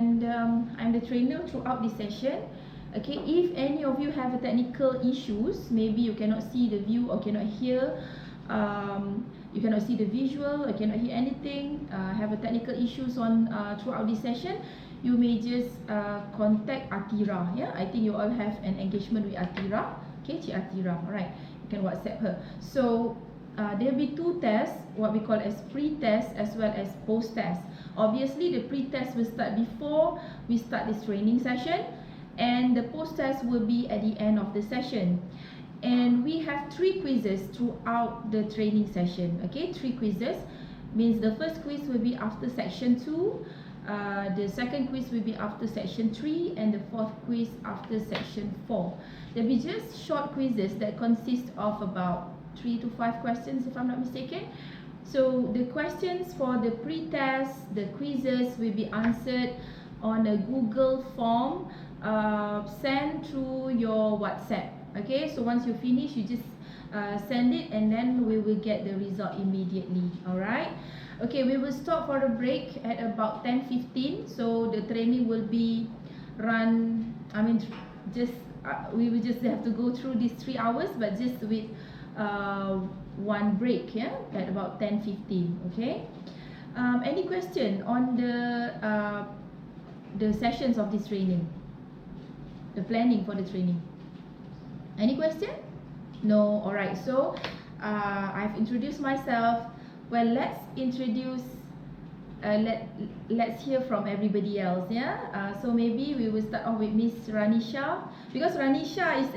And I'm the trainer throughout this session. Okay, if any of you have a technical issues, maybe you cannot see the view or cannot hear, you cannot see the visual or cannot hear anything, have a technical issues on throughout this session, you may just contact Atira. Yeah, I think you all have an engagement with Atira. Okay, Cik Atira. Alright, you can WhatsApp her. So there will be two tests, what we call as pre-test as well as post-test. Obviously, the pre-test will start before we start this training session, and the post-test will be at the end of the session. And we have 3 quizzes throughout the training session. Okay, 3 quizzes means the first quiz will be after section 2, the second quiz will be after section 3, and the fourth quiz after section 4. There will be just short quizzes that consist of about 3 to 5 questions, if I'm not mistaken. So the questions for the pre-test, the quizzes will be answered on a Google form sent through your WhatsApp. Okay, so once you finish, you just send it, and then we will get the result immediately. Alright. Okay, we will stop for a break at about 10:15. So the training will be run. We will just have to go through these 3 hours, but just with one break, yeah, at about 10:15. Okay. Any question on the sessions of this training, the planning for the training? Any question? No. All right. So I've introduced myself. Well, let's introduce. Let's hear from everybody else. Yeah. So maybe we will start off with Miss Ranisha, because Ranisha is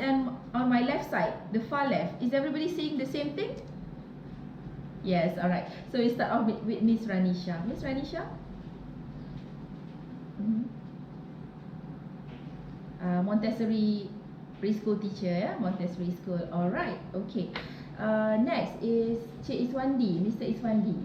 on my left side, the far left. Is everybody seeing the same thing? Yes. All right. So we start off with Miss Ranisha. Miss Ranisha. Montessori preschool teacher, yeah, Montessori school. All right. Okay. Next is Cik Iswandi, Mr. Iswandi.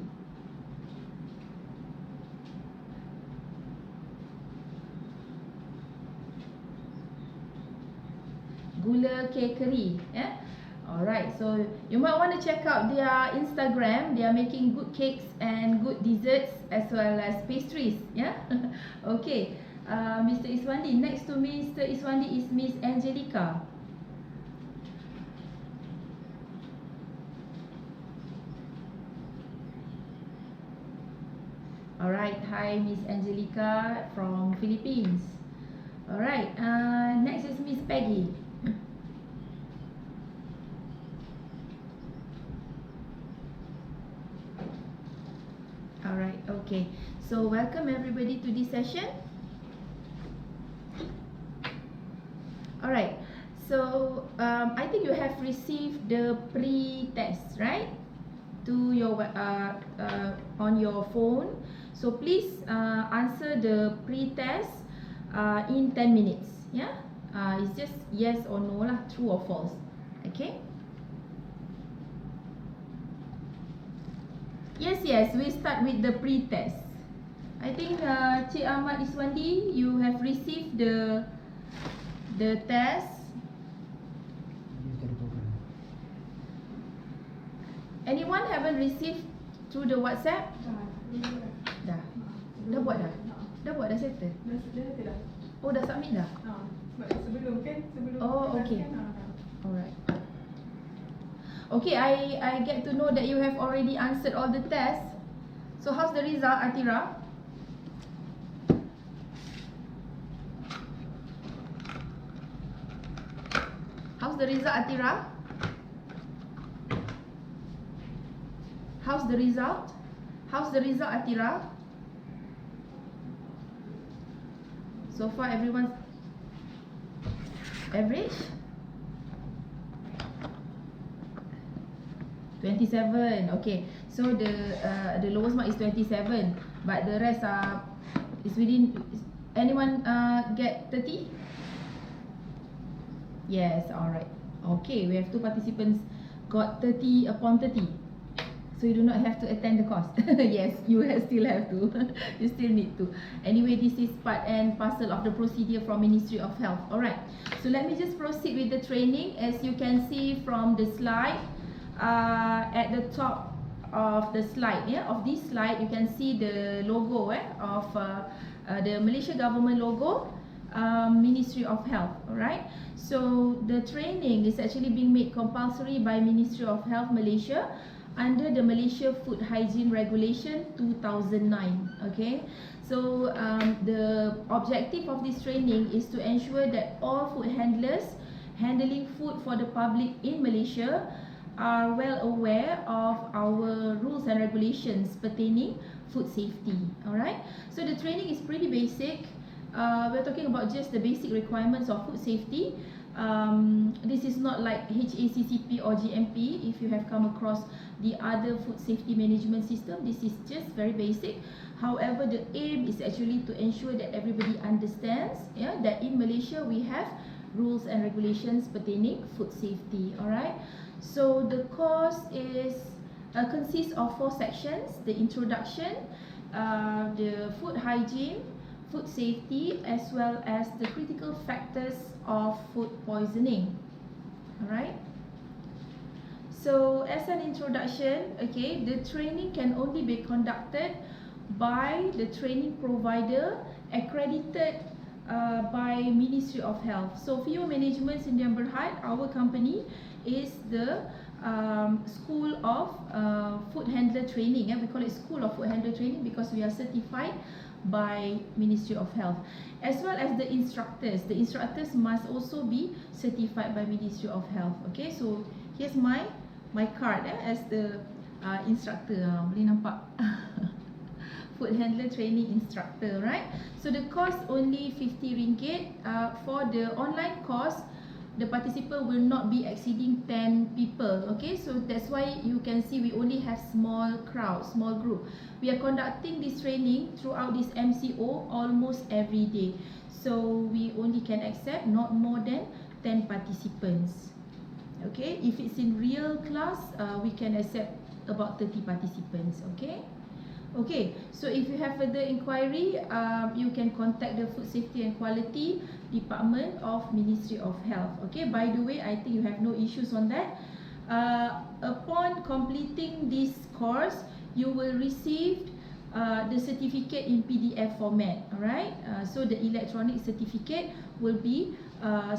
Gula Cakery, yeah. Alright, so you might want to check out their Instagram. They are making good cakes and good desserts as well as pastries, yeah. Okay, Mr. Iswandi. Next to Mr. Iswandi is Miss Angelica. Alright, hi Miss Angelica from Philippines. Alright, next is Miss Peggy. Alright, okay. So welcome everybody to this session. Alright, so I think you have received the pre-test, right? To your on your phone. So please answer the pre-test in 10 minutes. Yeah, it's just yes or no lah, true or false. Okay. Yes, we start with the pre-test. I think Cik Ahmad Iswandi, you have received the test. Anyone haven't received through the WhatsApp? Dah. Dah buat dah? Dah buat dah settle? Dah. Oh, dah submit dah? Sebelum kan? Oh, okay. Alright. Okay, I get to know that you have already answered all the tests. So how's the result, Atira? How's the result, Atira? How's the result? How's the result, Atira? So far everyone's average? 27. Okay. So the lowest mark is 27, but the rest is within. Anyone get 30? Yes, alright. Okay, we have 2 participants got 30 upon 30. So you do not have to attend the course. Yes, you still have to. You still need to. Anyway, this is part and parcel of the procedure from Ministry of Health. Alright. So let me just proceed with the training. As you can see from the slide, at the top of the slide, of this slide, you can see the logo of the Malaysia government logo, Ministry of Health. Alright, so the training is actually being made compulsory by Ministry of Health Malaysia under the Malaysia Food Hygiene Regulation 2009. Okay, so the objective of this training is to ensure that all food handlers handling food for the public in Malaysia are well aware of our rules and regulations pertaining food safety. Alright, so the training is pretty basic. We're talking about just the basic requirements of food safety. This is not like HACCP or GMP. If you have come across the other food safety management system, this is just very basic. However, the aim is actually to ensure that everybody understands, yeah, that in Malaysia we have rules and regulations pertaining food safety. Alright, so the course is consists of 4 sections: the introduction, the food hygiene, food safety, as well as the critical factors of food poisoning. Alright, so as an introduction, okay, the training can only be conducted by the training provider accredited by Ministry of Health. So PHEIO Management Sdn Bhd, our company, is the School of Food Handler Training. We call it School of Food Handler Training because we are certified by Ministry of Health, as well as the instructors. The instructors must also be certified by Ministry of Health. Okay, so here's my card as the instructor. Boleh nampak? Food handler training instructor, right? So the cost only 50 ringgit. For the online course, the participant will not be exceeding 10 people. Okay, so that's why you can see we only have small crowd, small group. We are conducting this training throughout this MCO almost every day. So we only can accept not more than 10 participants. Okay, if it's in real class, we can accept about 30 participants. Okay. Okay, so if you have further inquiry, you can contact the Food Safety and Quality Department of Ministry of Health. Okay, by the way, I think you have no issues on that. Upon completing this course, you will receive the certificate in PDF format. Alright, so the electronic certificate will be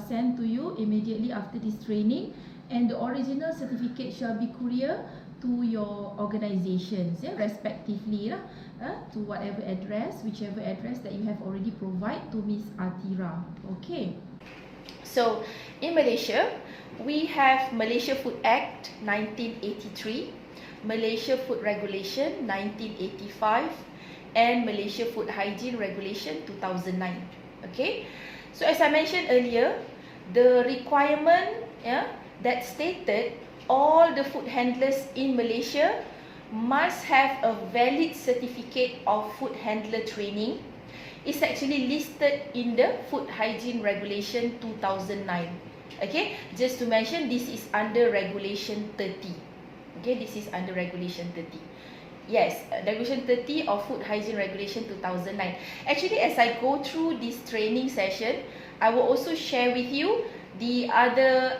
sent to you immediately after this training, and the original certificate shall be couriered to your organizations, respectively, to whatever address, whichever address that you have already provided to Miss Atira. Okay. So in Malaysia, we have Malaysia Food Act 1983, Malaysia Food Regulation 1985, and Malaysia Food Hygiene Regulation 2009. Okay. So as I mentioned earlier, the requirement that stated all the food handlers in Malaysia must have a valid certificate of food handler training is actually listed in the Food Hygiene Regulation 2009. Okay, just to mention, this is under Regulation 30. Okay, this is under Regulation 30. Yes, Regulation 30 of Food Hygiene Regulation 2009. Actually, as I go through this training session, I will also share with you the other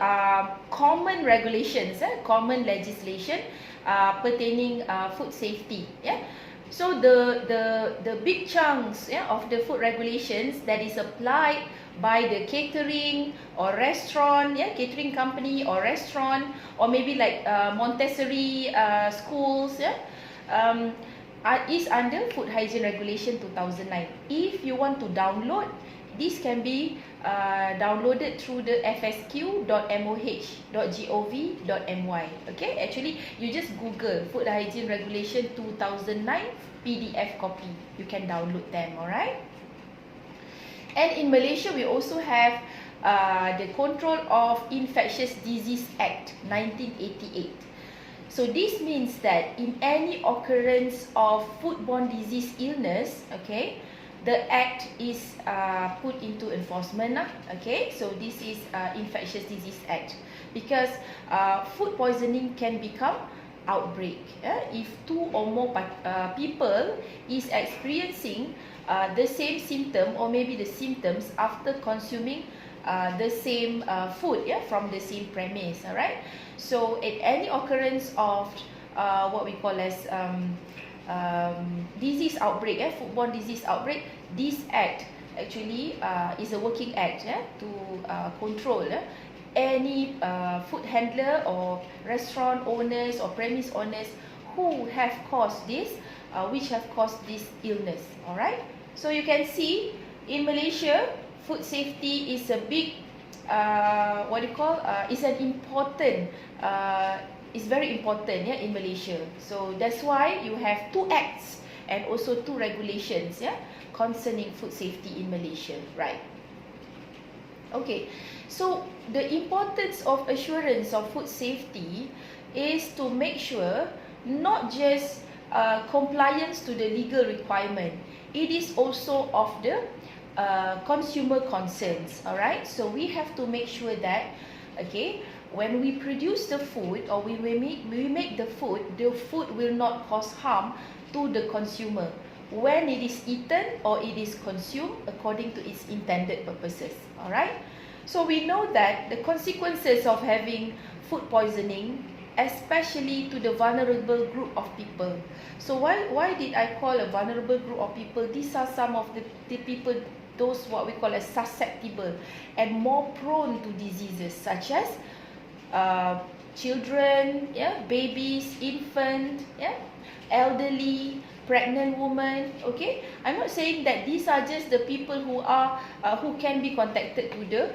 common regulations, common legislation pertaining food safety. So the big chunks of the food regulations that is applied by the catering or restaurant, catering company or restaurant, or maybe like Montessori schools, is under Food Hygiene Regulation 2009. If you want to download, this can be downloaded through the fsq.moh.gov.my. Okay, actually you just Google Food Hygiene Regulation 2009 PDF copy. You can download them, alright? And in Malaysia, we also have the Control of Infectious Disease Act 1988. So this means that in any occurrence of foodborne disease illness, okay, the act is put into enforcement. Okay, so this is Infectious Disease Act, because food poisoning can become outbreak if 2 or more people is experiencing the same symptom or maybe the symptoms after consuming the same food from the same premise. Alright, so at any occurrence of what we call as disease outbreak, foodborne disease outbreak, this act actually is a working act to control any food handler or restaurant owners or premise owners who have caused this, which have caused this illness. Alright, so you can see in Malaysia, food safety is a big is an important is very important in Malaysia. So that's why you have 2 acts and also 2 regulations concerning food safety in Malaysia, right? Okay, so the importance of assurance of food safety is to make sure not just compliance to the legal requirement, it is also of the consumer concerns. Alright, so we have to make sure that, okay, when we produce the food or we make the food will not cause harm to the consumer when it is eaten or it is consumed according to its intended purposes. Alright, so we know that the consequences of having food poisoning, especially to the vulnerable group of people. So why did I call a vulnerable group of people? These are some of the people, those what we call as susceptible and more prone to diseases such as children, babies, infant, elderly, pregnant women. Okay, I'm not saying that these are just the people who can be contacted to the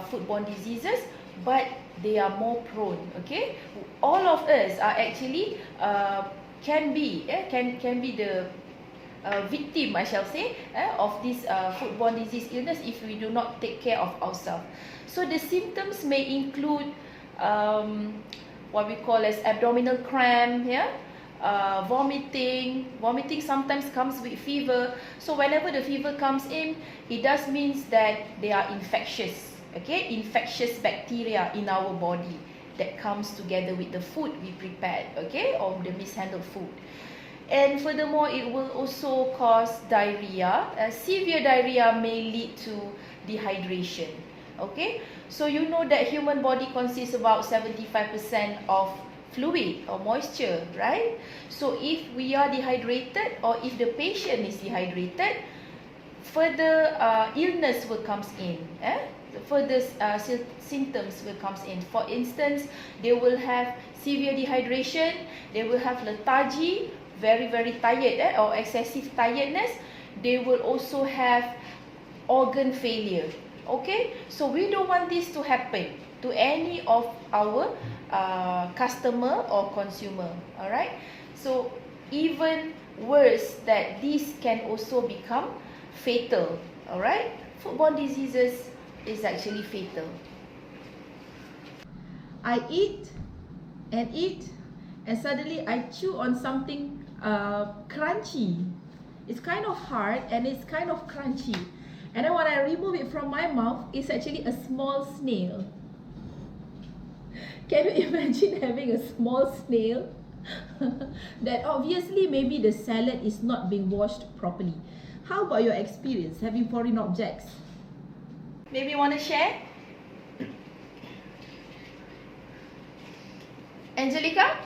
foodborne diseases, but they are more prone. Okay, all of us are actually can be the victim, I shall say, of this foodborne disease illness if we do not take care of ourselves. So the symptoms may include what we call as abdominal cramp, vomiting sometimes comes with fever. So whenever the fever comes in, it does means that they are infectious, okay, infectious bacteria in our body that comes together with the food we prepared, okay, or the mishandled food. And furthermore, it will also cause diarrhea. Severe diarrhea may lead to dehydration. Okay, so you know that human body consists about 75% of fluid or moisture, right? So if we are dehydrated or if the patient is dehydrated, further illness will comes in. Further symptoms will comes in. For instance, they will have severe dehydration, they will have lethargy, very tired or excessive tiredness. They will also have organ failure. Okay, so we don't want this to happen to any of our customer or consumer. Alright, so even worse, that this can also become fatal. Alright, foodborne diseases is actually fatal. I eat and suddenly I chew on something crunchy. It's kind of hard and it's kind of crunchy. And then when I remove it from my mouth, it's actually a small snail. Can you imagine having a small snail? That obviously maybe the salad is not being washed properly. How about your experience having foreign objects? Maybe you want to share? Angelica?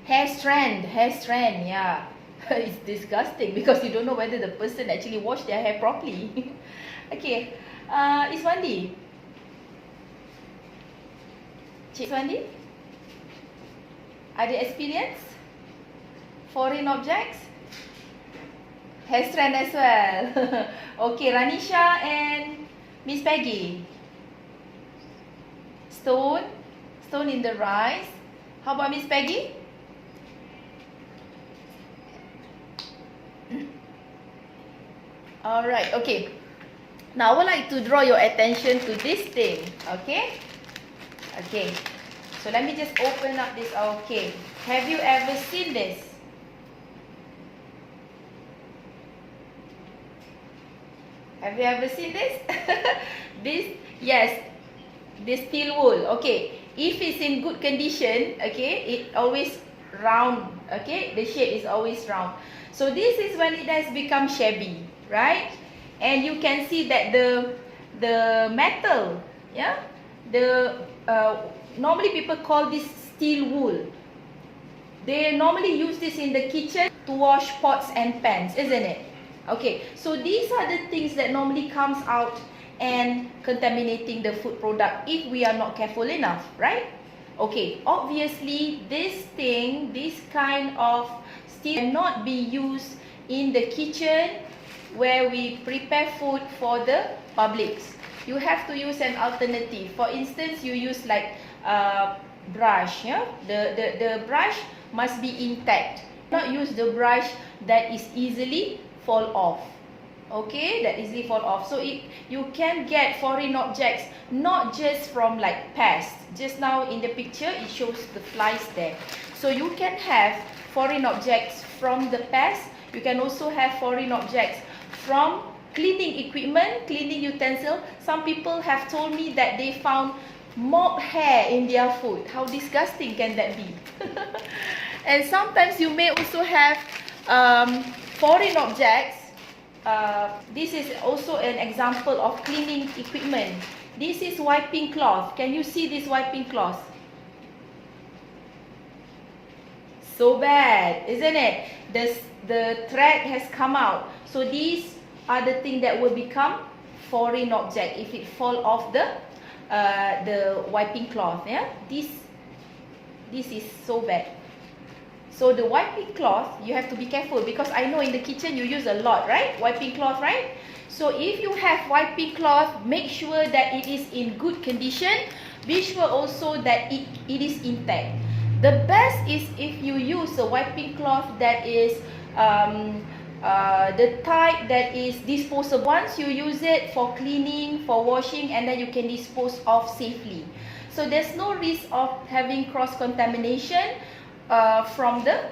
Hair strand, yeah. It's disgusting because you don't know whether the person actually washed their hair properly. Okay, Iswandi. Cik Iswandi? Ada experience? Foreign objects? Hair strand as well. Okay, Ranisha and Miss Peggy. Stone in the rice. How about Miss Peggy? Alright, okay. Now I would like to draw your attention to this thing. Okay? Okay. So let me just open up this. Okay. Have you ever seen this? Have you ever seen this? Yes. This steel wool. Okay. If it's in good condition, okay, it always round. Okay, the shape is always round. So this is when it has become shabby, right? And you can see that the metal, yeah, normally people call this steel wool. They normally use this in the kitchen to wash pots and pans, isn't it? Okay, so these are the things that normally comes out and contaminating the food product if we are not careful enough, right? Okay, obviously this kind of still cannot be used in the kitchen where we prepare food for the publics. You have to use an alternative. For instance, you use like brush, yeah? The brush must be intact. Not use the brush that is easily fall off. Okay, that easily fall off. So you can get foreign objects not just from like pests. Just now in the picture it shows the flies there. So you can have foreign objects from the pests. You can also have foreign objects from cleaning equipment, cleaning utensil. Some people have told me that they found mop hair in their food. How disgusting can that be? And sometimes you may also have foreign objects. This is also an example of cleaning equipment. This is wiping cloth. Can you see this wiping cloth? So bad, isn't it? The thread has come out. So these are the things that will become foreign object if it fall off the wiping cloth. Yeah, this is so bad. So the wiping cloth, you have to be careful because I know in the kitchen you use a lot, right? Wiping cloth, right? So if you have wiping cloth, make sure that it is in good condition. Be sure also that it is intact. The best is if you use a wiping cloth that is the type that is disposable. Once you use it for cleaning, for washing, and then you can dispose of safely. So there's no risk of having cross-contamination from the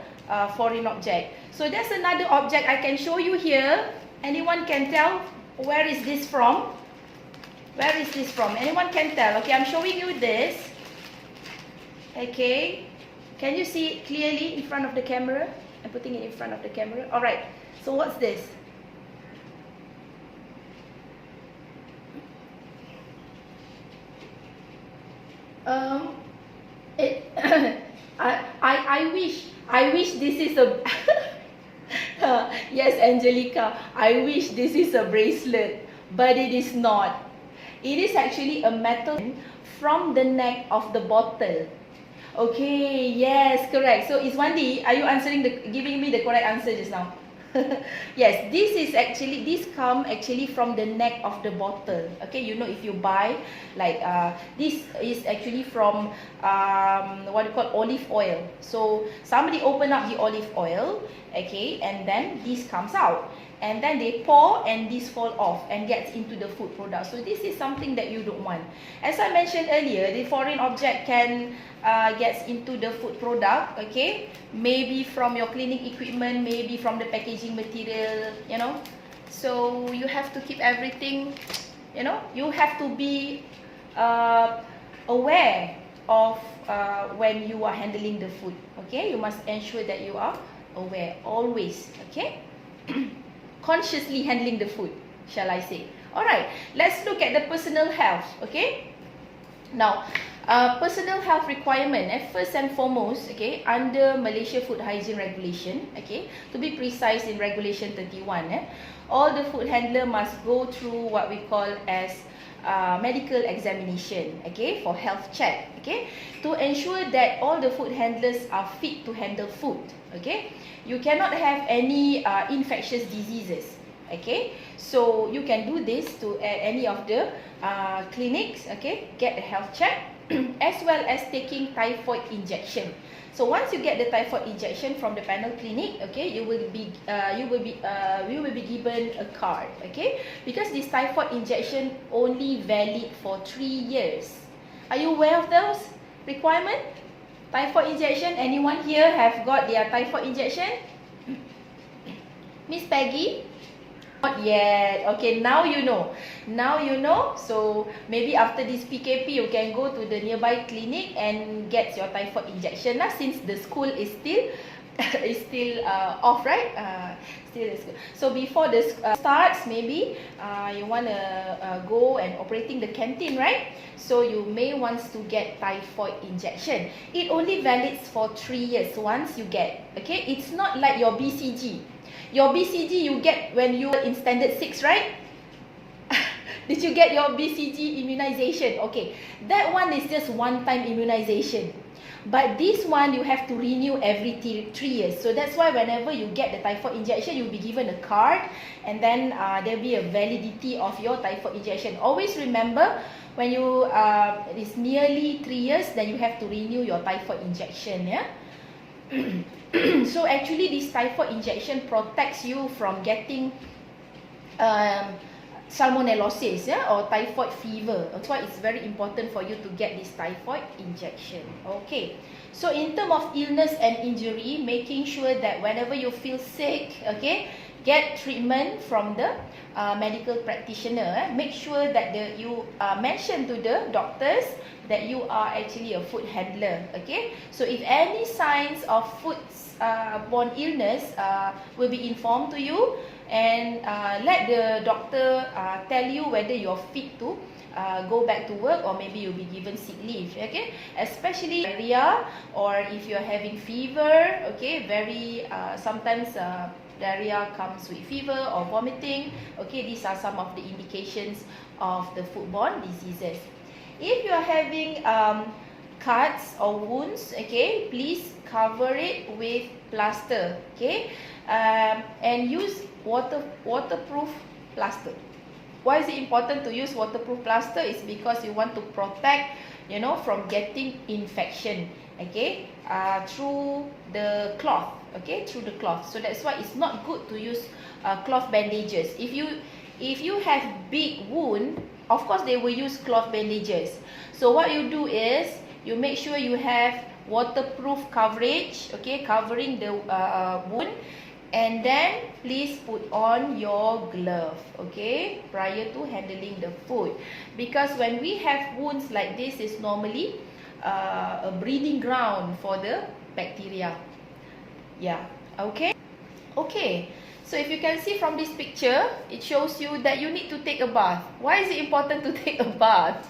foreign object. So there's another object I can show you here. Anyone can tell where is this from? Where is this from? Anyone can tell? Okay, I'm showing you this. Okay, can you see it clearly in front of the camera? I'm putting it in front of the camera. All right. So what's this? I wish this is a yes, Angelica, I wish this is a bracelet, but it is not. It is actually a metal from the neck of the bottle. Okay, yes, correct. So Iswandi, are you giving me the correct answer just now? Yes, this come actually from the neck of the bottle. Okay, you know, if you buy like this is actually from what you call olive oil. So somebody open up the olive oil, okay, and then this comes out, and then they pour and this fall off and gets into the food product. So this is something that you don't want. As I mentioned earlier, the foreign object can gets into the food product, okay, maybe from your cleaning equipment, maybe from the packaging material, you know. So you have to keep everything, you know, you have to be aware of when you are handling the food, okay. You must ensure that you are aware always, okay. Consciously handling the food, shall I say. Alright, let's look at the personal health, okay. Now, personal health requirement, first and foremost, okay, under Malaysia Food Hygiene Regulation, okay, to be precise in Regulation 31, all the food handler must go through what we call as medical examination, okay, for health check, okay, to ensure that all the food handlers are fit to handle food, okay. You cannot have any infectious diseases, okay. So you can do this to any of the clinics, okay, get a health check as well as taking typhoid injection. So once you get the typhoid injection from the panel clinic, okay, you will be given a card, okay, because this typhoid injection only valid for 3 years. Are you aware of those requirements? Typhoid injection, anyone here have got their typhoid injection? Miss Peggy? Not yet. Okay, now you know. Now you know. So maybe after this PKP, you can go to the nearby clinic and get your typhoid injection. Now, since the school is still is still off, right? Still is good. So before this starts, maybe you want to go and operating the canteen, right? So you may want to get typhoid injection. It only valids for 3 years once you get. Okay, it's not like your BCG. Your BCG you get when you are in standard 6, right? Did you get your BCG immunization? Okay, that one is just one-time immunization. But this one, you have to renew every 3 years. So that's why whenever you get the typhoid injection, you'll be given a card. And then there'll be a validity of your typhoid injection. Always remember, when you it's nearly 3 years, then you have to renew your typhoid injection. Yeah. So actually, this typhoid injection protects you from getting salmonellosis, yeah, or typhoid fever. That's why it's very important for you to get this typhoid injection. Okay, so in terms of illness and injury, making sure that whenever you feel sick, okay, get treatment from the medical practitioner. Make sure that you mention to the doctors that you are actually a food handler. Okay, so if any signs of foodborne illness will be informed to you, and let the doctor tell you whether you're fit to go back to work, or maybe you'll be given sick leave. Okay, especially diarrhea, or if you're having fever. Okay, very sometimes diarrhea comes with fever or vomiting. Okay, these are some of the indications of the foodborne diseases. If you are having cuts or wounds, okay, please cover it with plaster. Okay, and use waterproof plaster. Why is it important to use waterproof plaster? It's because you want to protect, from getting infection, okay, through the cloth, okay, through the cloth. So that's why it's not good to use cloth bandages. If you have big wound, of course they will use cloth bandages. So what you do is you make sure you have waterproof coverage, okay, covering the wound. And then please put on your glove, okay, prior to handling the food, because when we have wounds like this, is normally a breeding ground for the bacteria. Yeah, okay. Okay, so if you can see from this picture, it shows you that you need to take a bath. Why is it important to take a bath?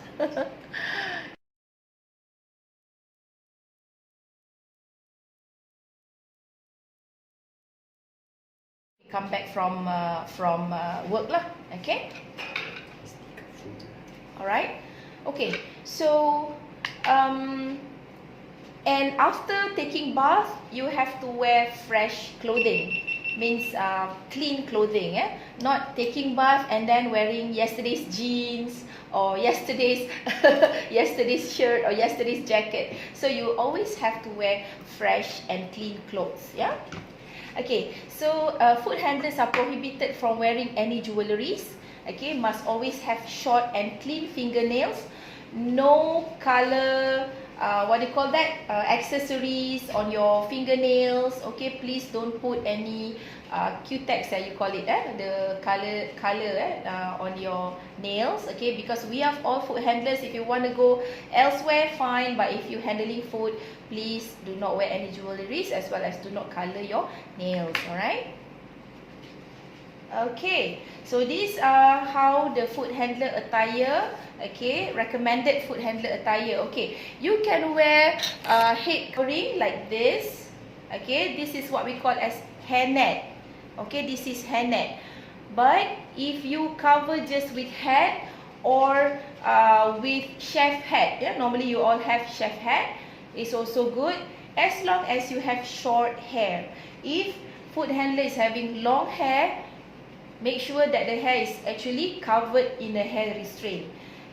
Come back from work lah, okay. Alright, okay, so and after taking bath, you have to wear fresh clothing. Means clean clothing, not taking bath and then wearing yesterday's jeans or yesterday's yesterday's shirt or yesterday's jacket. So you always have to wear fresh and clean clothes, yeah. Okay, so food handlers are prohibited from wearing any jewelries. Okay, must always have short and clean fingernails. No color, what do you call that? Accessories on your fingernails. Okay, please don't put any Q-tex, you call it, the color on your nails. Okay, because we are all food handlers. If you want to go elsewhere, fine. But if you're handling food, please do not wear any jewelries, as well as do not color your nails. Alright. Okay, so these are how the food handler attire. Okay, recommended food handler attire. Okay, you can wear head covering like this. Okay, this is what we call as hairnet. Okay, this is hairnet. But if you cover just with hat or with chef hat, normally you all have chef hat, it's also good, as long as you have short hair. If food handler is having long hair, make sure that the hair is actually covered in a hair restraint.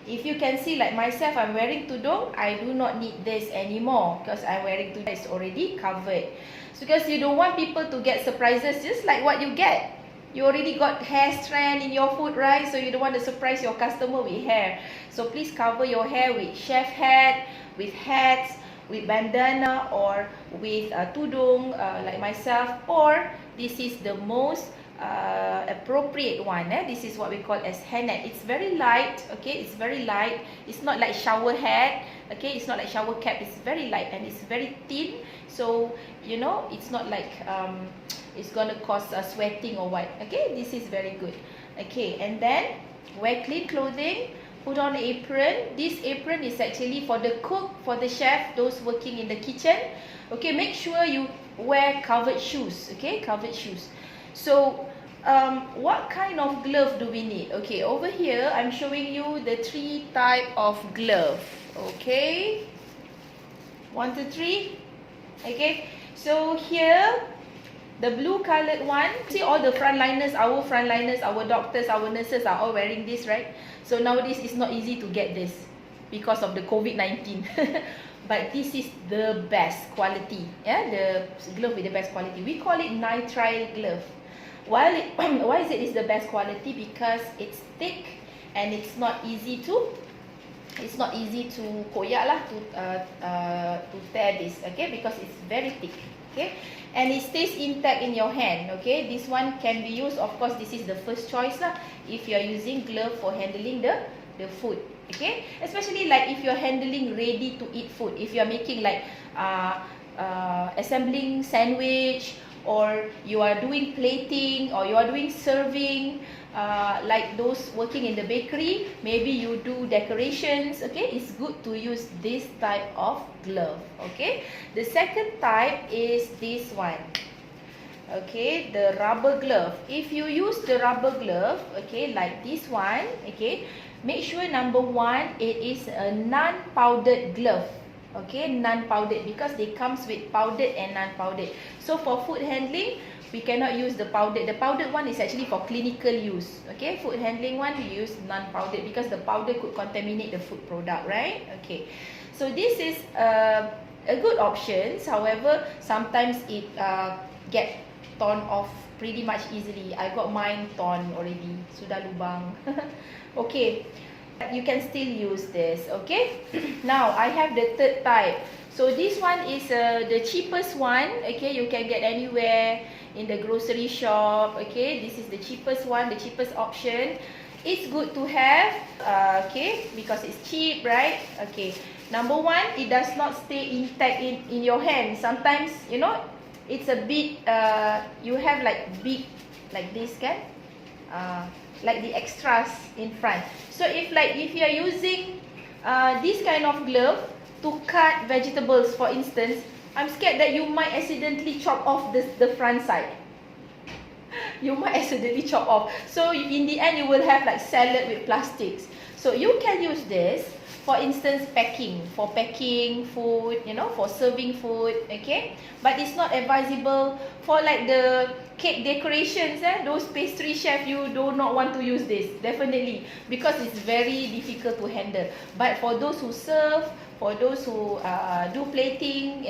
If you can see, like myself, I'm wearing tudung, I do not need this anymore because I'm wearing tudung, it's already covered. So because you don't want people to get surprises just like what you get. You already got hair strand in your food, right? So you don't want to surprise your customer with hair. So please cover your hair with chef hat, with hats, with bandana, or with tudung, like myself. Or this is the most appropriate one. This is what we call as hairnet. It's very light, okay? It's very light. It's not like shower hat, okay? It's not like shower cap. It's very light and it's very thin. So, you know, it's not like it's gonna cause sweating or what. Okay, this is very good. Okay, and then wear clean clothing. Put on an apron. This apron is actually for the cook, for the chef, those working in the kitchen. Okay, make sure you wear covered shoes. Okay, covered shoes. So, what kind of glove do we need? Okay, over here, I'm showing you the 3 type of glove. Okay, 1, 2, 3. Okay, so here, the blue colored one. See all the frontliners, our doctors, our nurses are all wearing this, right? So nowadays, it's not easy to get this because of the COVID-19. But this is the best quality. Yeah, the glove with the best quality. We call it nitrile glove. Why is it the best quality? Because it's thick and it's not easy to koyak lah, to tear this, okay, because it's very thick, okay, and it stays intact in your hand. Okay, this one can be used, of course, this is the first choice lah, if you are using glove for handling the food. Okay, especially like if you're handling ready to eat food, if you're making like assembling sandwich, or you are doing plating, or you are doing serving, like those working in the bakery, maybe you do decorations. Okay, it's good to use this type of glove. Okay, the second type is this one. Okay, the rubber glove. If you use the rubber glove, okay, like this one, okay, make sure number 1, it is a non-powdered glove. Okay, non-powdered, because they comes with powdered and non-powdered. So for food handling, we cannot use the powdered. The powdered one is actually for clinical use. Okay, food handling one, we use non-powdered because the powder could contaminate the food product, right? Okay, so this is a good option. However, sometimes it get torn off pretty much easily. I got mine torn already. Sudah lubang. Okay, you can still use this. Okay, now I have the third type. So this one is the cheapest one. Okay, you can get anywhere in the grocery shop. Okay, this is the cheapest one, the cheapest option. It's good to have, okay, because it's cheap, right? Okay, number 1, it does not stay intact in your hand. Sometimes, you know, it's a bit, you have like big, like this, kan? Like the extras in front. So if you are using this kind of glove to cut vegetables, for instance, I'm scared that you might accidentally chop off the front side. You might accidentally chop off. So in the end, you will have like salad with plastics. So you can use this, for instance, for packing food, you know, for serving food, okay? But it's not advisable for like the cake decorations, those pastry chef, you do not want to use this, definitely, because it's very difficult to handle. But for those who serve, for those who do plating,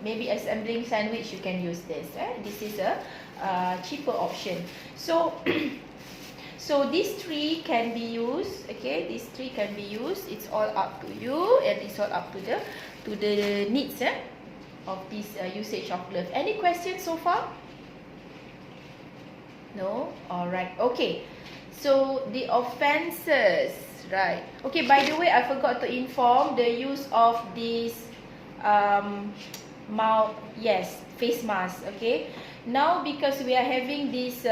maybe assembling sandwich, you can use this. This is a cheaper option. So so these 3 can be used. Okay, these 3 can be used. It's all up to you, and it's all up to the needs of this usage of glove. Any questions so far? No? Alright. Okay, so the offenses, right? Okay, by the way, I forgot to inform the use of this face mask. Okay, now because we are having this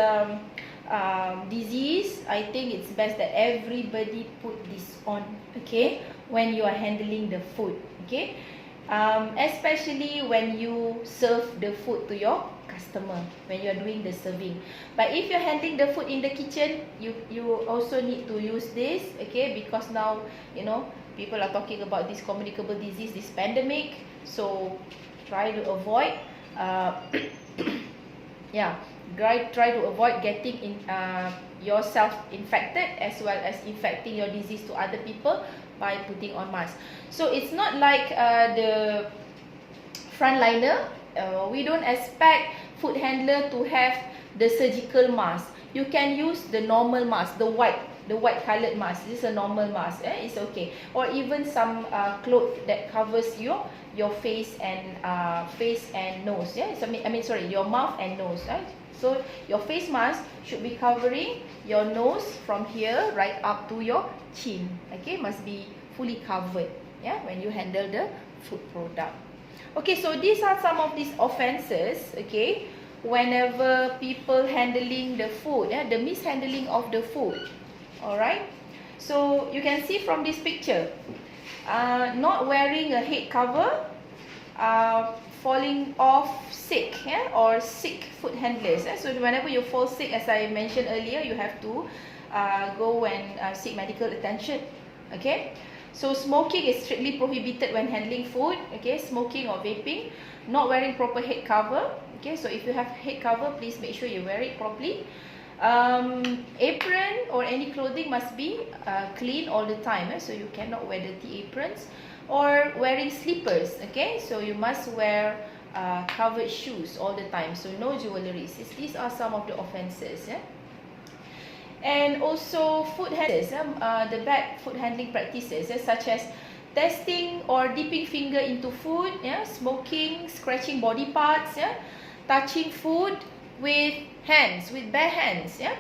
disease, I think it's best that everybody put this on, okay, when you are handling the food, okay, especially when you serve the food to your customer, when you are doing the serving. But if you're handling the food in the kitchen, you also need to use this, okay, because now, you know, people are talking about this communicable disease, this pandemic, so try to avoid try to avoid getting yourself infected, as well as infecting your disease to other people by putting on mask. So it's not like the frontliner. We don't expect food handler to have the surgical mask. You can use the normal mask, the white colored mask. This is a normal mask. It's okay. Or even some cloth that covers your face and nose. Your mouth and nose. So your face mask should be covering your nose from here right up to your chin. Okay, must be fully covered, yeah, when you handle the food product. Okay, so these are some of these offenses, okay, whenever people handling the food, yeah, the mishandling of the food. Alright, so you can see from this picture, not wearing a head cover, falling off sick, yeah, or sick food handlers. So whenever you fall sick, as I mentioned earlier, you have to go and seek medical attention. Okay, so smoking is strictly prohibited when handling food. Okay, smoking or vaping, not wearing proper head cover. Okay, so if you have head cover, please make sure you wear it properly. Apron or any clothing must be clean all the time, so you cannot wear dirty aprons. Or wearing slippers, okay, so you must wear covered shoes all the time, so no jewelries. These are some of the offenses, yeah? And also food handlers, the bad food handling practices, such as testing or dipping finger into food, yeah? Smoking, scratching body parts, yeah? Touching food with hands, with bare hands, yeah?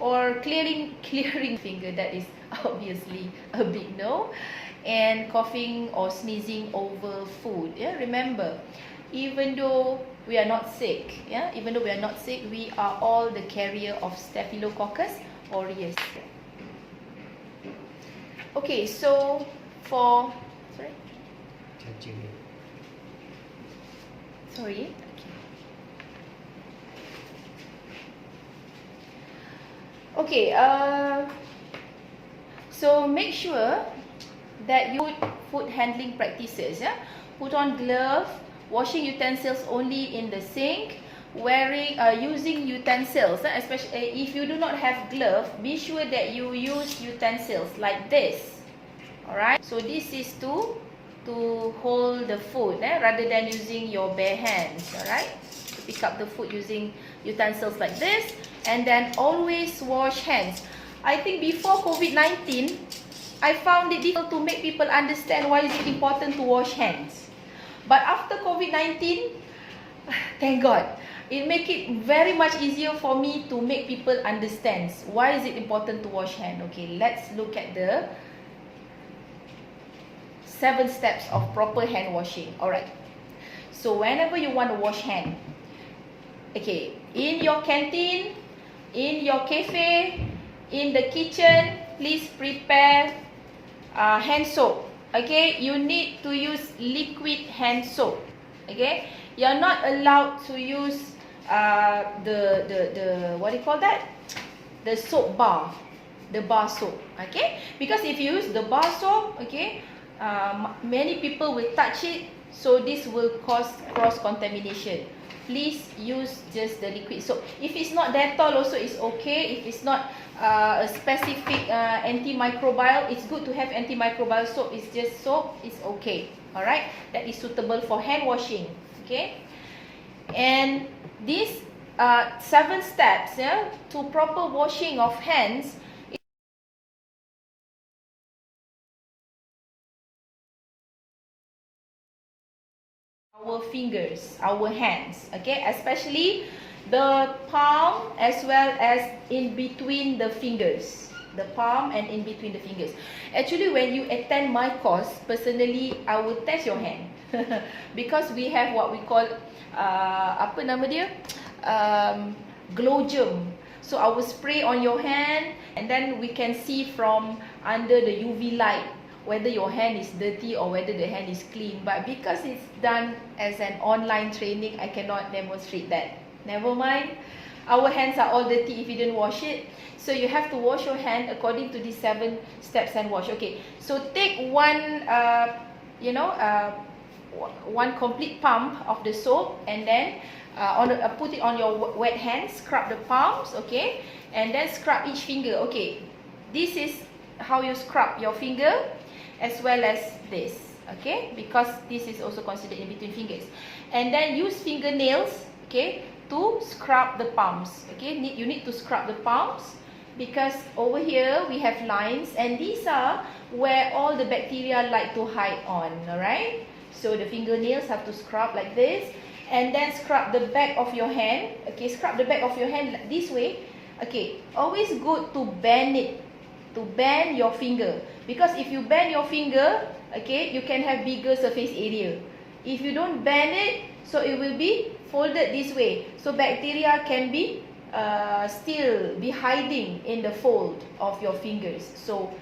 Or clearing finger, that is obviously a big no. And coughing or sneezing over food, yeah? Remember, even though we are not sick, yeah, even though we are not sick, we are all the carrier of Staphylococcus aureus. Okay, so for sorry. Okay, so make sure that you food handling practices, yeah? Put on gloves, washing utensils only in the sink, wearing using utensils, especially if you do not have gloves, be sure that you use utensils like this. Alright, so this is to hold the food, rather than using your bare hands. Alright, to pick up the food using utensils like this. And then always wash hands. I think before COVID-19, I found it difficult to make people understand why is it important to wash hands. But after COVID-19, thank God, it make it very much easier for me to make people understand why is it important to wash hands. Okay, let's look at the 7 steps of proper hand washing. Alright, so whenever you want to wash hand, okay, in your canteen, in your cafe, in the kitchen, please prepare hand soap. Okay, you need to use liquid hand soap. Okay, you are not allowed to use the what do you call that? The soap bar, the bar soap. Okay, because if you use the bar soap, okay, many people will touch it, so this will cause cross contamination. Please use just the liquid soap. If it's not Dettol also is okay. If it's not a specific antimicrobial, it's good to have antimicrobial soap. It's just soap, it's okay. Alright, that is suitable for hand washing. Okay, and these 7 steps, yeah, to proper washing of hands. Our fingers, our hands, okay, especially the palm as well as in between the fingers, the palm and in between the fingers. Actually, when you attend my course, personally, I will test your hand because we have what we call apa nama dia, glow germ. So I will spray on your hand, and then we can see from under the UV light whether your hand is dirty or whether the hand is clean. But because it's done as an online training, I cannot demonstrate that. Never mind, our hands are all dirty if you didn't wash it. So you have to wash your hand according to these 7 steps and wash. Okay, so take one one complete pump of the soap, and then put it on your wet hands, scrub the palms, okay, and then scrub each finger. Okay, this is how you scrub your finger as well as this, okay, because this is also considered in between fingers. And then use fingernails, okay, to scrub the palms. Okay, you need to scrub the palms because over here we have lines, and these are where all the bacteria like to hide on. Alright, so the fingernails have to scrub like this, and then scrub the back of your hand. Okay, scrub the back of your hand this way. Okay, always good to bend it, to bend your finger, because if you bend your finger, okay, you can have bigger surface area. If you don't bend it, so it will be folded this way, so bacteria can be still be hiding in the fold of your fingers. So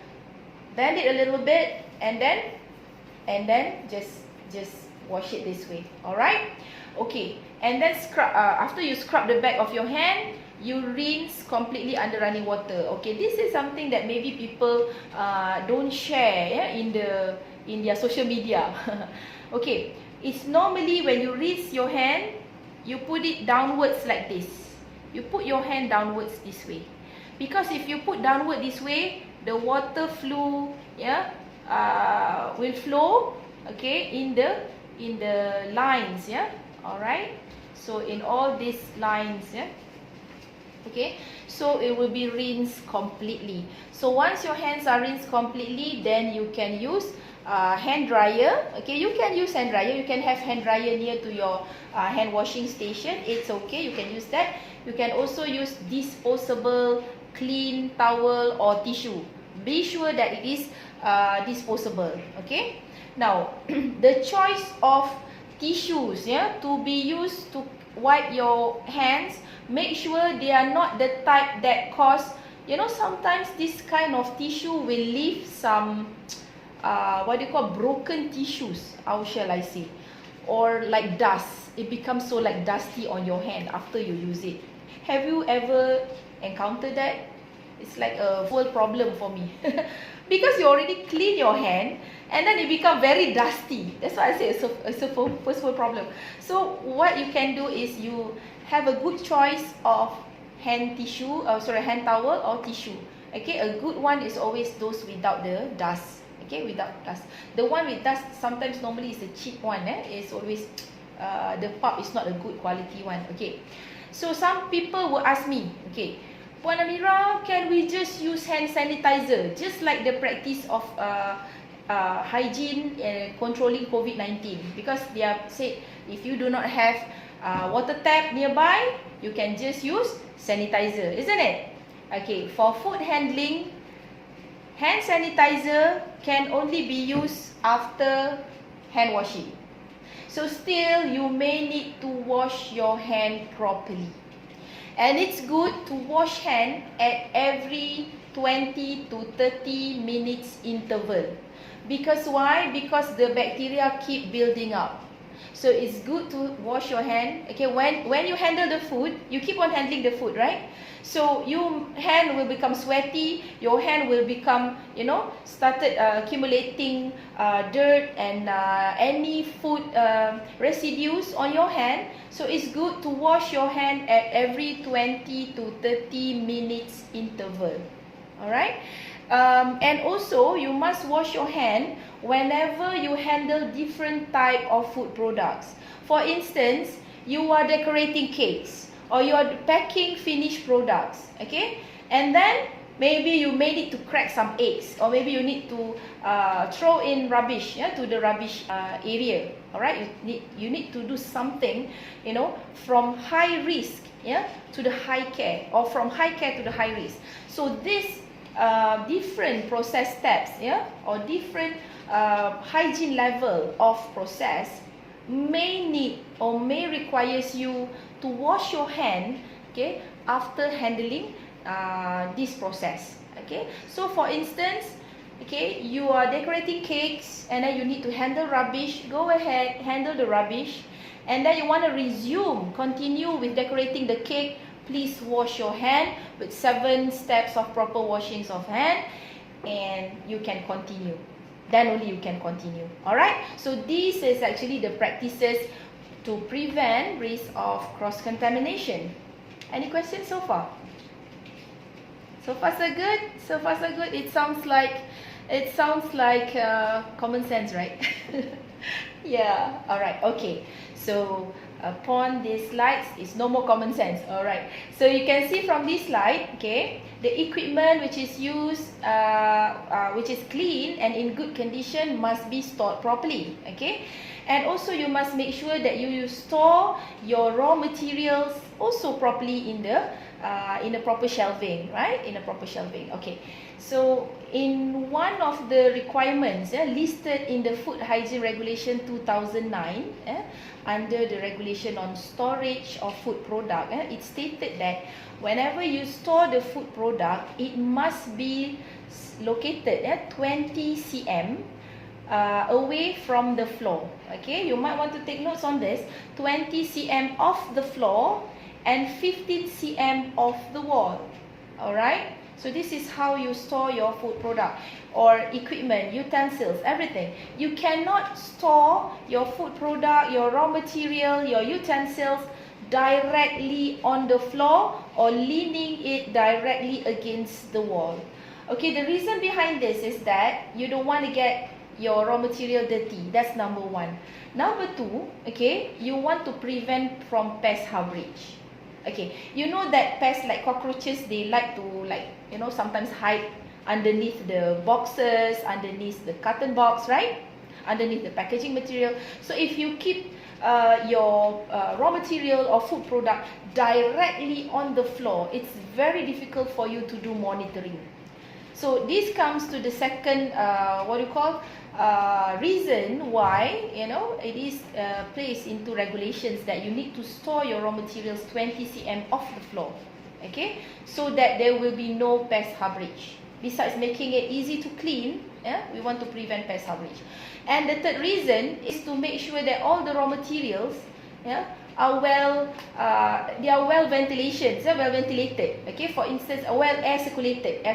bend it a little bit, and then just wash it this way. All right, okay, and then scrub. After you scrub the back of your hand, you rinse completely under running water. Okay, this is something that maybe people don't share, yeah, in their social media. Okay, it's normally when you rinse your hand, you put it downwards like this. You put your hand downwards this way, because if you put downward this way, the water flow, yeah, will flow, okay, in the lines, yeah. All right, so in all these lines, yeah. Okay, so it will be rinsed completely. So once your hands are rinsed completely, then you can use hand dryer. Okay, you can use hand dryer. You can have hand dryer near to your hand washing station. It's okay, you can use that. You can also use disposable clean towel or tissue. Be sure that it is disposable. Okay, now the choice of tissues, yeah, to be used to wipe your hands, make sure they are not the type that cause, you know, sometimes this kind of tissue will leave some what do you call, broken tissues, how shall I say, or like dust. It becomes so like dusty on your hand after you use it. Have you ever encountered that? It's like a full problem for me. Because you already clean your hand, and then it become very dusty. That's why I say it's a first world problem. So what you can do is you have a good choice of hand tissue, hand towel or tissue. Okay, a good one is always those without the dust. Okay, without dust. The one with dust sometimes normally is the cheap one. It's always the pulp is not a good quality one. Okay, so some people will ask me, okay, Puan Amira, can we just use hand sanitizer, just like the practice of hygiene and controlling COVID-19? Because they have said if you do not have water tap nearby, you can just use sanitizer, isn't it? Okay, for food handling, hand sanitizer can only be used after hand washing. So still, you may need to wash your hand properly. And it's good to wash hand at every 20 to 30 minutes interval. Because why? Because the bacteria keep building up. So it's good to wash your hand. Okay, when you handle the food, you keep on handling the food, right? So your hand will become sweaty, your hand will become, you know, started accumulating dirt and any food residues on your hand. So it's good to wash your hand at every 20 to 30 minutes interval. Alright? And also, you must wash your hand whenever you handle different type of food products. For instance, you are decorating cakes, or you are packing finished products, okay? And then maybe you may need to crack some eggs, or maybe you need to throw in rubbish, yeah, to the rubbish area. All right, you need to do something, you know, from high risk, yeah, to the high care, or from high care to the high risk. So this different process steps, yeah, or different hygiene level of process may need or may requires you to wash your hand, okay, after handling this process. Okay, so for instance, okay, you are decorating cakes and then you need to handle rubbish. Go ahead, handle the rubbish, and then you want to continue with decorating the cake. Please wash your hand with 7 steps of proper washings of hand, and you can continue. Then only you can continue. Alright, so this is actually the practices to prevent risk of cross-contamination. Any questions so far? So far so good? So far so good? It sounds like common sense, right? Yeah, alright, okay. So upon these slides is no more common sense. Alright, so you can see from this slide, okay, the equipment which is used, which is clean and in good condition must be stored properly, okay. And also you must make sure that you store your raw materials also properly in the proper shelving, right? In a proper shelving. Okay. So in one of the requirements listed in the Food Hygiene Regulation 2009, under the regulation on storage of food product, it stated that whenever you store the food product, it must be located 20 cm away from the floor. Okay, you might want to take notes on this. 20 cm off the floor and 15 cm off the wall. Alright, so this is how you store your food product or equipment, utensils, everything. You cannot store your food product, your raw material, your utensils directly on the floor or leaning it directly against the wall. Okay, the reason behind this is that you don't want to get your raw material dirty. That's number one. Number two, okay, you want to prevent from pest coverage. Okay, you know that pests like cockroaches, they like to sometimes hide underneath the boxes, underneath the carton box, right? Underneath the packaging material. So if you keep your raw material or food product directly on the floor, it's very difficult for you to do monitoring. So this comes to the second reason why it is placed into regulations that you need to store your raw materials 20 cm off the floor, okay, so that there will be no pest coverage. Besides making it easy to clean, we want to prevent pest coverage. And the third reason is to make sure that all the raw materials are well ventilated. Okay, for instance, well air circulated.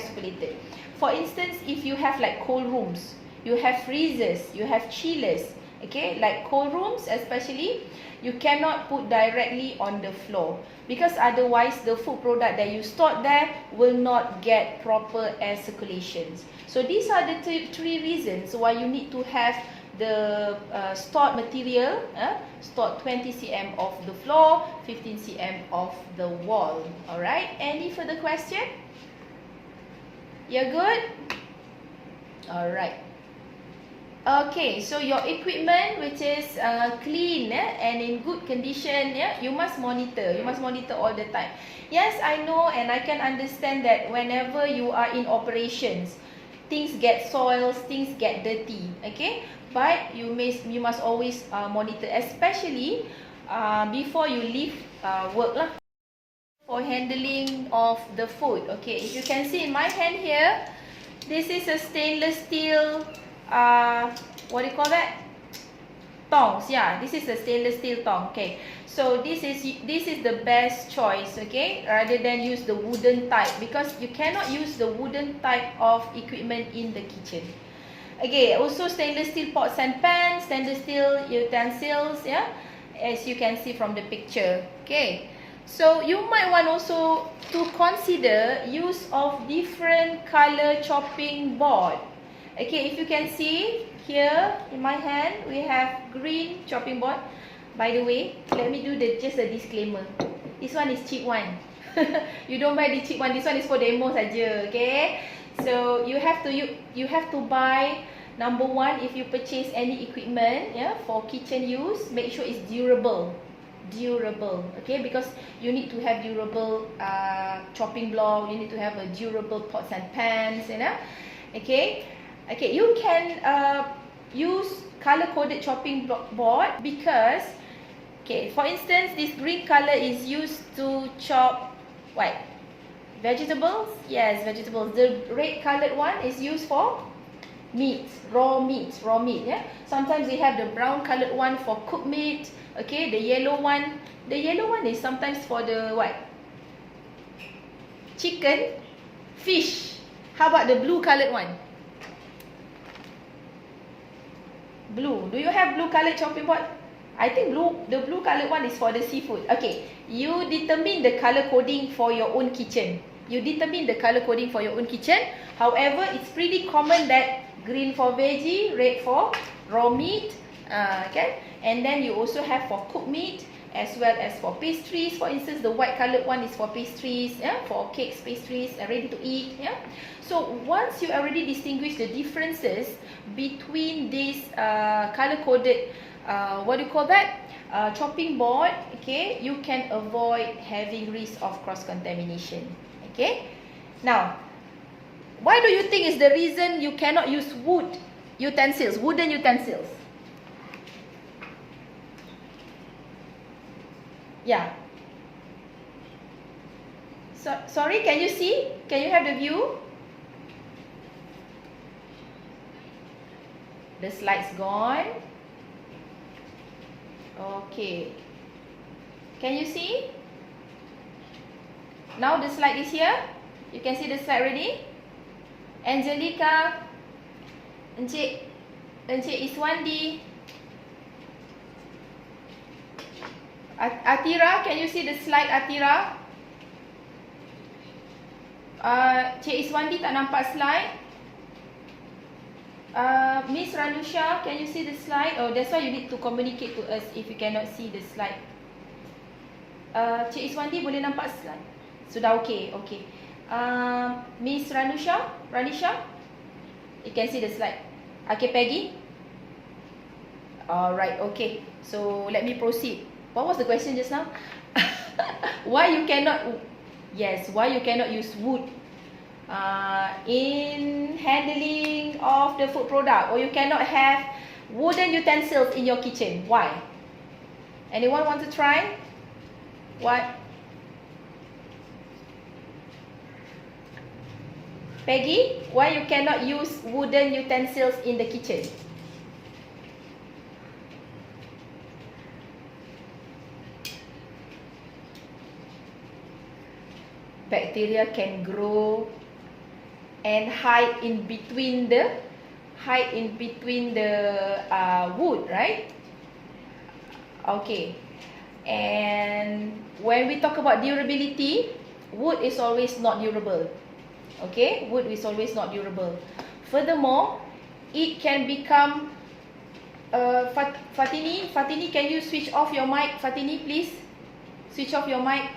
For instance, if you have like cold rooms, you have freezers, you have chillers, okay, like cold rooms especially, you cannot put directly on the floor because otherwise the food product that you stored there will not get proper air circulations. So these are the three reasons why you need to have the stored material stored 20 cm off the floor, 15 cm off the wall. Alright, any further question? You're good? Alright. Okay, so your equipment which is clean and in good condition, you must monitor. You must monitor all the time. Yes, I know and I can understand that whenever you are in operations, things get soils, things get dirty, okay? But you must always monitor, especially before you leave work lah, for handling of the food. Okay, if you can see in my hand here, this is a stainless steel what do you call that? Tongs. Yeah, this is a stainless steel tong. Okay, so this is the best choice, okay, rather than use the wooden type, because you cannot use the wooden type of equipment in the kitchen. Okay, also stainless steel pots and pans, stainless steel utensils, yeah, as you can see from the picture. Okay, so you might want also to consider use of different color chopping board. Okay, if you can see here in my hand, we have green chopping board. By the way, let me do just a disclaimer. This one is cheap one. You don't buy the cheap one. This one is for demo saja. Okay, so you have to buy. Number one, if you purchase any equipment, for kitchen use, make sure it's durable, okay, because you need to have durable chopping block. You need to have a durable pots and pans, okay. You can use color-coded chopping board because, okay, for instance, this green color is used to chop what? Vegetables? Yes, vegetables. The red colored one is used for meat, raw meat, yeah. Sometimes they have the brown colored one for cooked meat. Okay, the yellow one is sometimes for the what? Chicken, fish. How about the blue colored one? Blue. Do you have blue colored chopping board? I think the blue colored one is for the seafood. Okay, you determine the color coding for your own kitchen. However, it's pretty common that green for veggie, red for raw meat, okay, and then you also have for cooked meat, as well as for pastries. For instance, the white colored one is for pastries, yeah, for cakes, pastries, ready to eat. Yeah. So once you already distinguish the differences between these color coded, what do you call that? Chopping board. Okay, you can avoid having risk of cross contamination. Okay. Now, why do you think is the reason you cannot use wooden utensils? Yeah. Sorry, can you see? Can you have the view? The slide's gone. Okay. Can you see? Now the slide is here. You can see the slide already. Angelica, Encik Iswandi, Atira, can you see the slide, Atira? Cik Iswandi tak nampak slide. Miss Ranusha, can you see the slide? Oh, that's why you need to communicate to us if you cannot see the slide. Cik Iswandi boleh nampak slide? Sudah okay, okay. Miss Ranisha, you can see the slide. Okay, Peggy? Alright, okay. So let me proceed. What was the question just now? Why you cannot use wood in handling of the food product, or you cannot have wooden utensils in your kitchen? Why? Anyone want to try? What? Peggy, why you cannot use wooden utensils in the kitchen? Bacteria can grow and hide in between the wood, right? Okay. And when we talk about durability, wood is always not durable. Okay, wood is always not durable. Furthermore, it can become Fatini, can you switch off your mic? Fatini, please switch off your mic.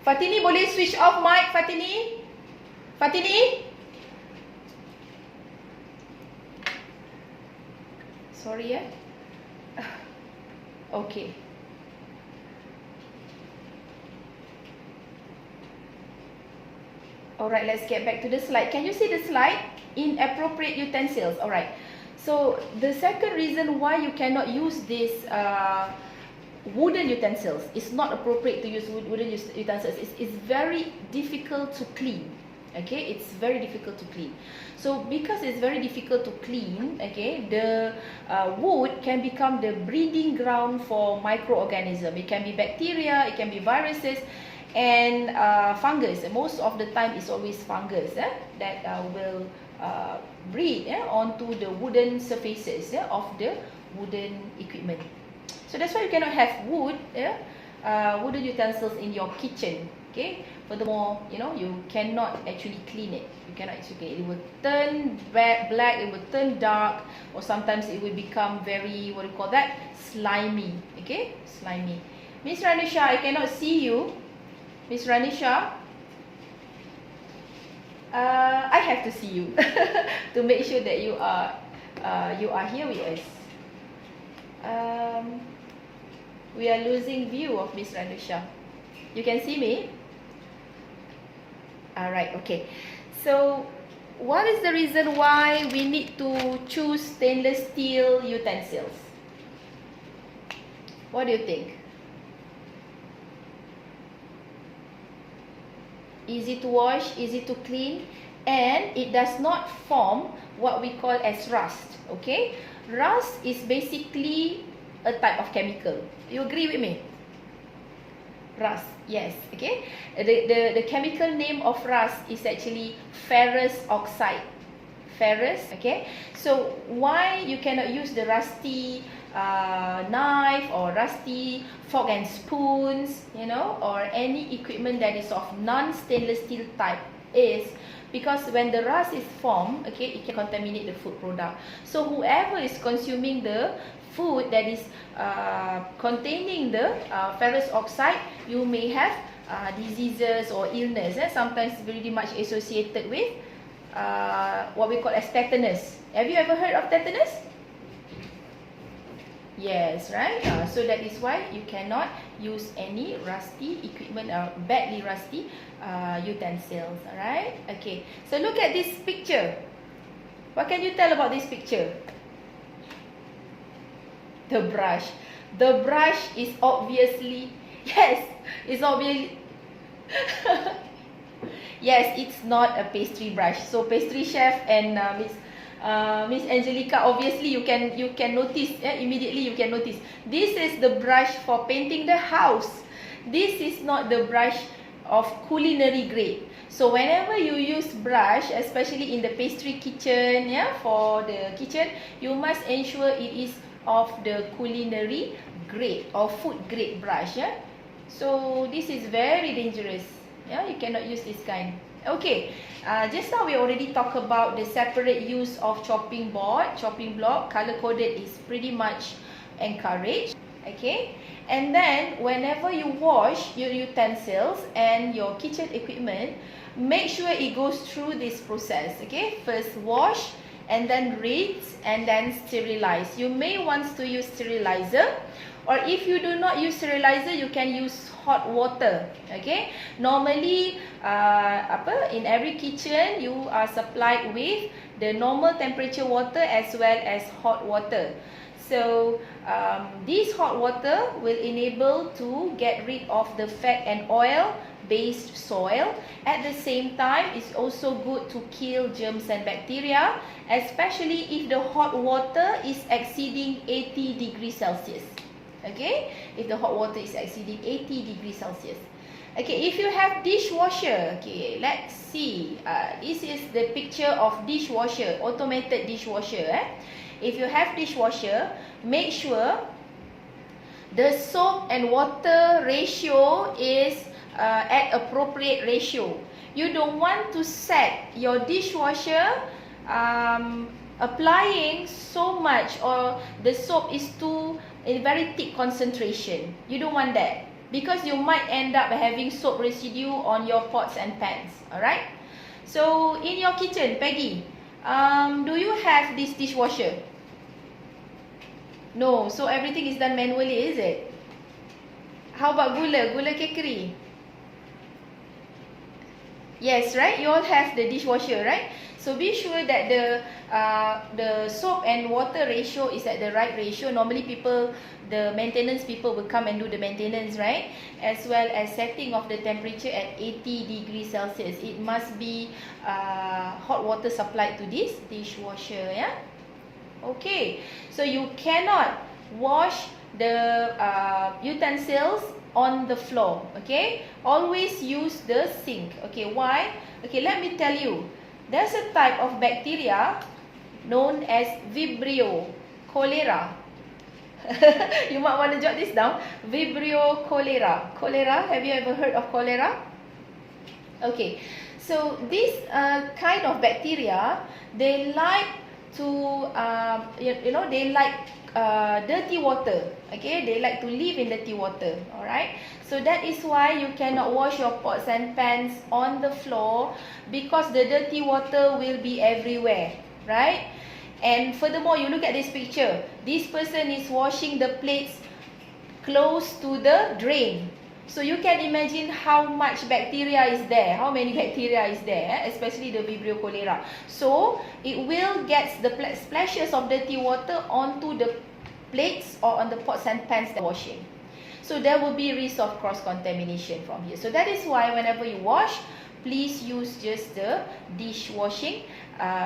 Fatini, boleh switch off mic, Fatini? Fatini? Sorry, yeah. Okay. Alright, let's get back to the slide. Can you see the slide? Inappropriate utensils. Alright. So, the second reason why you cannot use this wooden utensils, it's not appropriate to use wooden utensils. It's very difficult to clean. Okay, it's very difficult to clean. So because it's very difficult to clean, okay, the wood can become the breeding ground for microorganisms. It can be bacteria, it can be viruses, and fungus. Most of the time, it's always fungus that will breed onto the wooden surfaces of the wooden equipment. So that's why you cannot have wooden utensils in your kitchen. Okay. Furthermore, you cannot actually clean it. You cannot actually. It will turn black. It will turn dark, or sometimes it will become very, what do you call that? Slimy. Okay, slimy. Miss Ranisha, I cannot see you. Miss Ranisha, I have to see you to make sure that you are here with us. We are losing view of Miss Ranusha. You can see me? Alright, okay. So, what is the reason why we need to choose stainless steel utensils? What do you think? Easy to wash, easy to clean, and it does not form what we call as rust. Okay? Rust is basically a type of chemical. You agree with me? Rust, yes. Okay. The chemical name of rust is actually ferrous oxide. Ferrous. Okay. So why you cannot use the rusty knife or rusty fork and spoons, you know, or any equipment that is of non-stainless steel type is because when the rust is formed, okay, it can contaminate the food product. So whoever is consuming the food that is containing the ferrous oxide, you may have diseases or illness, sometimes very much associated with what we call as tetanus. Have you ever heard of tetanus? Yes, right? So that is why you cannot use any rusty equipment or badly rusty utensils. Alright? Okay. So look at this picture. What can you tell about this picture? The brush. The brush is obviously, yes, it's obviously, yes, it's not a pastry brush. So pastry chef and Miss Angelica, obviously you can notice, immediately you can notice. This is the brush for painting the house. This is not the brush of culinary grade. So whenever you use brush, especially in the pastry kitchen, for the kitchen, you must ensure it is of the culinary grade or food grade brush. So this is very dangerous. You cannot use this kind. Okay, just now we already talked about the separate use of chopping board, chopping block. Color coded is pretty much encouraged. Okay, and then whenever you wash your utensils and your kitchen equipment, make sure it goes through this process. Okay, first wash and then rinse and then sterilize. You may want to use sterilizer, or if you do not use sterilizer, you can use hot water. Okay, normally in every kitchen you are supplied with the normal temperature water as well as hot water. So this hot water will enable to get rid of the fat and oil based soil. At the same time, it's also good to kill germs and bacteria, especially if the hot water is exceeding 80 degrees Celsius. Okay, if the hot water is exceeding 80 degrees Celsius. Okay, if you have dishwasher, okay, let's see. This is the picture of dishwasher, automated dishwasher. If you have dishwasher, make sure the soap and water ratio is at appropriate ratio. You don't want to set your dishwasher applying so much, or the soap is too in very thick concentration. You don't want that, because you might end up having soap residue on your pots and pans. Alright, so in your kitchen, Peggy, do you have this dishwasher? No, so everything is done manually, is it? How about gula kekri? Yes, right? You all have the dishwasher, right? So be sure that the soap and water ratio is at the right ratio. Normally the maintenance people will come and do the maintenance, right? As well as setting of the temperature at 80 degrees Celsius. It must be hot water supplied to this dishwasher, Okay, so you cannot wash the utensils on the floor, okay? Always use the sink. Okay, why? Okay, let me tell you. There's a type of bacteria known as Vibrio cholera. You might want to jot this down. Vibrio cholera. Cholera, have you ever heard of cholera? Okay, so this kind of bacteria, they like to, they like dirty water. Okay, they like to live in dirty water. Alright, so that is why you cannot wash your pots and pans on the floor, because the dirty water will be everywhere, right? And furthermore, you look at this picture. This person is washing the plates close to the drain. So you can imagine how much bacteria is there, how many bacteria is there, especially the Vibrio cholera. So it will get the splashes of dirty water onto the plates or on the pots and pans that are washing. So there will be risk of cross-contamination from here. So that is why whenever you wash, please use just the dishwashing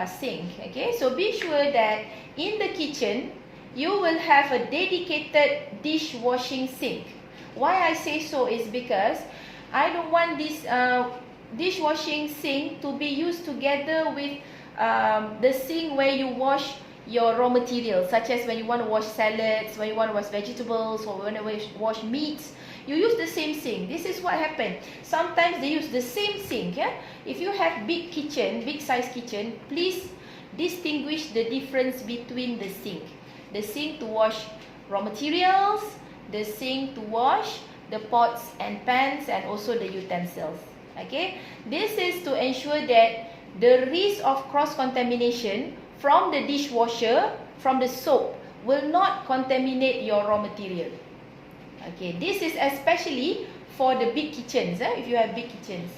sink. Okay, so be sure that in the kitchen, you will have a dedicated dishwashing sink. Why I say so is because I don't want this dishwashing sink to be used together with the sink where you wash your raw materials, such as when you want to wash salads, when you want to wash vegetables, or when you want to wash meats, you use the same sink. This is what happened. Sometimes they use the same sink. Yeah? If you have big kitchen, big size kitchen, please distinguish the difference between the sink. The sink to wash raw materials, the sink to wash the pots and pans, and also the utensils. Okay, this is to ensure that the risk of cross-contamination from the dishwasher, from the soap, will not contaminate your raw material. Okay, this is especially for the big kitchens. If you have big kitchens,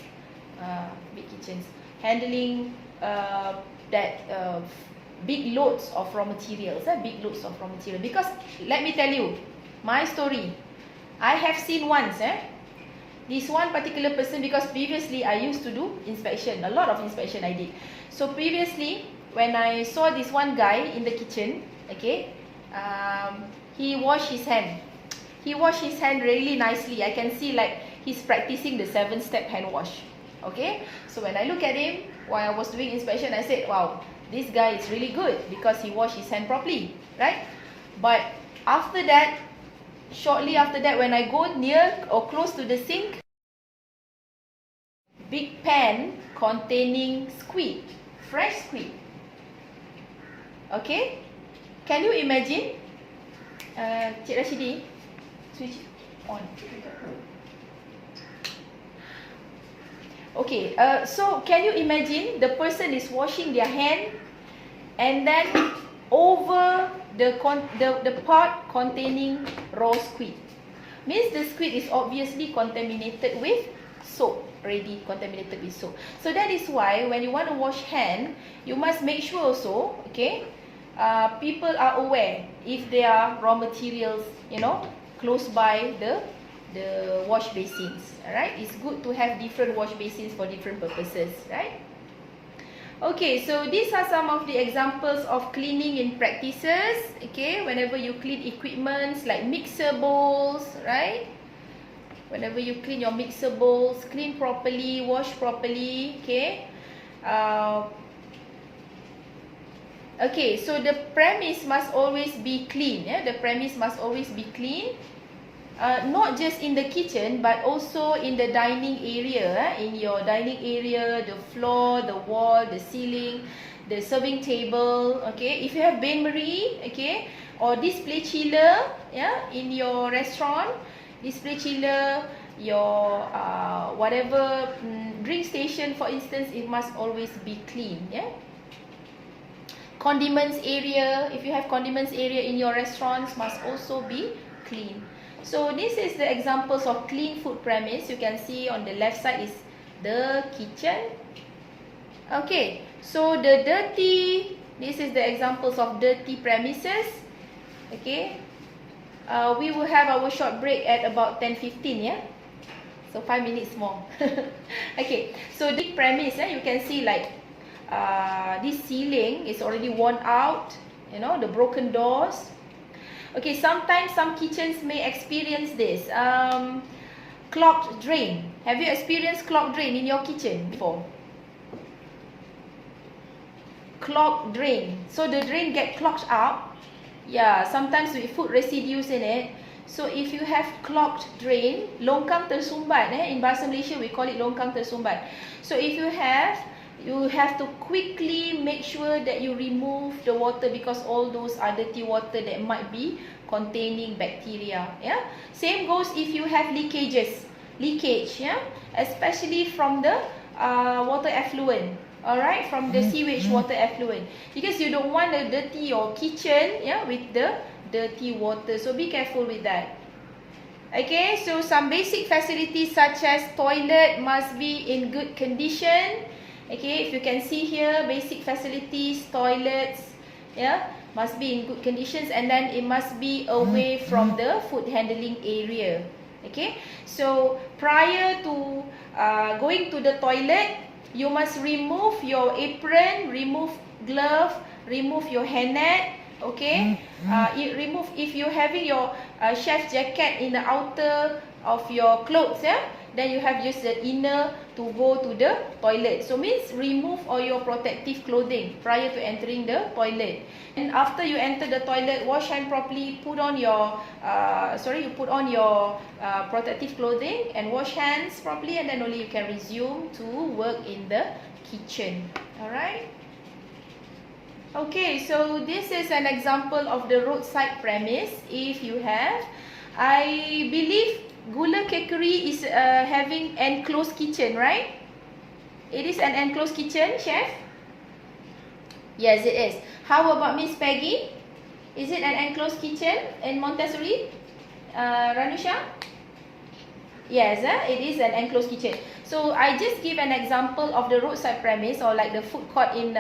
handling big loads of raw materials, big loads of raw material. Because let me tell you, my story. I have seen once, this one particular person, because previously I used to do inspection, a lot of inspection I did. So previously, when I saw this one guy in the kitchen, okay, he washed his hand. He washed his hand really nicely. I can see like he's practicing the 7-step hand wash. Okay, so when I look at him while I was doing inspection, I said, wow, this guy is really good because he washed his hand properly, right? But after that, shortly after that, when I go near or close to the sink, big pan containing squid, fresh squid. Okay, can you imagine? Cik Rashidi, switch on. Okay, so can you imagine the person is washing their hand, and then over the pot containing raw squid. Means the squid is obviously contaminated with soap, already contaminated with soap. So that is why when you want to wash hand, you must make sure also, okay, people are aware if there are raw materials, you know, close by the wash basins. Alright, it's good to have different wash basins for different purposes, right? Okay, so these are some of the examples of cleaning in practices. Okay, whenever you clean equipments like mixer bowls, right? Whenever you clean your mixer bowls, clean properly, wash properly. Okay. Okay, so the premise must always be clean. Yeah, the premise must always be clean. Not just in the kitchen, but also in the dining area. In your dining area, the floor, the wall, the ceiling, the serving table. Okay, if you have bain-marie, okay, or display chiller, yeah, in your restaurant, display chiller, your whatever drink station, for instance, it must always be clean. Yeah. Condiments area, if you have condiments area in your restaurants, must also be clean. So this is the examples of clean food premise. You can see on the left side is the kitchen. Okay, so the dirty, this is the examples of dirty premises. Okay, we will have our short break at about 10:15, yeah. So 5 minutes more. Okay, so the premise, you can see like this ceiling is already worn out. You know, the broken doors. Okay, sometimes some kitchens may experience this. Clogged drain. Have you experienced clogged drain in your kitchen before? Clogged drain. So the drain get clogged up. Yeah, sometimes with food residues in it. So if you have clogged drain, longkang tersumbat. In bahasa Malaysia we call it longkang tersumbat. So if you have to quickly make sure that you remove the water, because all those are dirty water that might be containing bacteria. Yeah. Same goes if you have leakage. Yeah, especially from the water effluent. Alright, from the sewage water effluent, because you don't want to dirty your kitchen, yeah, with the dirty water. So be careful with that. Okay, so some basic facilities such as toilet must be in good condition. Okay, if you can see here, basic facilities, toilets, yeah, must be in good conditions, and then it must be away from the food handling area. Okay, so prior to going to the toilet, you must remove your apron, remove glove, remove your hairnet. Okay, remove if you're having your chef jacket in the outer of your clothes. Yeah, then you have just the inner to go to the toilet. So means remove all your protective clothing prior to entering the toilet. And after you enter the toilet, wash hand properly, put on your protective clothing and wash hands properly, and then only you can resume to work in the kitchen. Alright? Okay, so this is an example of the roadside premise. If you have, I believe Gula Cakery is having enclosed kitchen, right? It is an enclosed kitchen, chef? Yes, it is. How about Miss Peggy? Is it an enclosed kitchen in Montessori? Ranusha? Yes, it is an enclosed kitchen. So I just give an example of the roadside premise, or like the food court in,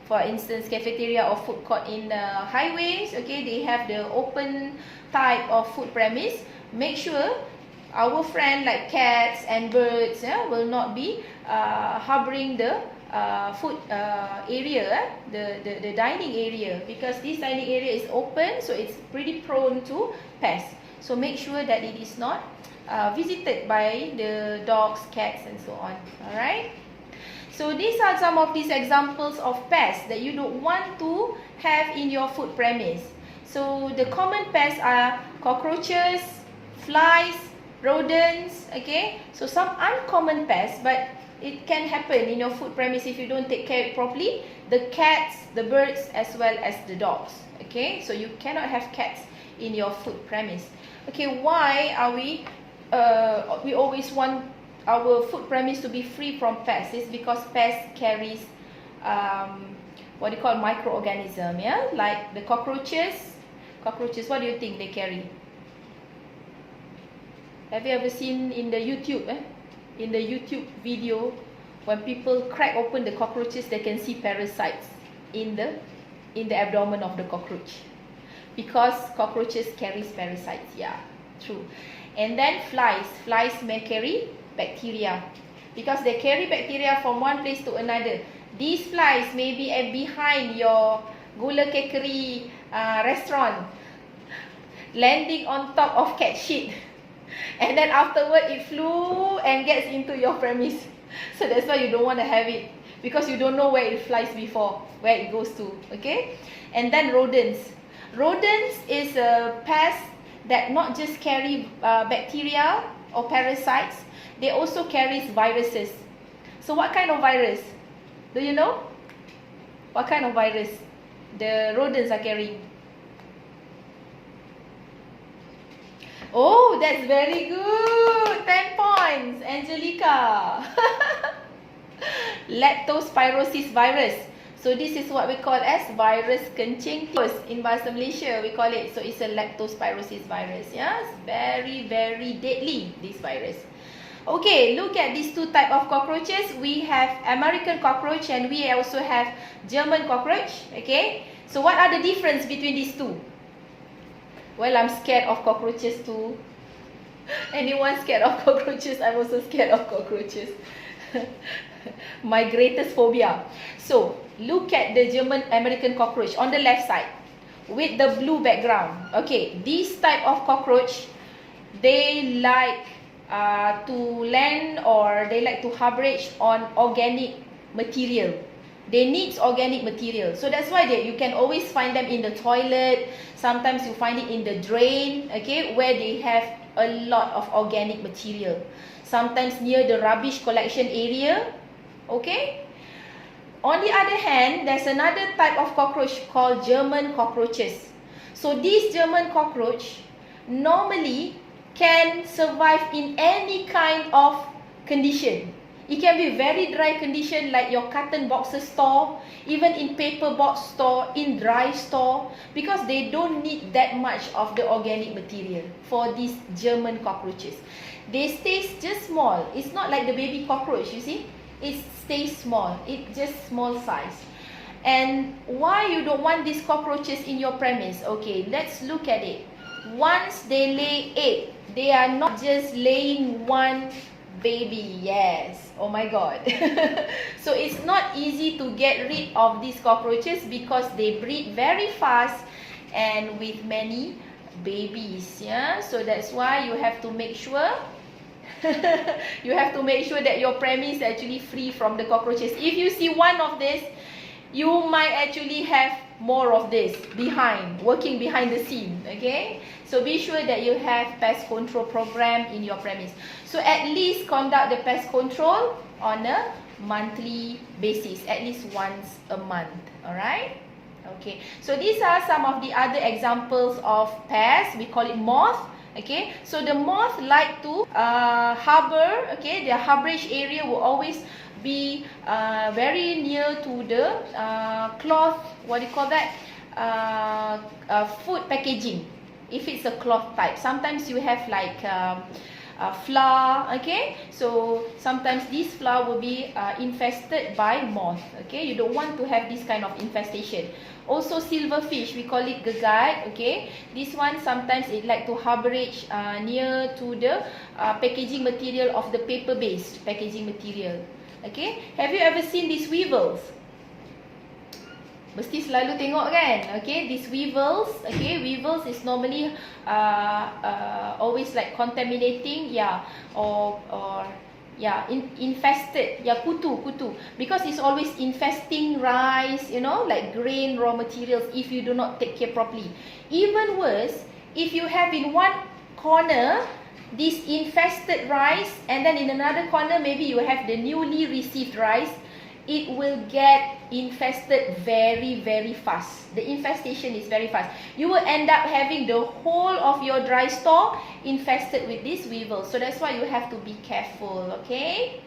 for instance, cafeteria or food court in highways. Okay, they have the open type of food premise. Make sure our friend like cats and birds will not be harboring the food area, the dining area, because this dining area is open, so it's pretty prone to pests. So make sure that it is not visited by the dogs, cats and so on. Alright? So these are some of these examples of pests that you don't want to have in your food premise. So the common pests are cockroaches, flies, rodents, okay? So some uncommon pests, but it can happen in your food premise if you don't take care of it properly. The cats, the birds, as well as the dogs, okay? So you cannot have cats in your food premise. Okay, why are we always want our food premise to be free from pests? It's because pests carries what you call microorganism, yeah? Like the cockroaches. Cockroaches, what do you think they carry? Have you ever seen in the YouTube, in the YouTube video, when people crack open the cockroaches, they can see parasites in the abdomen of the cockroach, because cockroaches carries parasites. Yeah, true. And then flies may carry bacteria, because they carry bacteria from one place to another. These flies may be behind your Gula Cakery restaurant, landing on top of cat shit, and then afterward it flew and gets into your premise. So that's why you don't want to have it, because you don't know where it flies before, where it goes to. Okay? And then rodents. Rodents is a pest that not just carry bacteria or parasites, they also carries viruses. So what kind of virus? Do you know? What kind of virus the rodents are carrying? Oh, that's very good. 10 points, Angelica. Leptospirosis virus. So this is what we call as virus kencing tikus in bahasa Malaysia, we call it. So it's a leptospirosis virus. Yeah, it's very, very deadly, this virus. Okay, look at these two type of cockroaches. We have American cockroach and we also have German cockroach. Okay, so what are the difference between these two? Well, I'm scared of cockroaches too. Anyone scared of cockroaches? I'm also scared of cockroaches. My greatest phobia. So, look at the German American cockroach on the left side with the blue background. Okay, this type of cockroach, they like to land, or they like to harborage on organic material. They need organic material. So that's why you can always find them in the toilet. Sometimes you find it in the drain, okay, where they have a lot of organic material. Sometimes near the rubbish collection area, okay. On the other hand, there's another type of cockroach called German cockroaches. So these German cockroach normally can survive in any kind of condition. It can be very dry condition like your carton boxes store, even in paper box store, in dry store, because they don't need that much of the organic material for these German cockroaches. They stay just small. It's not like the baby cockroach, you see. It stays small. It's just small size. And why you don't want these cockroaches in your premise? Okay, let's look at it. Once they lay egg, they are not just laying one baby. Yes, oh my god. So it's not easy to get rid of these cockroaches because they breed very fast and with many babies. Yeah, so that's why you have to make sure You have to make sure that your premise is actually free from the cockroaches. If you see one of this, you might actually have more of this working behind the scene, okay? So be sure that you have pest control program in your premise. So at least conduct the pest control on a monthly basis, at least once a month, alright? Okay, so these are some of the other examples of pests. We call it moth. Okay, so the moth like to harbor. Okay, their harborage area will always be very near to the cloth. What do you call that? Food packaging. If it's a cloth type, sometimes you have like flour. Okay, so sometimes this flour will be infested by moth. Okay, you don't want to have this kind of infestation. Also silverfish, we call it gagat. Okay, this one sometimes it like to harborage near to the packaging material of the paper based packaging material. Okay, have you ever seen these weevils? Mesti selalu tengok kan? Okay, these weevils. Okay, weevils is normally always like contaminating, yeah, or yeah, infested, yeah, kutu, because it's always infesting rice, you know, like grain, raw materials, if you do not take care properly. Even worse, if you have in one corner this infested rice, and then in another corner maybe you have the newly received rice, it will get infested very, very fast. The infestation is very fast. You will end up having the whole of your dry store infested with this weevil. So that's why you have to be careful, okay?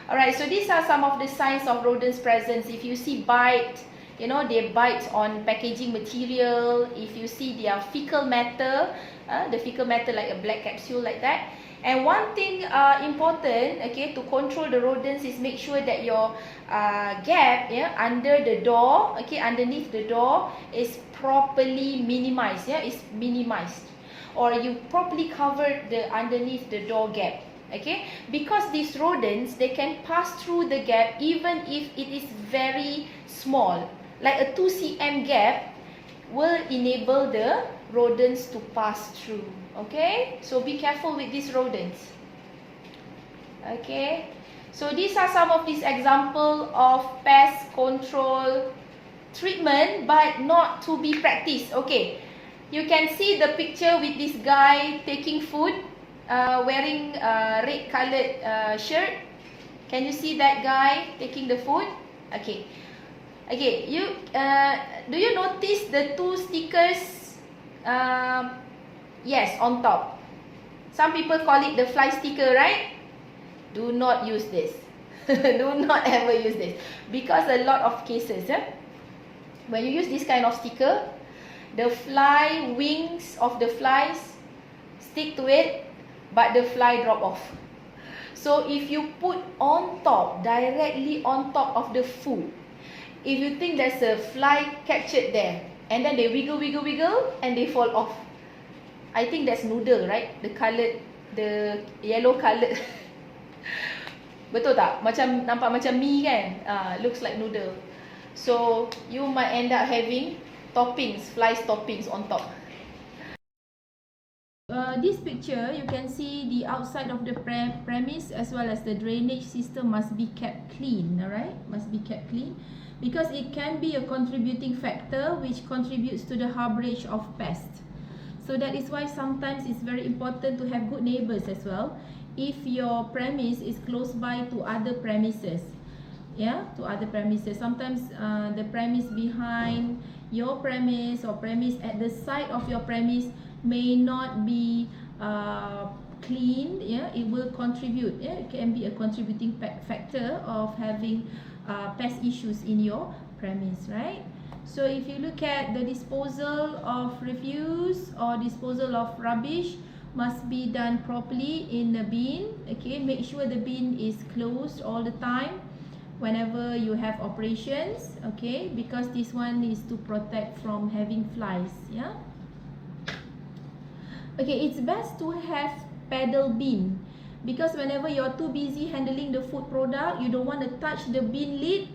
Alright, so these are some of the signs of rodents' presence. If you see bite, you know, they bite on packaging material. If you see their fecal matter, the fecal matter like a black capsule like that. And one thing important, okay, to control the rodents is make sure that your gap, yeah, under the door, okay, underneath the door is properly minimized, yeah, is minimized, or you properly cover the underneath the door gap, okay, because these rodents, they can pass through the gap even if it is very small, like a 2 cm gap will enable the rodents to pass through. Okay, so be careful with these rodents. Okay, so these are some of these examples of pest control treatment, but not to be practiced. Okay, you can see the picture with this guy taking food, wearing a red colored shirt. Can you see that guy taking the food? Okay, okay, you do you notice the 2 stickers? Yes, on top. Some people call it the fly sticker, right? Do not use this. Do not ever use this. Because a lot of cases, when you use this kind of sticker, the fly wings of the flies stick to it, but the fly drop off. So if you put on top, directly on top of the food, if you think there's a fly captured there, and then they wiggle, and they fall off. I think that's noodle, right? The coloured, the yellow coloured. Betul tak? Macam nampak macam mie kan? Looks like noodle. So you might end up having toppings, flies toppings on top. This picture, you can see the outside of the premise as well as the drainage system must be kept clean, alright? Must be kept clean because it can be a contributing factor which contributes to the harborage of pests. So that is why sometimes it's very important to have good neighbors as well. If your premise is close by to other premises, yeah, to other premises. Sometimes the premise behind your premise or premise at the side of your premise may not be clean. Yeah, it will contribute. Yeah, it can be a contributing factor of having pest issues in your premise, right? So if you look at the disposal of refuse or disposal of rubbish, must be done properly in the bin. Okay, make sure the bin is closed all the time whenever you have operations. Okay, because this one is to protect from having flies. Yeah. Okay, it's best to have paddle bin because whenever you're too busy handling the food product, you don't want to touch the bin lid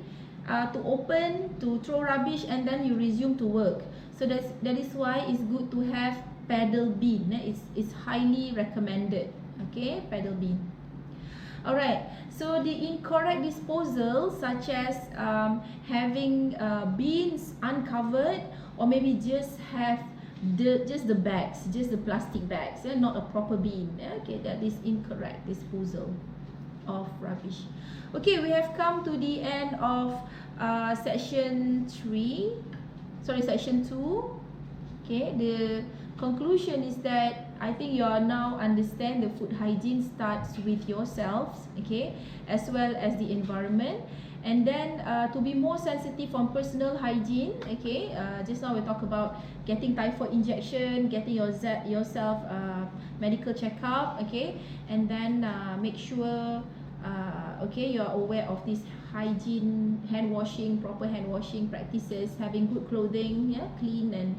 to open, to throw rubbish, and then you resume to work. So that is why it's good to have paddle bin. It's highly recommended. Okay, paddle bin. Alright, so the incorrect disposal, such as having bins uncovered, or maybe just have just the bags, just the plastic bags, not a proper bin. Okay, that is incorrect disposal of rubbish. Okay, we have come to the end of section 2. Okay, the conclusion is that I think you are now understand the food hygiene starts with yourselves, okay, as well as the environment. And then to be more sensitive on personal hygiene, okay, just now we talk about getting typhoid injection, getting yourself medical checkup, okay, and then make sure okay, you are aware of this hygiene, hand washing, proper hand washing practices, having good clothing, yeah, clean and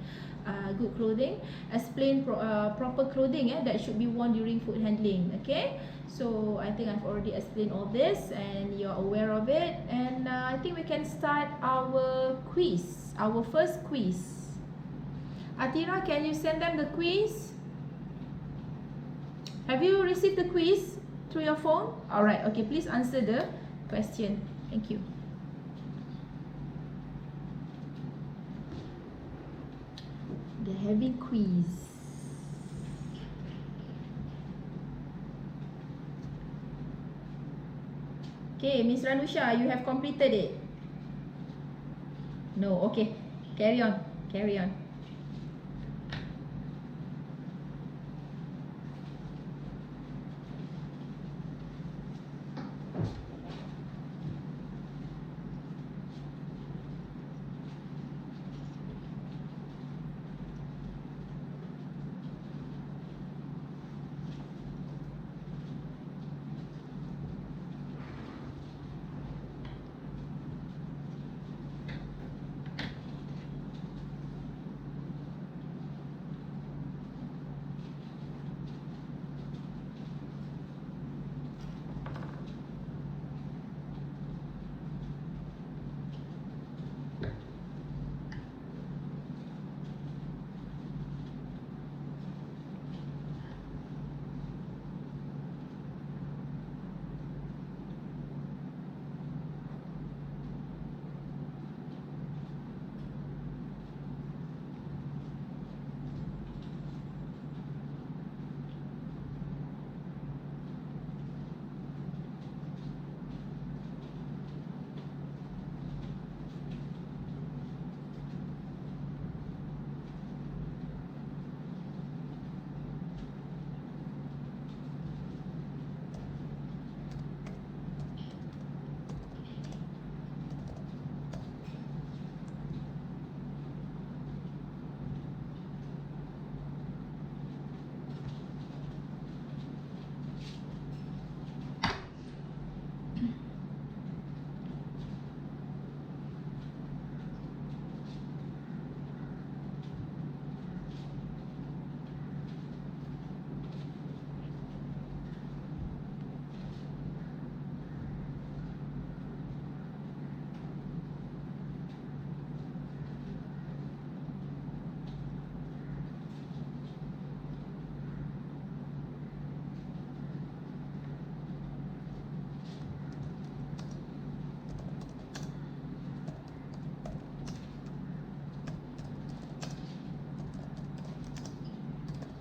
good clothing, explain proper clothing that should be worn during food handling. Okay, so I think I've already explained all this and you're aware of it, and I think we can start our quiz, our first quiz. Atira, can you send them the quiz? Have you received the quiz through your phone? Alright, okay, please answer the question. Thank you. They're having quiz. Okay, Miss Ranusha, you have completed it. No, okay. Carry on. Carry on.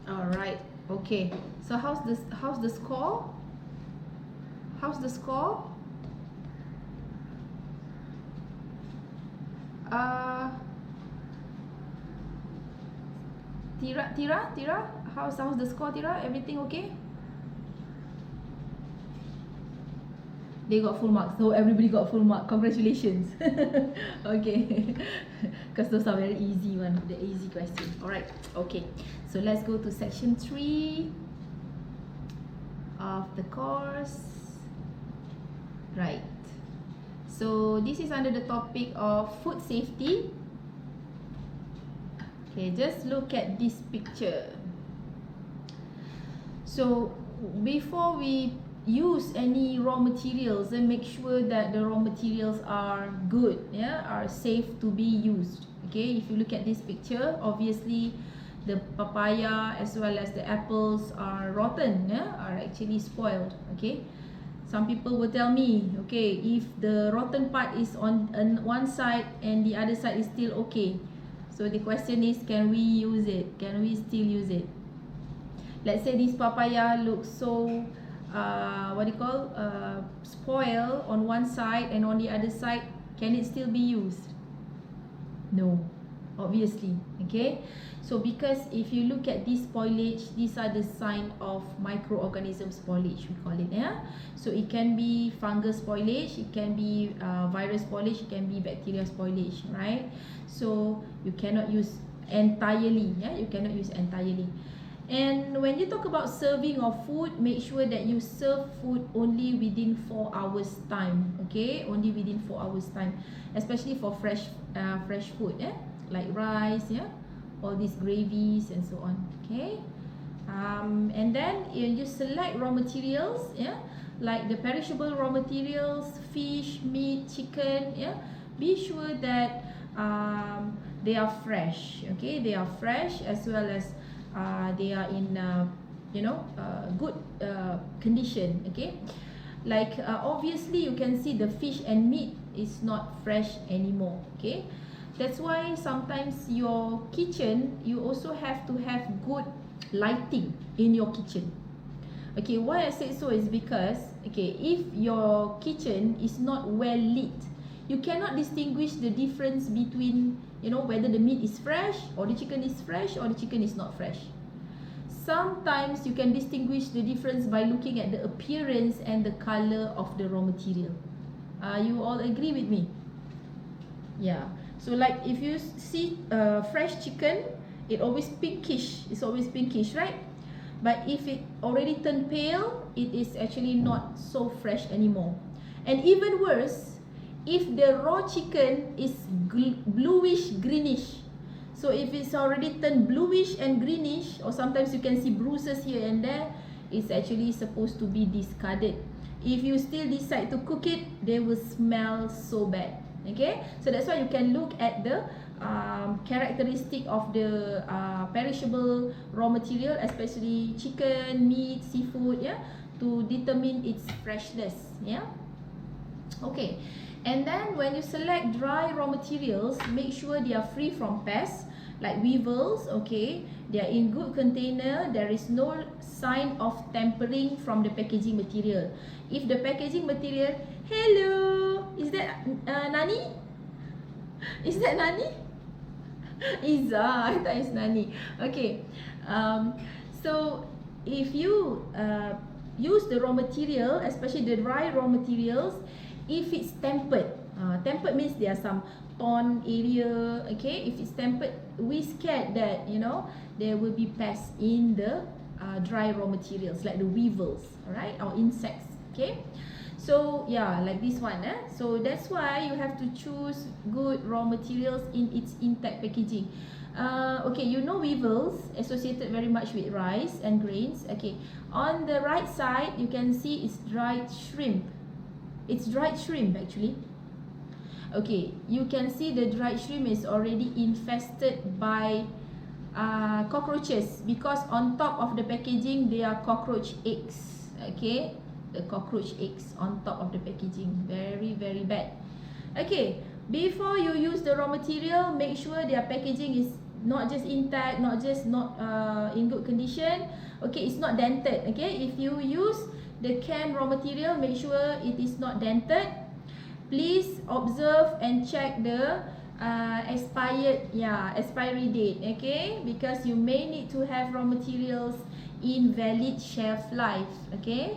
Alright, okay. So how's the score? How's the score? Tira, how's the score, Tira? Everything okay? They got full marks. So everybody got full mark. Congratulations. Okay. Because those are very easy one, the easy question. Alright, okay. So let's go to section 3 of the course. Right. So this is under the topic of food safety. Okay, just look at this picture. So before we use any raw materials, and make sure that the raw materials are good, yeah, are safe to be used. Okay, if you look at this picture, obviously the papaya as well as the apples are rotten, are actually spoiled. Okay, some people will tell me, okay, if the rotten part is on one side and the other side is still okay, so the question is, can we use it? Can we still use it? Let's say this papaya looks so spoil on one side and on the other side, can it still be used? No, obviously. Okay, so because if you look at this spoilage, these are the sign of microorganism spoilage, we call it. So it can be fungus spoilage, it can be virus spoilage, it can be bacteria spoilage, right? So you cannot use entirely. You cannot use entirely. And when you talk about serving of food, make sure that you serve food only within 4 hours time. Okay, only within 4 hours time, especially for fresh food, like rice, all these gravies and so on. Okay, and then you select raw materials, like the perishable raw materials, fish, meat, chicken. Be sure that they are fresh. Okay, they are fresh, as well as they are in good condition. Okay, like obviously you can see the fish and meat is not fresh anymore. Okay, that's why sometimes your kitchen, you also have to have good lighting in your kitchen. Okay, why I say so is because, okay, if your kitchen is not well lit, you cannot distinguish the difference between, whether the meat is fresh or the chicken is fresh or the chicken is not fresh. Sometimes you can distinguish the difference by looking at the appearance and the color of the raw material. You all agree with me? Yeah. So like if you see fresh chicken, it's always pinkish, right? But if it already turned pale, it is actually not so fresh anymore. And even worse, if the raw chicken is bluish greenish, so if it's already turned bluish and greenish, or sometimes you can see bruises here and there, it's actually supposed to be discarded. If you still decide to cook it, they will smell so bad. Okay, so that's why you can look at the characteristic of the perishable raw material, especially chicken, meat, seafood, to determine its freshness. Okay, and then when you select dry raw materials, make sure they are free from pests like weevils. Okay, they are in good container. There is no sign of tampering from the packaging material. If the packaging material, hello, is that Nani? Is that Nani? Iza, I thought it's Nani. Okay, so if you use the raw material, especially the dry raw materials, if it's tempered, tempered means there are some torn area. Okay, if it's tempered, we scared that there will be pests in the dry raw materials like the weevils, alright, or insects. Okay, so like this one. So that's why you have to choose good raw materials in its intact packaging. Okay, weevils associated very much with rice and grains. Okay, on the right side you can see it's dried shrimp. It's dried shrimp actually. Okay, you can see the dried shrimp is already infested by cockroaches, because on top of the packaging there are cockroach eggs. Okay, the cockroach eggs on top of the packaging, very very bad. Okay, before you use the raw material, make sure their packaging is not just intact, not in good condition. Okay, it's not dented. Okay, if you use the canned raw material, make sure it is not dented. Please observe and check the expiry date. Okay, because you may need to have raw materials in valid shelf life. Okay,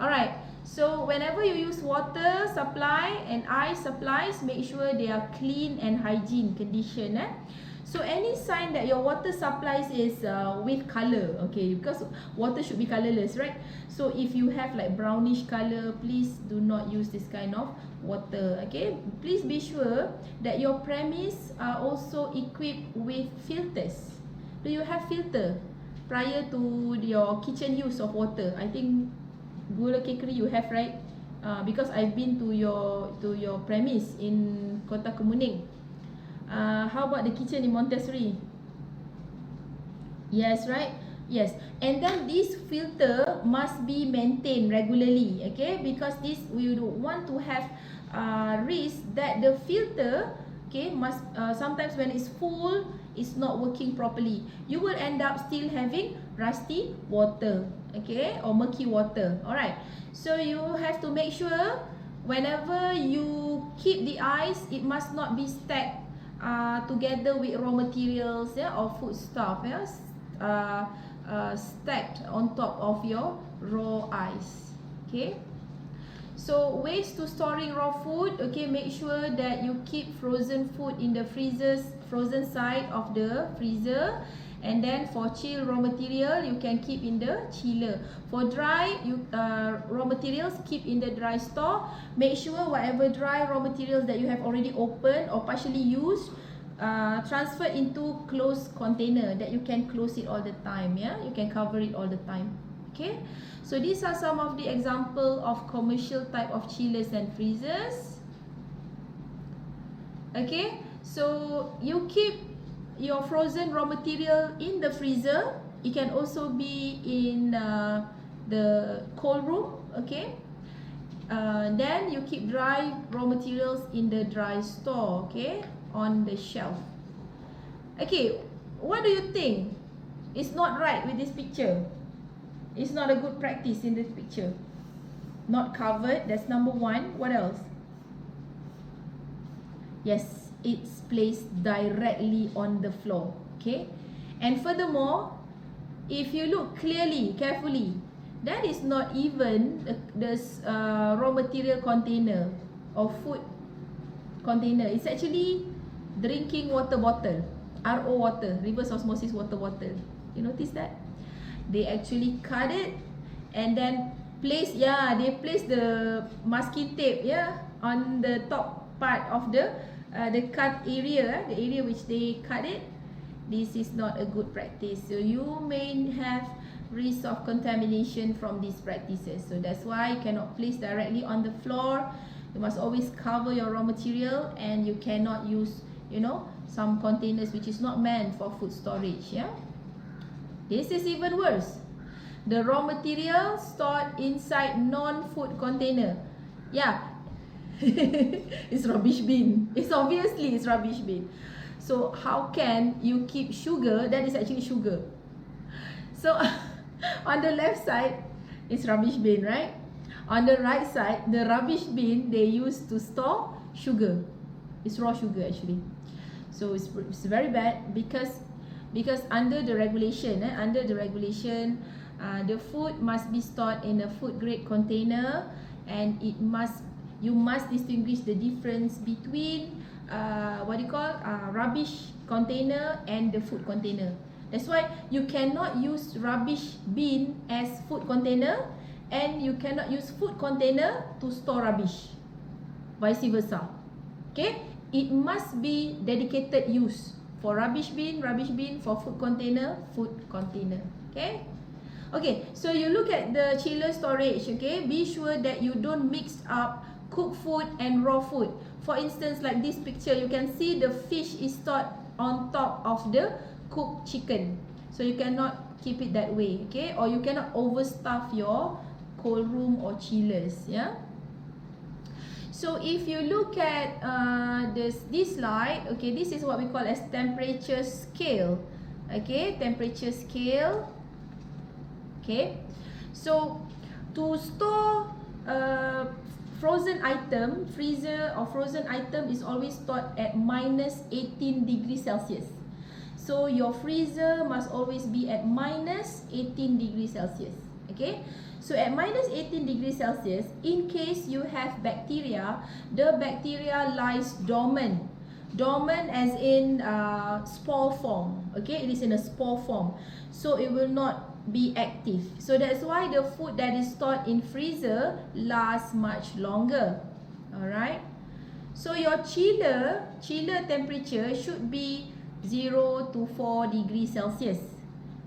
alright. So whenever you use water supply and ice supplies, make sure they are clean and hygiene condition. So any sign that your water supplies is with color, okay, because water should be colorless, right? So if you have like brownish color, please do not use this kind of water. Okay, please be sure that your premise are also equipped with filters. Do you have filter prior to your kitchen use of water? I think Gula Cakery you have, right? Because I've been to your premise in Kota Kemuning. How about the kitchen in Montessori? Yes, right? Yes. And then this filter must be maintained regularly, okay? Because this we don't want to have risk that the filter, okay, must sometimes when it's full, it's not working properly. You will end up still having rusty water, okay, or murky water. Alright. So you have to make sure whenever you keep the ice, it must not be stacked together with raw materials, yeah, or food stuff, yes, stacked on top of your raw ice. Okay, so ways to storing raw food. Okay, make sure that you keep frozen food in the frozen side of the freezer. And then for chill raw material, you can keep in the chiller. For dry raw materials, keep in the dry store. Make sure whatever dry raw materials that you have already opened or partially used, transfer into closed container that you can close it all the time. Yeah, you can cover it all the time. Okay, so these are some of the example of commercial type of chillers and freezers. Okay, so you keep your frozen raw material in the freezer. It can also be in the cold room. Okay, then you keep dry raw materials in the dry store, okay, on the shelf. Okay, what do you think is not right with this picture? It's not a good practice in this picture. Not covered, that's number one. What else? Yes, it's placed directly on the floor. Okay, and furthermore, if you look clearly, carefully, that is not even the raw material container or food container. It's actually drinking water bottle, RO water, reverse osmosis water bottle. You notice that? They actually cut it and then place, yeah, they place the masking tape, yeah, on the top part of the cut area, the area which they cut it. This is not a good practice. So you may have risk of contamination from these practices. So that's why you cannot place directly on the floor. You must always cover your raw material, and you cannot use, you know, some containers which is not meant for food storage. Yeah, this is even worse. The raw material stored inside non-food container. Yeah, it's rubbish bin. It's obviously it's rubbish bin. So how can you keep sugar? That is actually sugar. So on the left side, it's rubbish bin, right? On the right side, the rubbish bin they use to store sugar. It's raw sugar actually. So it's very bad because under the regulation, the food must be stored in a food grade container, and you must distinguish the difference between rubbish container and the food container. That's why you cannot use rubbish bin as food container, and you cannot use food container to store rubbish. Vice versa. Okay? It must be dedicated use. For rubbish bin, for food container, food container. Okay? Okay, so you look at the chiller storage, okay? Be sure that you don't mix up cooked food and raw food. For instance, like this picture, you can see the fish is stored on top of the cooked chicken. So you cannot keep it that way, okay? Or you cannot overstuff your cold room or chillers, yeah? So if you look at this slide, okay, this is what we call as temperature scale. Okay, temperature scale. Okay, so to store frozen item, freezer or frozen item is always stored at minus 18 degrees Celsius. So your freezer must always be at minus 18 degrees Celsius. Okay, so at minus 18 degrees Celsius, in case you have bacteria, the bacteria lies dormant. Dormant as in spore form. Okay, it is in a spore form, so it will not be active. So that's why the food that is stored in freezer lasts much longer. Alright, so your chiller temperature should be 0 to 4 degrees Celsius.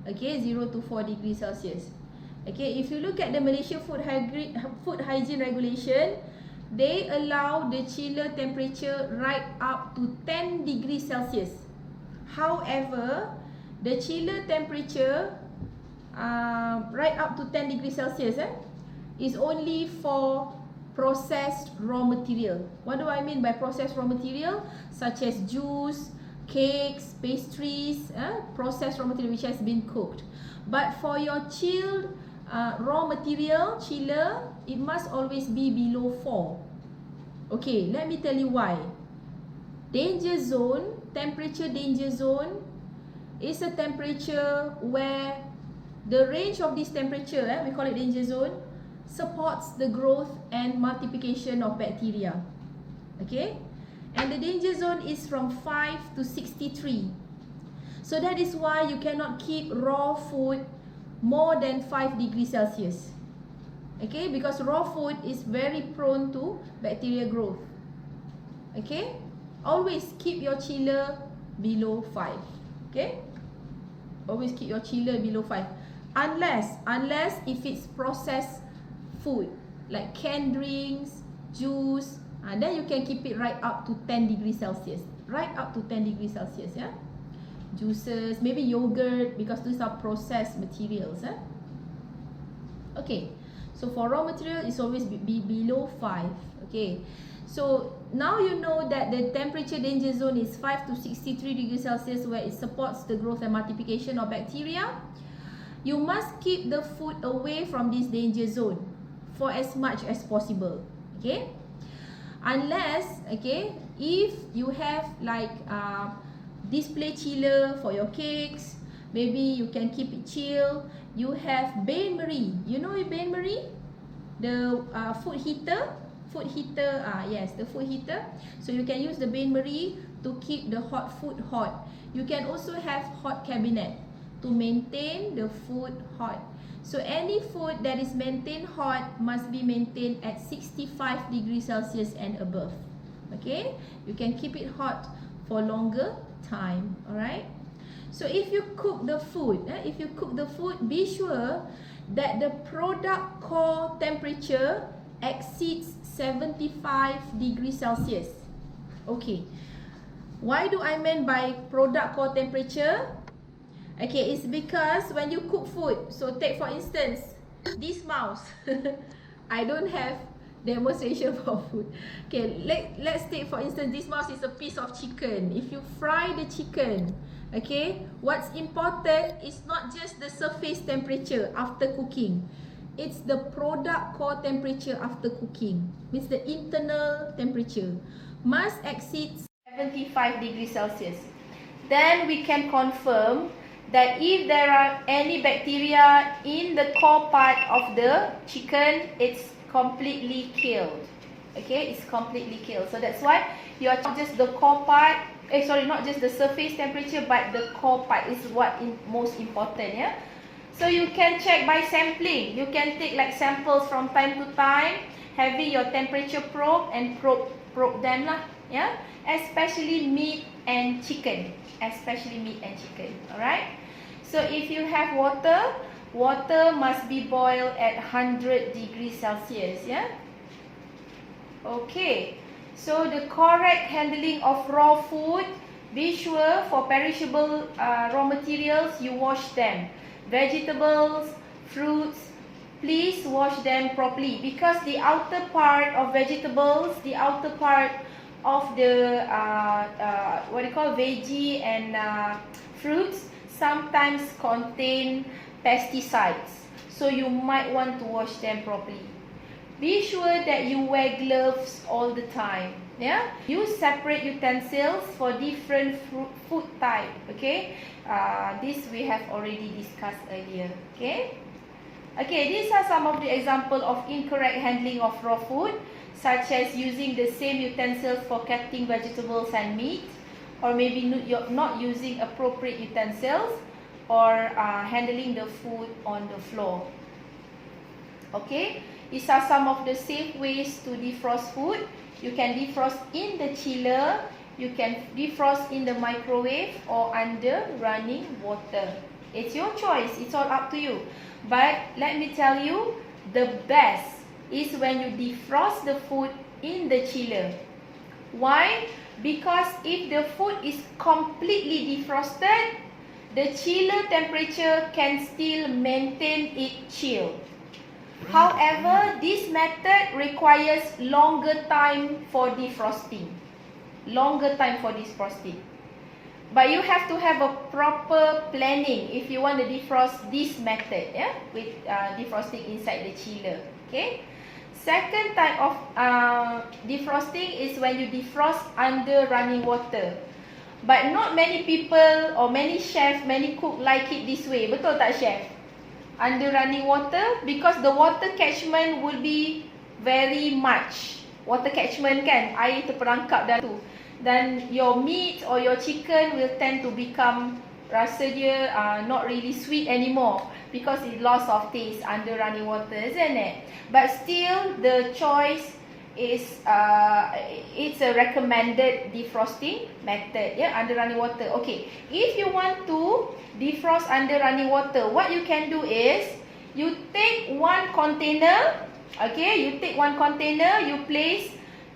Okay, 0 to 4 degrees Celsius. Okay, if you look at the Malaysia food hygiene regulation, they allow the chiller temperature right up to 10 degrees Celsius. However, the chiller temperature right up to 10 degrees Celsius is only for processed raw material. What do I mean by processed raw material? Such as juice, cakes, pastries, processed raw material which has been cooked. But for your chilled raw material, chiller, it must always be below 4. Okay, let me tell you why. Danger zone, temperature danger zone is a temperature where the range of this temperature, we call it danger zone, supports the growth and multiplication of bacteria. Okay, and the danger zone is from 5 to 63. So that is why you cannot keep raw food more than 5 degrees Celsius. Okay, because raw food is very prone to bacteria growth. Okay, always keep your chiller below 5. Okay, always keep your chiller below 5. Unless if it's processed food like canned drinks, juice, then you can keep it right up to 10 degrees Celsius. Right up to 10 degrees Celsius, yeah. Juices, maybe yogurt, because these are processed materials. Okay, so for raw material, it's always be below 5. Okay, so now you know that the temperature danger zone is 5 to 63 degrees Celsius, where it supports the growth and multiplication of bacteria. You must keep the food away from this danger zone for as much as possible. Okay, unless, okay, if you have like display chiller for your cakes, maybe you can keep it chill. You have bain-marie. You know bain-marie? The food heater. Yes, the food heater. So you can use the bain-marie to keep the hot food hot. You can also have hot cabinet to maintain the food hot. So any food that is maintained hot must be maintained at 65 degrees Celsius and above. Okay, you can keep it hot for longer time. Alright, so if you cook the food, be sure that the product core temperature exceeds 75 degrees Celsius. Okay, why do I mean by product core temperature? Okay, it's because when you cook food, so take for instance this mouse. I don't have demonstration for food. Okay, let's take for instance this mouse is a piece of chicken. If you fry the chicken, okay, what's important is not just the surface temperature after cooking. It's the product core temperature after cooking. Means the internal temperature must exceed 75 degrees Celsius. Then we can confirm that if there are any bacteria in the core part of the chicken, it's completely killed. Okay, it's completely killed. So that's why you are not just the core part, not just the surface temperature, but the core part is what is most important. Yeah. So you can check by sampling. You can take like samples from time to time, having your temperature probe and probe them lah. Yeah, especially meat and chicken. Alright. So if you have water must be boiled at 100 degrees Celsius. Yeah. Okay. So the correct handling of raw food. Be sure for perishable raw materials, you wash them. Vegetables, fruits, please wash them properly, because the outer part of vegetables, the outer part of the veggie and fruits sometimes contain pesticides, so you might want to wash them properly. Be sure that you wear gloves all the time. Yeah, use separate utensils for different food type. Okay, this we have already discussed earlier. Okay, these are some of the example of incorrect handling of raw food, such as using the same utensils for cutting vegetables and meat, or maybe not using appropriate utensils, or handling the food on the floor. Okay, these are some of the safe ways to defrost food. You can defrost in the chiller, you can defrost in the microwave, or under running water. It's your choice, it's all up to you. But let me tell you, the best is when you defrost the food in the chiller. Why? Because if the food is completely defrosted, the chiller temperature can still maintain it chill. However, this method requires longer time for defrosting. Longer time for defrosting. But you have to have a proper planning if you want to defrost this method, yeah, with defrosting inside the chiller. Okay. Second type of defrosting is when you defrost under running water. But not many people or many chefs, many cook like it this way. Betul tak, chef? Under running water, because the water catchment will be very much. Water catchment kan, air terperangkap dalam tu. Dan your meat or your chicken will tend to become, rasa dia not really sweet anymore because it loss of taste under running water, isn't it? But still, the choice is it's a recommended defrosting method, yeah, under running water. Okay, if you want to defrost under running water, what you can do is you take one container. Okay, you take one container, you place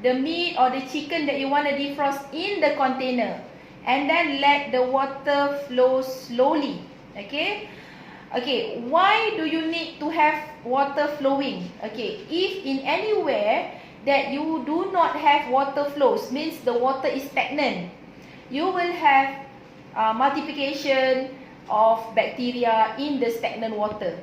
the meat or the chicken that you want to defrost in the container, and then let the water flow slowly. Okay. Okay, why do you need to have water flowing? Okay, if in anywhere that you do not have water flows, means the water is stagnant, you will have multiplication of bacteria in the stagnant water.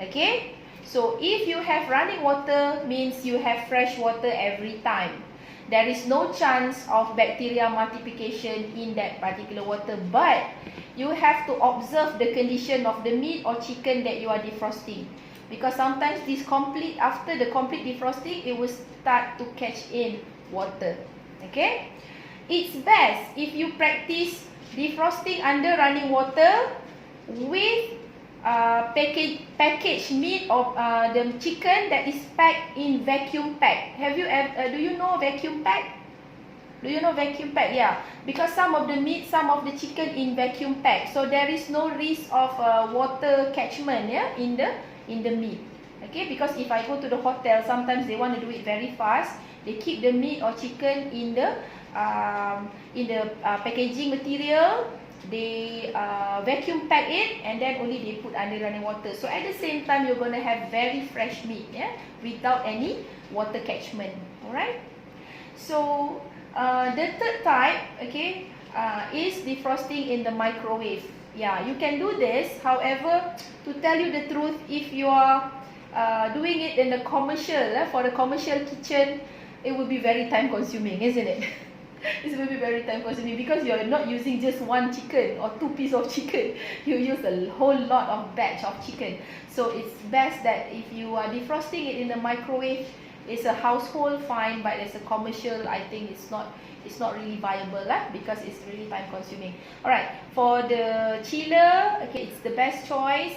Okay. So if you have running water, means you have fresh water every time. There is no chance of bacteria multiplication in that particular water. But you have to observe the condition of the meat or chicken that you are defrosting. Because sometimes after the complete defrosting, it will start to catch in water. Okay? It's best if you practice defrosting under running water with packaged meat or the chicken that is packed in vacuum pack. Do you know vacuum pack? Do you know vacuum pack? Yeah, because some of the meat, some of the chicken in vacuum pack, so there is no risk of water catchment, yeah, in the meat. Okay, because if I go to the hotel, sometimes they want to do it very fast. They keep the meat or chicken in the packaging material. They vacuum pack it, and then only they put under running water. So at the same time, you're going to have very fresh meat, yeah, without any water catchment. Alright. So the third type, okay, is defrosting in the microwave. Yeah, you can do this. However, to tell you the truth, if you are doing it in the commercial, for the commercial kitchen, it will be very time consuming, isn't it? It's going to be very time consuming because you're not using just one chicken or two pieces of chicken. You use a whole lot of batch of chicken. So it's best that if you are defrosting it in the microwave, it's a household fine, but as a commercial, I think it's not really viable because it's really time consuming. Alright, for the chiller, okay, it's the best choice.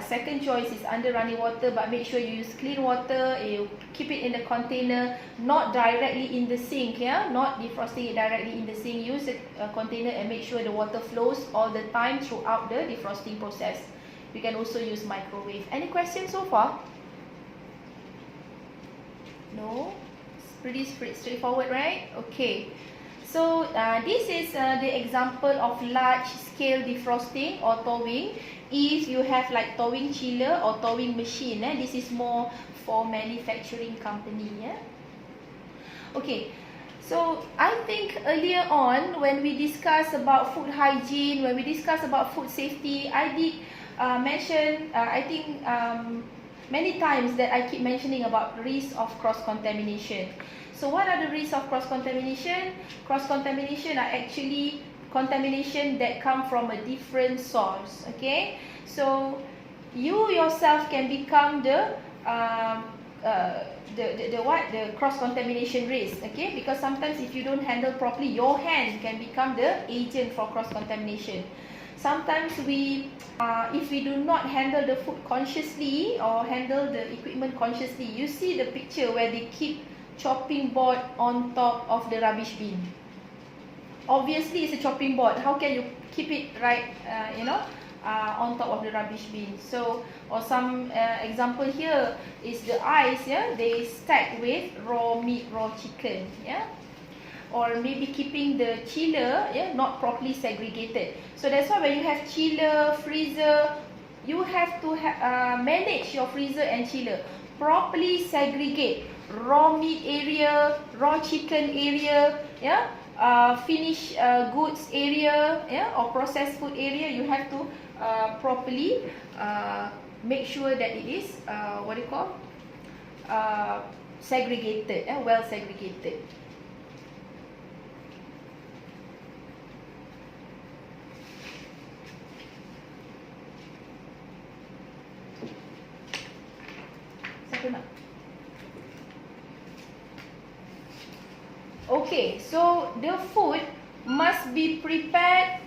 Second choice is under running water, but make sure you use clean water. You keep it in the container, not directly in the sink, yeah, not defrosting it directly in the sink. Use a container and make sure the water flows all the time throughout the defrosting process. You can also use microwave. Any questions so far? No? It's pretty straightforward, right? Okay. So this is the example of large scale defrosting or thawing. If you have like thawing chiller or thawing machine, this is more for manufacturing company. Okay, so I think earlier on when we discussed about food hygiene, when we discussed about food safety, I did mention, I think many times that I keep mentioning about risk of cross-contamination. So what are the risks of cross-contamination? Cross-contamination are actually contamination that come from a different source. Okay, so you yourself can become the cross-contamination risk. Okay, because sometimes if you don't handle properly, your hand can become the agent for cross-contamination. Sometimes if we do not handle the food consciously or handle the equipment consciously, you see the picture where they keep chopping board on top of the rubbish bin. Obviously, it's a chopping board. How can you keep it right, on top of the rubbish bin? So, or some example here is the ice. Yeah, they stack with raw meat, raw chicken. Yeah. or maybe keeping the chiller not properly segregated. So that's why when you have chiller, freezer, you have to manage your freezer and chiller. Properly segregate raw meat area, raw chicken area, finished goods area, or processed food area. You have to properly make sure that it is segregated, well segregated. Okay, so the food must be prepared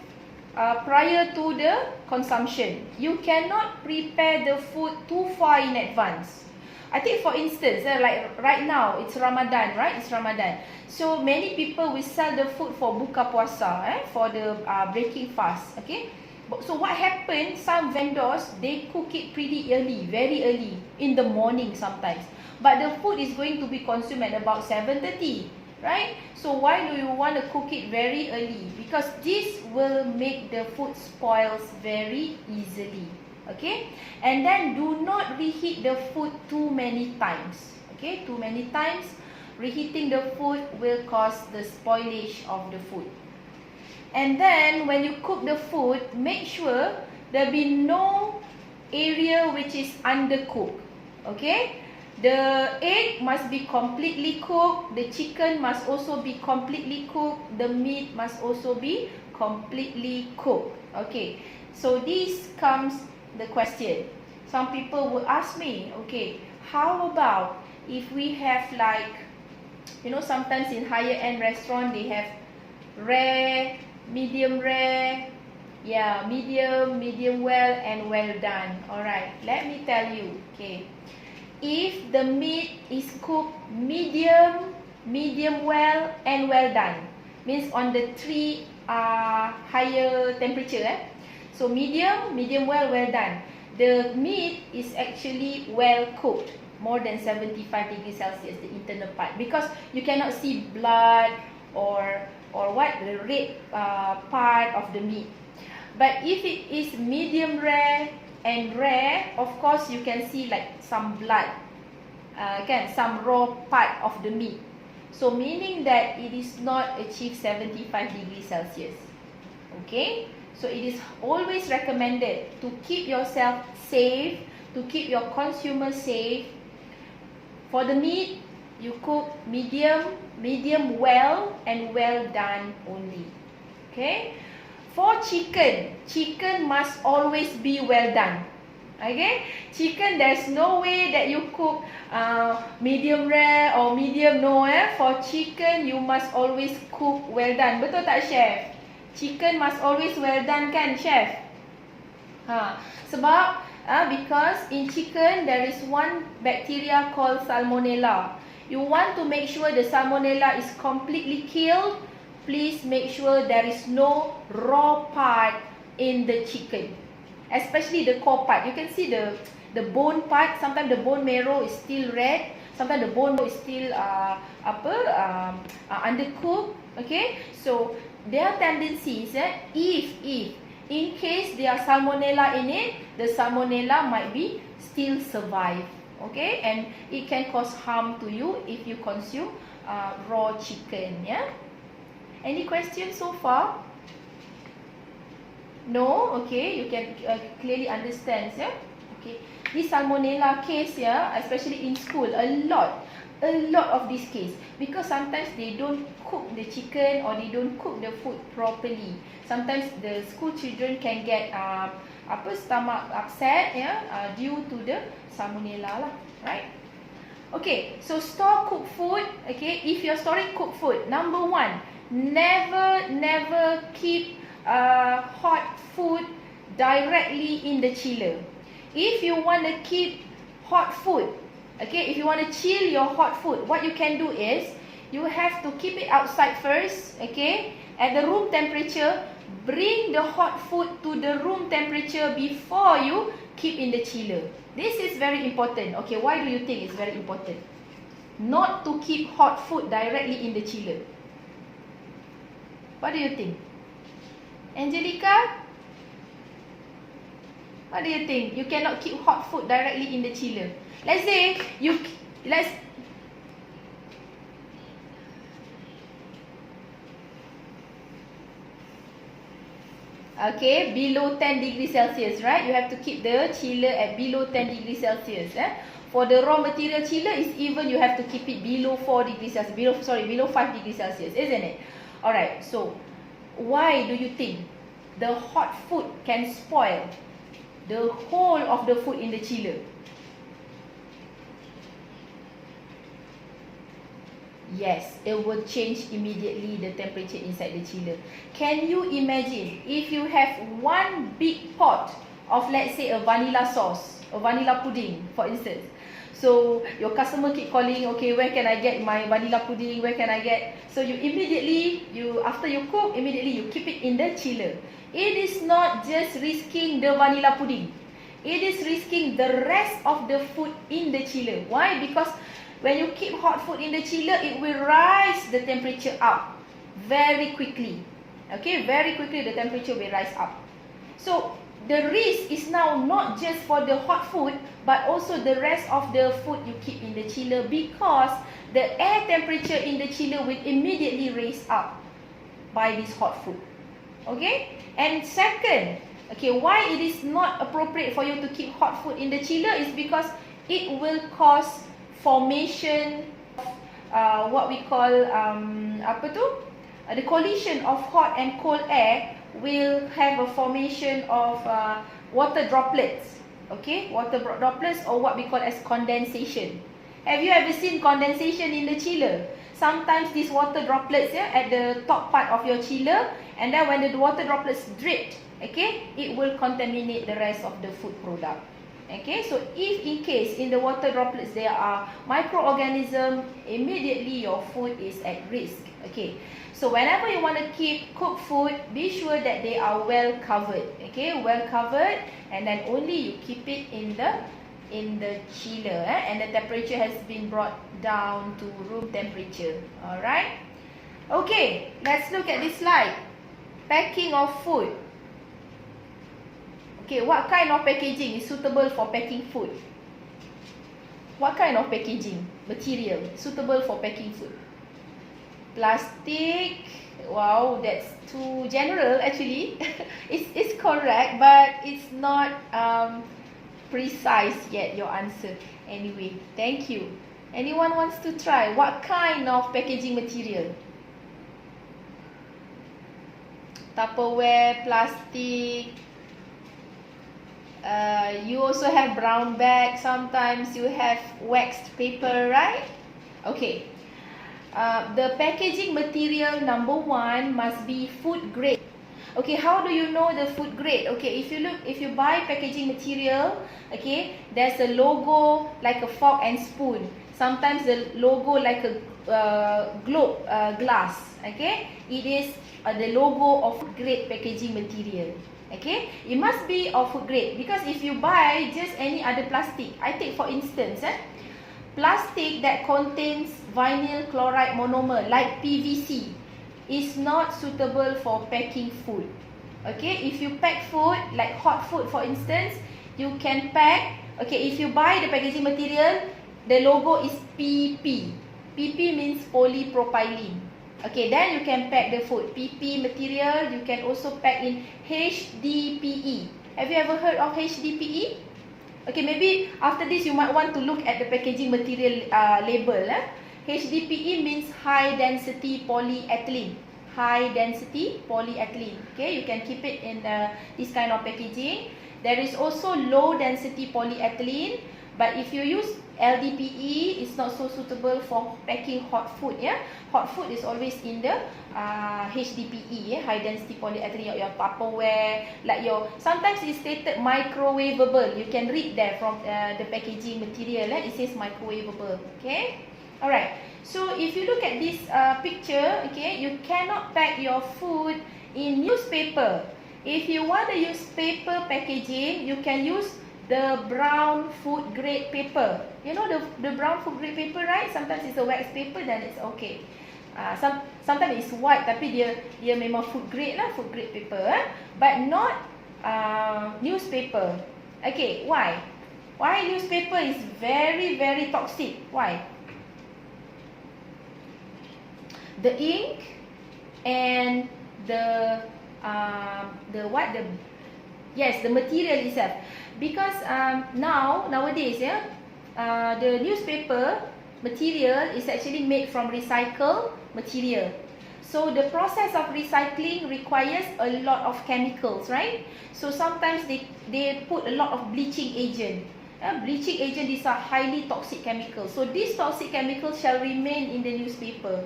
prior to the consumption. You cannot prepare the food too far in advance. I think for instance, like right now, it's Ramadan, right? It's Ramadan. So many people will sell the food for buka puasa, for the breaking fast, okay? So what happens, some vendors, they cook it pretty early, very early, in the morning sometimes. But the food is going to be consumed at about 7:30, right? So why do you want to cook it very early? Because this will make the food spoils very easily, okay? And then do not reheat the food too many times, okay? Too many times, reheating the food will cause the spoilage of the food. And then when you cook the food, make sure there be no area which is undercooked, okay? The egg must be completely cooked, the chicken must also be completely cooked, the meat must also be completely cooked, okay? So this comes the question. Some people will ask me, okay, how about if we have like, sometimes in higher end restaurant they have rare, medium rare, medium well, and well done. Alright, let me tell you, okay, if the meat is cooked medium well, and well done, means on the three higher temperature, so medium well, well done, the meat is actually well cooked, more than 75 degrees Celsius, the internal part, because you cannot see blood or the red part of the meat. But if it is medium rare and rare, of course you can see like some blood, some raw part of the meat. So meaning that it is not achieved 75 degrees Celsius. Okay, so it is always recommended to keep yourself safe, to keep your consumer safe. For the meat, you cook medium well, and well done only. Okay. For chicken must always be well done. Okay. Chicken, there's no way that you cook medium rare or medium no. For chicken, you must always cook well done. Betul tak, chef? Chicken must always well done, kan, chef? Sebab because in chicken there is one bacteria called salmonella. You want to make sure the salmonella is completely killed. Please make sure there is no raw part in the chicken, especially the core part. You can see the bone part. Sometimes the bone marrow is still red. Sometimes the bone is still undercooked. Okay, so their tendencies, if in case there are salmonella in it, the salmonella might be still survive. Okay, and it can cause harm to you if you consume raw chicken. Any questions so far? No? Okay, you can clearly understand. Okay, this salmonella case, especially in school, a lot of this case, because sometimes they don't cook the chicken or they don't cook the food properly. Sometimes the school children can get stomach upset due to the salmonella lah, right? Okay, so store cooked food. Okay, if you're storing cooked food, number one, never keep hot food directly in the chiller. If you want to keep hot food, okay, if you want to chill your hot food, what you can do is you have to keep it outside first, okay, at the room temperature. Bring the hot food to the room temperature before you keep in the chiller. This is very important. Okay, why do you think it's very important not to keep hot food directly in the chiller? What do you think? Angelica? What do you think? You cannot keep hot food directly in the chiller. Let's say okay, below 10 degrees Celsius, right? You have to keep the chiller at below 10 degrees Celsius. For the raw material chiller, is even you have to keep it below 4 degrees Celsius. Below 5 degrees Celsius, isn't it? Alright, so why do you think the hot food can spoil the whole of the food in the chiller? Yes, it will change immediately the temperature inside the chiller. Can you imagine if you have one big pot of, let's say, a vanilla sauce, a vanilla pudding, for instance. So your customer keep calling, okay, where can I get my vanilla pudding? Where can I get? So you immediately, after you cook, immediately you keep it in the chiller. It is not just risking the vanilla pudding. It is risking the rest of the food in the chiller. Why? Because when you keep hot food in the chiller, it will rise the temperature up very quickly. Okay, very quickly the temperature will rise up. So the risk is now not just for the hot food, but also the rest of the food you keep in the chiller, because the air temperature in the chiller will immediately raise up by this hot food. Okay, and second, okay, why it is not appropriate for you to keep hot food in the chiller is because it will cause formation of what we call the collision of hot and cold air will have a formation of water droplets. Okay, water droplets, or what we call as condensation. Have you ever seen condensation in the chiller? Sometimes these water droplets at the top part of your chiller, and then when the water droplets dripped, okay, it will contaminate the rest of the food product. Okay, so if in case in the water droplets there are microorganisms, immediately your food is at risk. Okay, so whenever you want to cook food, be sure that they are well covered. Okay, well covered, and then only you keep it in the chiller, and the temperature has been brought down to room temperature. Alright, okay, let's look at this slide. Packing of food. Okay, what kind of packaging is suitable for packing food? What kind of packaging material suitable for packing food? Plastic. Wow, that's too general actually. It's correct, but it's not precise yet, your answer. Anyway, thank you. Anyone wants to try? What kind of packaging material? Tupperware, plastic. You also have brown bag. Sometimes you have waxed paper, right? Okay. The packaging material number 1 must be food grade. Okay, how do you know the food grade? Okay, if you buy packaging material, okay, there's a logo like a fork and spoon. Sometimes the logo like a globe glass. Okay, it is the logo of grade packaging material. Okay, it must be of food grade, because if you buy just any other plastic, I take for instance, plastic that contains vinyl chloride monomer like PVC is not suitable for packing food. Okay, if you pack food like hot food for instance, you can pack. Okay, if you buy the packaging material, the logo is PP. PP means polypropylene. Okay, then you can pack the food. PP material, you can also pack in HDPE. Have you ever heard of HDPE? Okay, maybe after this you might want to look at the packaging material label. HDPE means high density polyethylene. High density polyethylene. Okay, you can keep it in this kind of packaging. There is also low density polyethylene, but if you use LDPE, it's not so suitable for packing hot food. Hot food is always in the HDPE, high density polyethylene, your Tupperware, like sometimes it's stated microwavable. You can read there from the packaging material. It says microwavable. Okay, alright. So if you look at this picture, okay, you cannot pack your food in newspaper. If you want to use paper packaging, you can use the brown food grade paper. You know the brown food grade paper, right? Sometimes it's a wax paper, then it's okay. Sometimes it's white tapi dia memang food grade lah, food grade paper, but not newspaper. Okay, why? Why newspaper is very very toxic? Why? The ink and the material itself. Because nowadays the newspaper material is actually made from recycled material. So the process of recycling requires a lot of chemicals, right? So sometimes they put a lot of bleaching agent. Bleaching agent, these are highly toxic chemicals. So these toxic chemicals shall remain in the newspaper.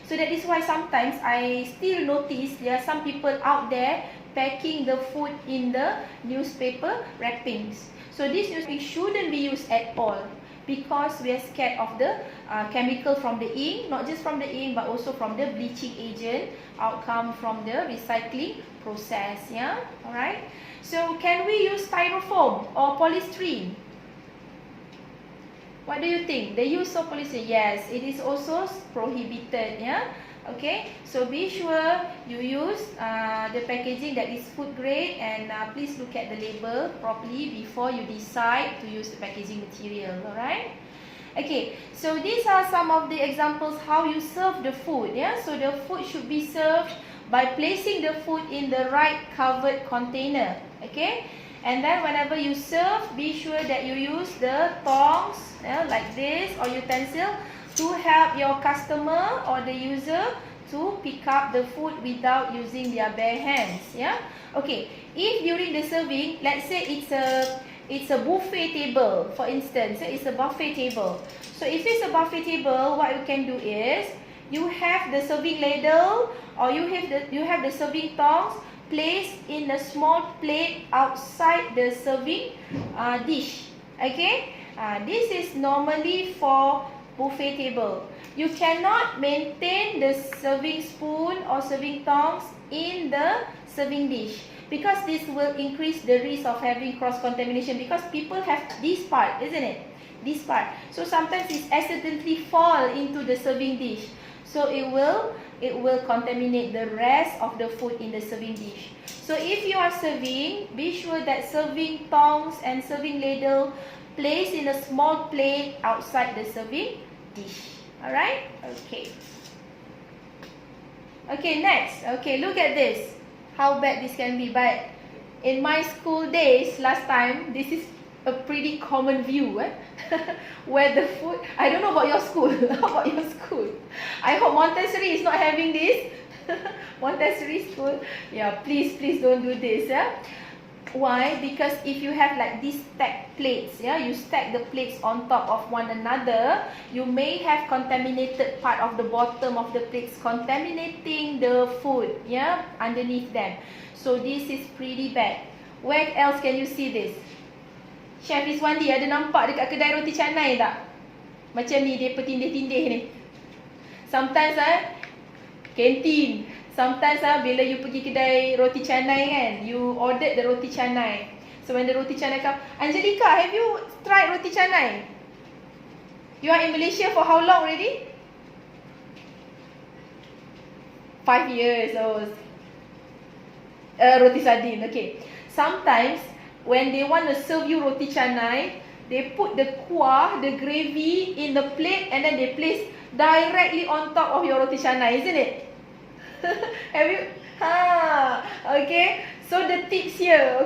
So that is why sometimes I still notice there are some people out there packing the food in the newspaper wrappings. So this newspaper shouldn't be used at all, because we are scared of the chemical from the ink, not just from the ink but also from the bleaching agent outcome from the recycling process. Yeah, alright. So can we use styrofoam or polystyrene? What do you think? The use of polystyrene? Yes, it is also prohibited. Yeah. Okay, so be sure you use the packaging that is food grade, and please look at the label properly before you decide to use the packaging material. Alright. Okay, so these are some of the examples how you serve the food. Yeah, so the food should be served by placing the food in the right covered container. Okay, and then whenever you serve, be sure that you use the tongs like this or utensil to help your customer or the user to pick up the food without using their bare hands. Yeah. Okay. If during the serving, let's say it's a buffet table, for instance, it's a buffet table. So if it's a buffet table, what you can do is you have the serving ladle or you have the serving tongs placed in a small plate outside the serving dish. Okay. This is normally for buffet table. You cannot maintain the serving spoon or serving tongs in the serving dish, because this will increase the risk of having cross-contamination, because people have this part, isn't it? This part. So sometimes it accidentally fall into the serving dish. So it will contaminate the rest of the food in the serving dish. So if you are serving, be sure that serving tongs and serving ladle placed in a small plate outside the serving dish. Alright? Okay. Okay, next. Okay, look at this. How bad this can be. But in my school days, last time, this is a pretty common view. Where the food... I don't know about your school. How about your school? I hope Montessori is not having this. Montessori school. Yeah, please don't do this. Why? Because if you have like these stacked plates, you stack the plates on top of one another, you may have contaminated part of the bottom of the plates, contaminating the food, underneath them. So this is pretty bad. Where else can you see this? Chef Iswandi, ada nampak dekat kedai roti canai tak? Macam ni dia petindih-tindih ni. Sometimes kantin. Sometimes bila you pergi kedai roti canai kan, you ordered the roti canai. So when the roti canai come, Angelica, have you tried roti canai? You are in Malaysia for how long already? 5 years. Oh, roti sardine. Okay. Sometimes when they want to serve you roti canai, they put the kuah, the gravy in the plate, and then they place directly on top of your roti canai, isn't it? Have you? Okay. So the tips here,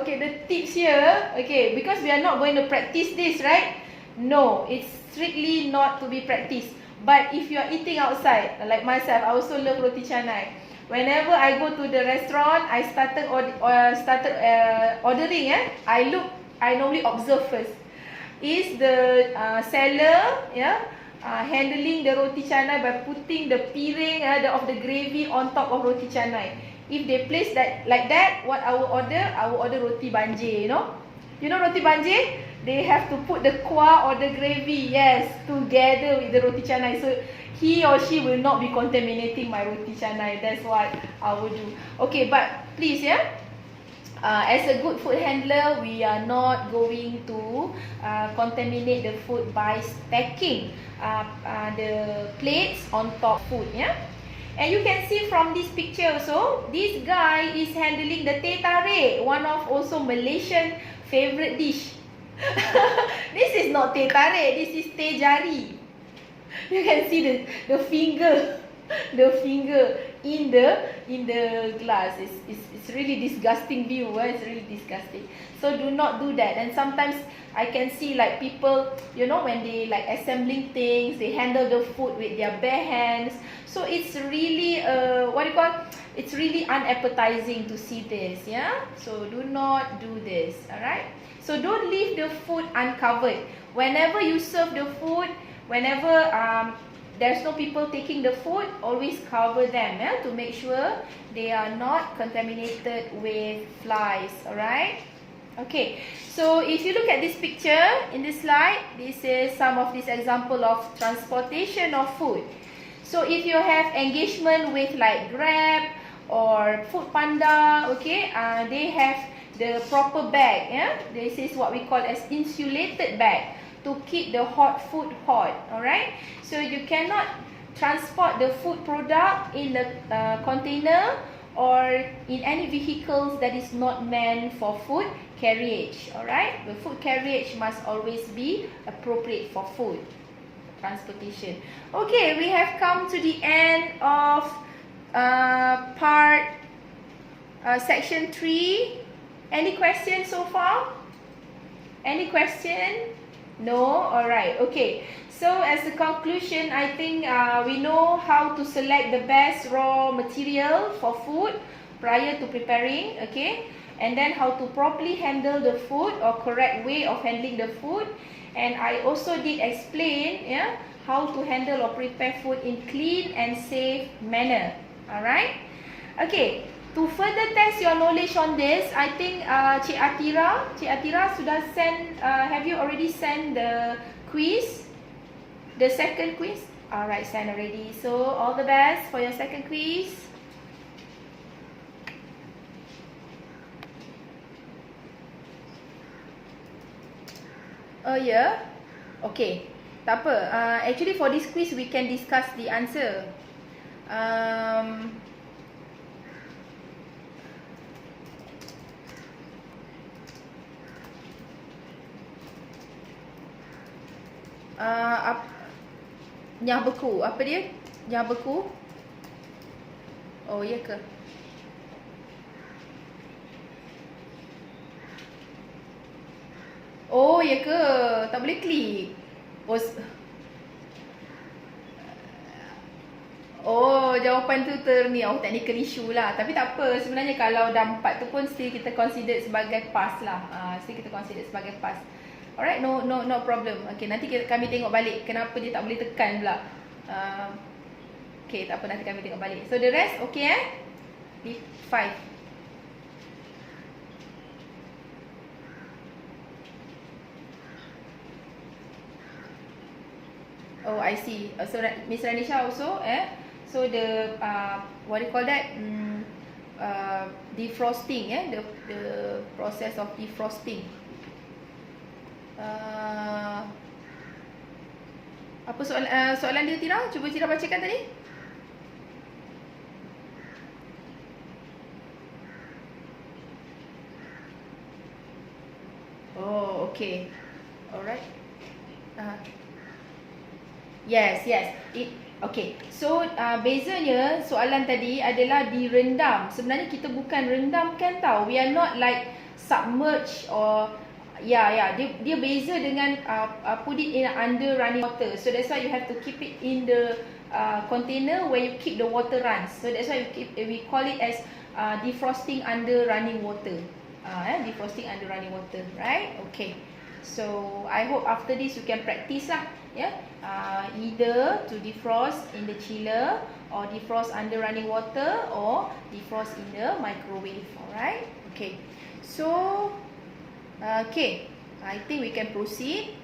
okay, because we are not going to practice this, right? No, it's strictly not to be practiced. But if you are eating outside, like myself, I also love roti canai. Whenever I go to the restaurant, I started ordering. I normally observe first. Is the seller, handling the roti canai by putting the piring of the gravy on top of roti canai. If they place that like that, what I will order roti banjir. You know roti banjir? They have to put the kuah or the gravy, yes, together with the roti canai. So he or she will not be contaminating my roti canai. That's what I will do. Okay, but please, as a good food handler, we are not going to contaminate the food by stacking the plates on top food. And you can see from this picture also, this guy is handling the teh tarik, one of also Malaysian favorite dish. This is not teh tarik, this is teh jari. You can see the finger, the finger in the glass. It's really disgusting view. It's really disgusting. So do not do that. And sometimes I can see like people, you know, when they like assembling things, they handle the food with their bare hands. So it's really what do you call? It's really unappetizing to see this. Yeah. So do not do this. All right. So don't leave the food uncovered. Whenever you serve the food, whenever there's no people taking the food, always cover them, yeah, to make sure they are not contaminated with flies. Alright? Okay, so if you look at this picture in this slide, this is some of this example of transportation of food. So if you have engagement with like Grab or Food Panda, okay, they have the proper bag, yeah. This is what we call as insulated bag, to keep the hot food hot. Alright, so you cannot transport the food product in the container or in any vehicles that is not meant for food carriage. Alright, the food carriage must always be appropriate for food transportation. Okay, we have come to the end of section 3. Any questions so far? Any question? No? Alright, okay. So as a conclusion, I think we know how to select the best raw material for food prior to preparing, okay? And then how to properly handle the food or correct way of handling the food. And I also did explain, yeah, how to handle or prepare food in clean and safe manner. Alright? Okay. To further test your knowledge on this, I think Cik Atira sudah send, have you already sent the quiz? The second quiz? Alright, send already. So, all the best for your second quiz. Oh, yeah? Okay. Tak apa. Actually, for this quiz, we can discuss the answer. Nyah beku. Apa dia? Nyah beku? Oh, ya ke? Oh, ya ke? Tak boleh klik. Oh, jawapan tu technical issue lah. Tapi tak apa. Sebenarnya kalau dah 4 tu pun still kita consider sebagai pass lah. Still kita consider sebagai pass. Alright, no problem. Okay, nanti kami tengok balik kenapa dia tak boleh tekan pula. Okay, tak apa, nanti kami tengok balik. So the rest okay P5. Oh, I see. So Miss Ranisha also so the what do you call that? Defrosting, the process of defrosting. Apa soalan dia, Tira? Cuba Tira bacakan tadi. Oh, okay. Alright. Yes. Okay. So bezanya soalan tadi adalah direndam. Sebenarnya kita bukan rendamkan tau. We are not like submerge or dia beza dengan put it in under running water. So that's why you have to keep it in the container where you keep the water runs. So that's why we call it as defrosting under running water. Defrosting under running water, right? Okay. So I hope after this you can practice lah, either to defrost in the chiller or defrost under running water or defrost in the microwave. Alright? Okay. So okay, I think we can proceed.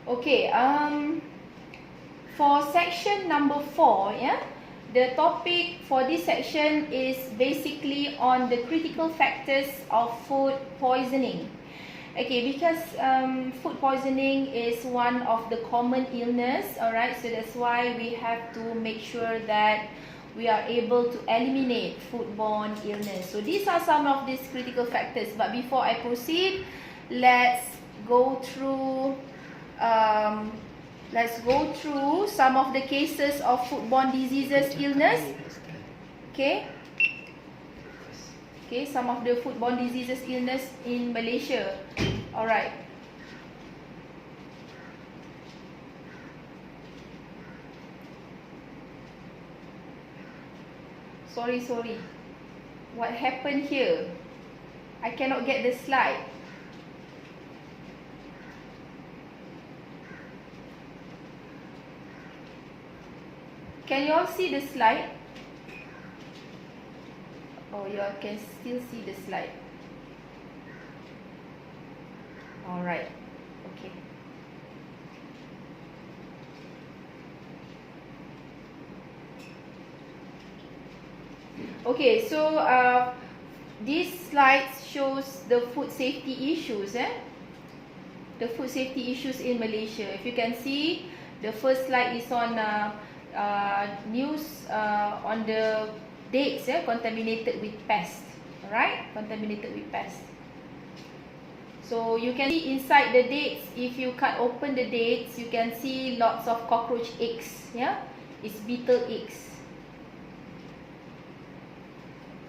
Okay, for section number 4, yeah, the topic for this section is basically on the critical factors of food poisoning. Okay, because food poisoning is one of the common illness, alright, so that's why we have to make sure that we are able to eliminate foodborne illness. So these are some of these critical factors, but before I proceed, let's go through some of the cases of foodborne diseases illness. Okay, some of the foodborne diseases illness in Malaysia. Alright. Sorry. What happened here? I cannot get the slide. Can you all see the slide? Oh, you all can still see the slide. Alright. Okay. Okay, so this slide shows the food safety issues. The food safety issues in Malaysia. If you can see, the first slide is on news on the dates, contaminated with pest. Alright, contaminated with pest. So you can see inside the dates, if you cut open the dates, you can see lots of cockroach eggs. Yeah, it's beetle eggs.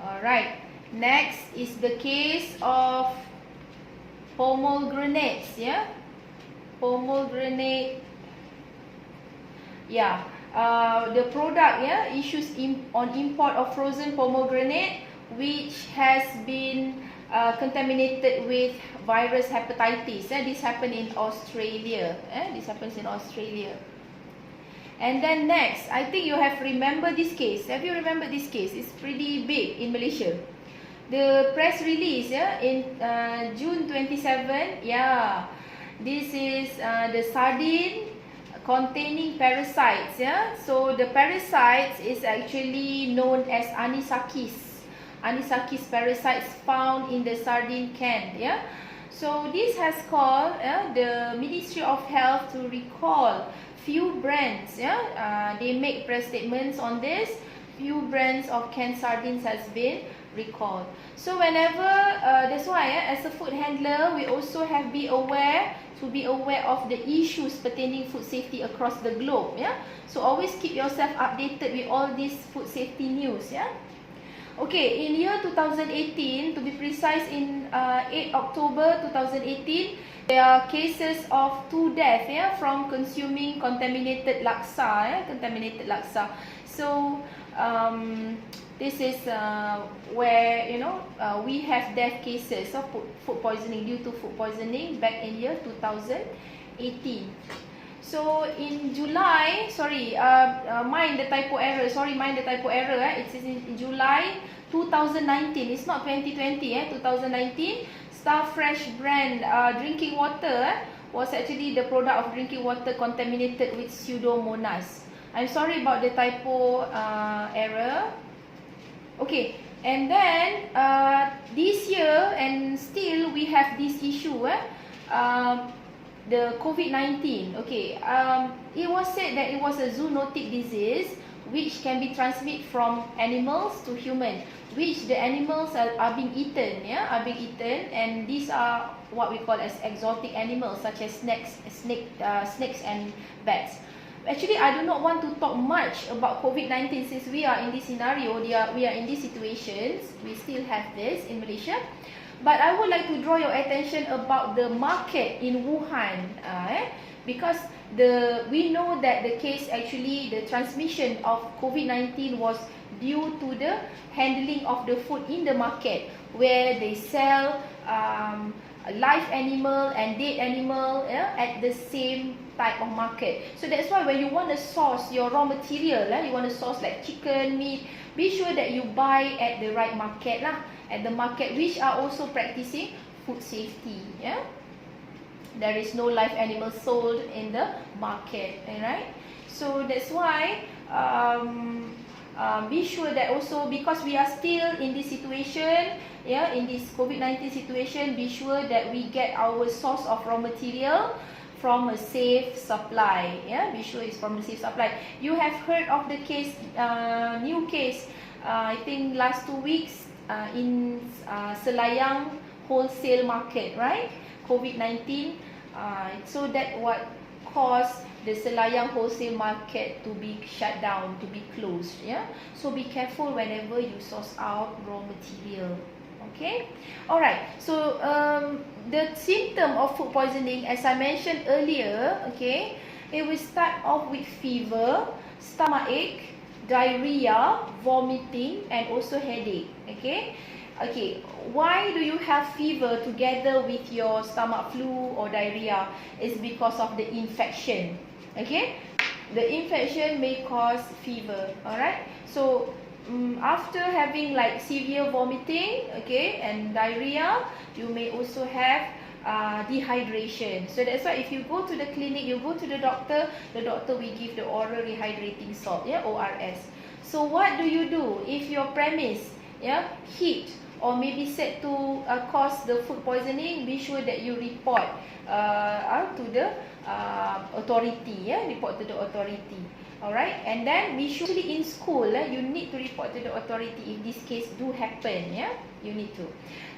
Alright, next is the case of pomegranates. Yeah, pomegranate. Yeah. The product, issues on import of frozen pomegranate, which has been contaminated with virus hepatitis. This happened in Australia. This happens in Australia. And then next, I think you have remembered this case. Have you remembered this case? It's pretty big in Malaysia. The press release, in June 27. Yeah, this is the sardine containing parasites. So the parasites is actually known as anisakis parasites found in the sardine can. So this has called the Ministry of Health to recall few brands. They make press statements on this. Few brands of canned sardines has been recalled. So whenever that's why as a food handler, we also have be aware of the issues pertaining food safety across the globe. So always keep yourself updated with all these food safety news. Okay, in year 2018, to be precise, in 8 October 2018, there are cases of 2 deaths from consuming contaminated laksa. So this is where we have death cases of food poisoning due to food poisoning back in year 2018. So in July, mind the typo error. It is in July 2019. It's not 2020. 2019. Starfresh brand drinking water was actually the product of drinking water contaminated with Pseudomonas. I'm sorry about the typo error. Okay, and then this year, and still we have this issue, the COVID-19. Okay, it was said that it was a zoonotic disease which can be transmitted from animals to human, which the animals are being eaten, and these are what we call as exotic animals such as snakes and bats. Actually, I do not want to talk much about COVID-19 since we are in this scenario, we are in these situations, we still have this in Malaysia. But I would like to draw your attention about the market in Wuhan, because we know that the case, actually the transmission of COVID-19 was due to the handling of the food in the market, where they sell live animal and dead animal at the same type of market. So that's why when you want to source your raw material, you want to source like chicken, meat, be sure that you buy at the right market, at the market which are also practicing food safety. there is no live animal sold in the market, alright? So that's why be sure that also, because we are still in this situation, yeah, in this COVID-19 situation, be sure that we get our source of raw material from a safe supply. Yeah, be sure it's from a safe supply. You have heard of the case, new case, I think last 2 weeks in Selayang wholesale market, right? COVID-19. So that what caused the Selayang wholesale market to be shut down, to be closed. Yeah, so be careful whenever you source out raw material. Okay, alright. So the symptom of food poisoning, as I mentioned earlier, okay, it will start off with fever, stomachache, diarrhea, vomiting, and also headache. Okay. Okay, why do you have fever together with your stomach flu or diarrhea? It's because of the infection. Okay, the infection may cause fever. Alright, so after having like severe vomiting, okay, and diarrhea, you may also have dehydration. So that's why if you go to the clinic, you go to the doctor will give the oral rehydrating salt, yeah, ORS. So what do you do if your premise, yeah, heat or maybe said to cause the food poisoning? Be sure that you report to the authority, yeah, report to the authority. Alright, and then we should in school, you need to report to the authority if this case do happen, yeah, you need to.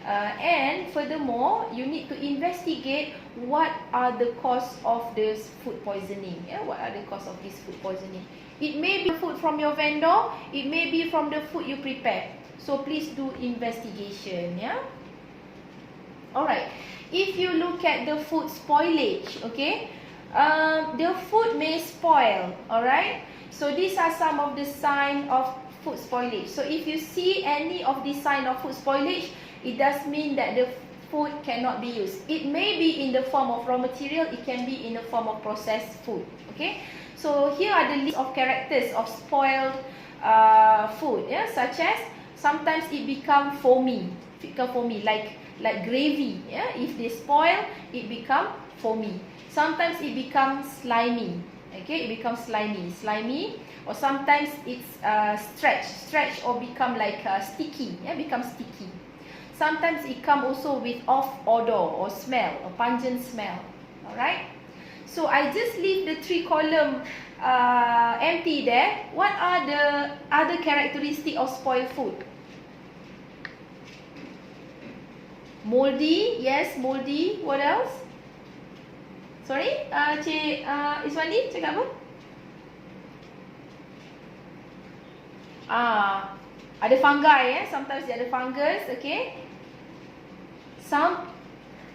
And furthermore, you need to investigate what are the cause of this food poisoning, yeah, what are the cause of this food poisoning. It may be food from your vendor, it may be from the food you prepare. So please do investigation, yeah. Alright, if you look at the food spoilage, okay, the food may spoil. Alright, so these are some of the signs of food spoilage. So if you see any of these signs of food spoilage, it does mean that the food cannot be used. It may be in the form of raw material, it can be in the form of processed food. Okay, so here are the list of characters of spoiled food, yeah, such as sometimes it become foamy, like gravy, yeah. If they spoil, it become foamy. Sometimes it becomes slimy. Okay, it becomes slimy, or sometimes it's stretch or become like sticky. Yeah, become sticky. Sometimes it come also with off odor or smell, or pungent smell. All right. So I just leave the 3 column empty there. What are the other characteristics of spoiled food? Moldy, yes, moldy. What else? Sorry, Cik Iswandi cakap apa? Ada fungi, sometimes dia ada fungus, okay. Some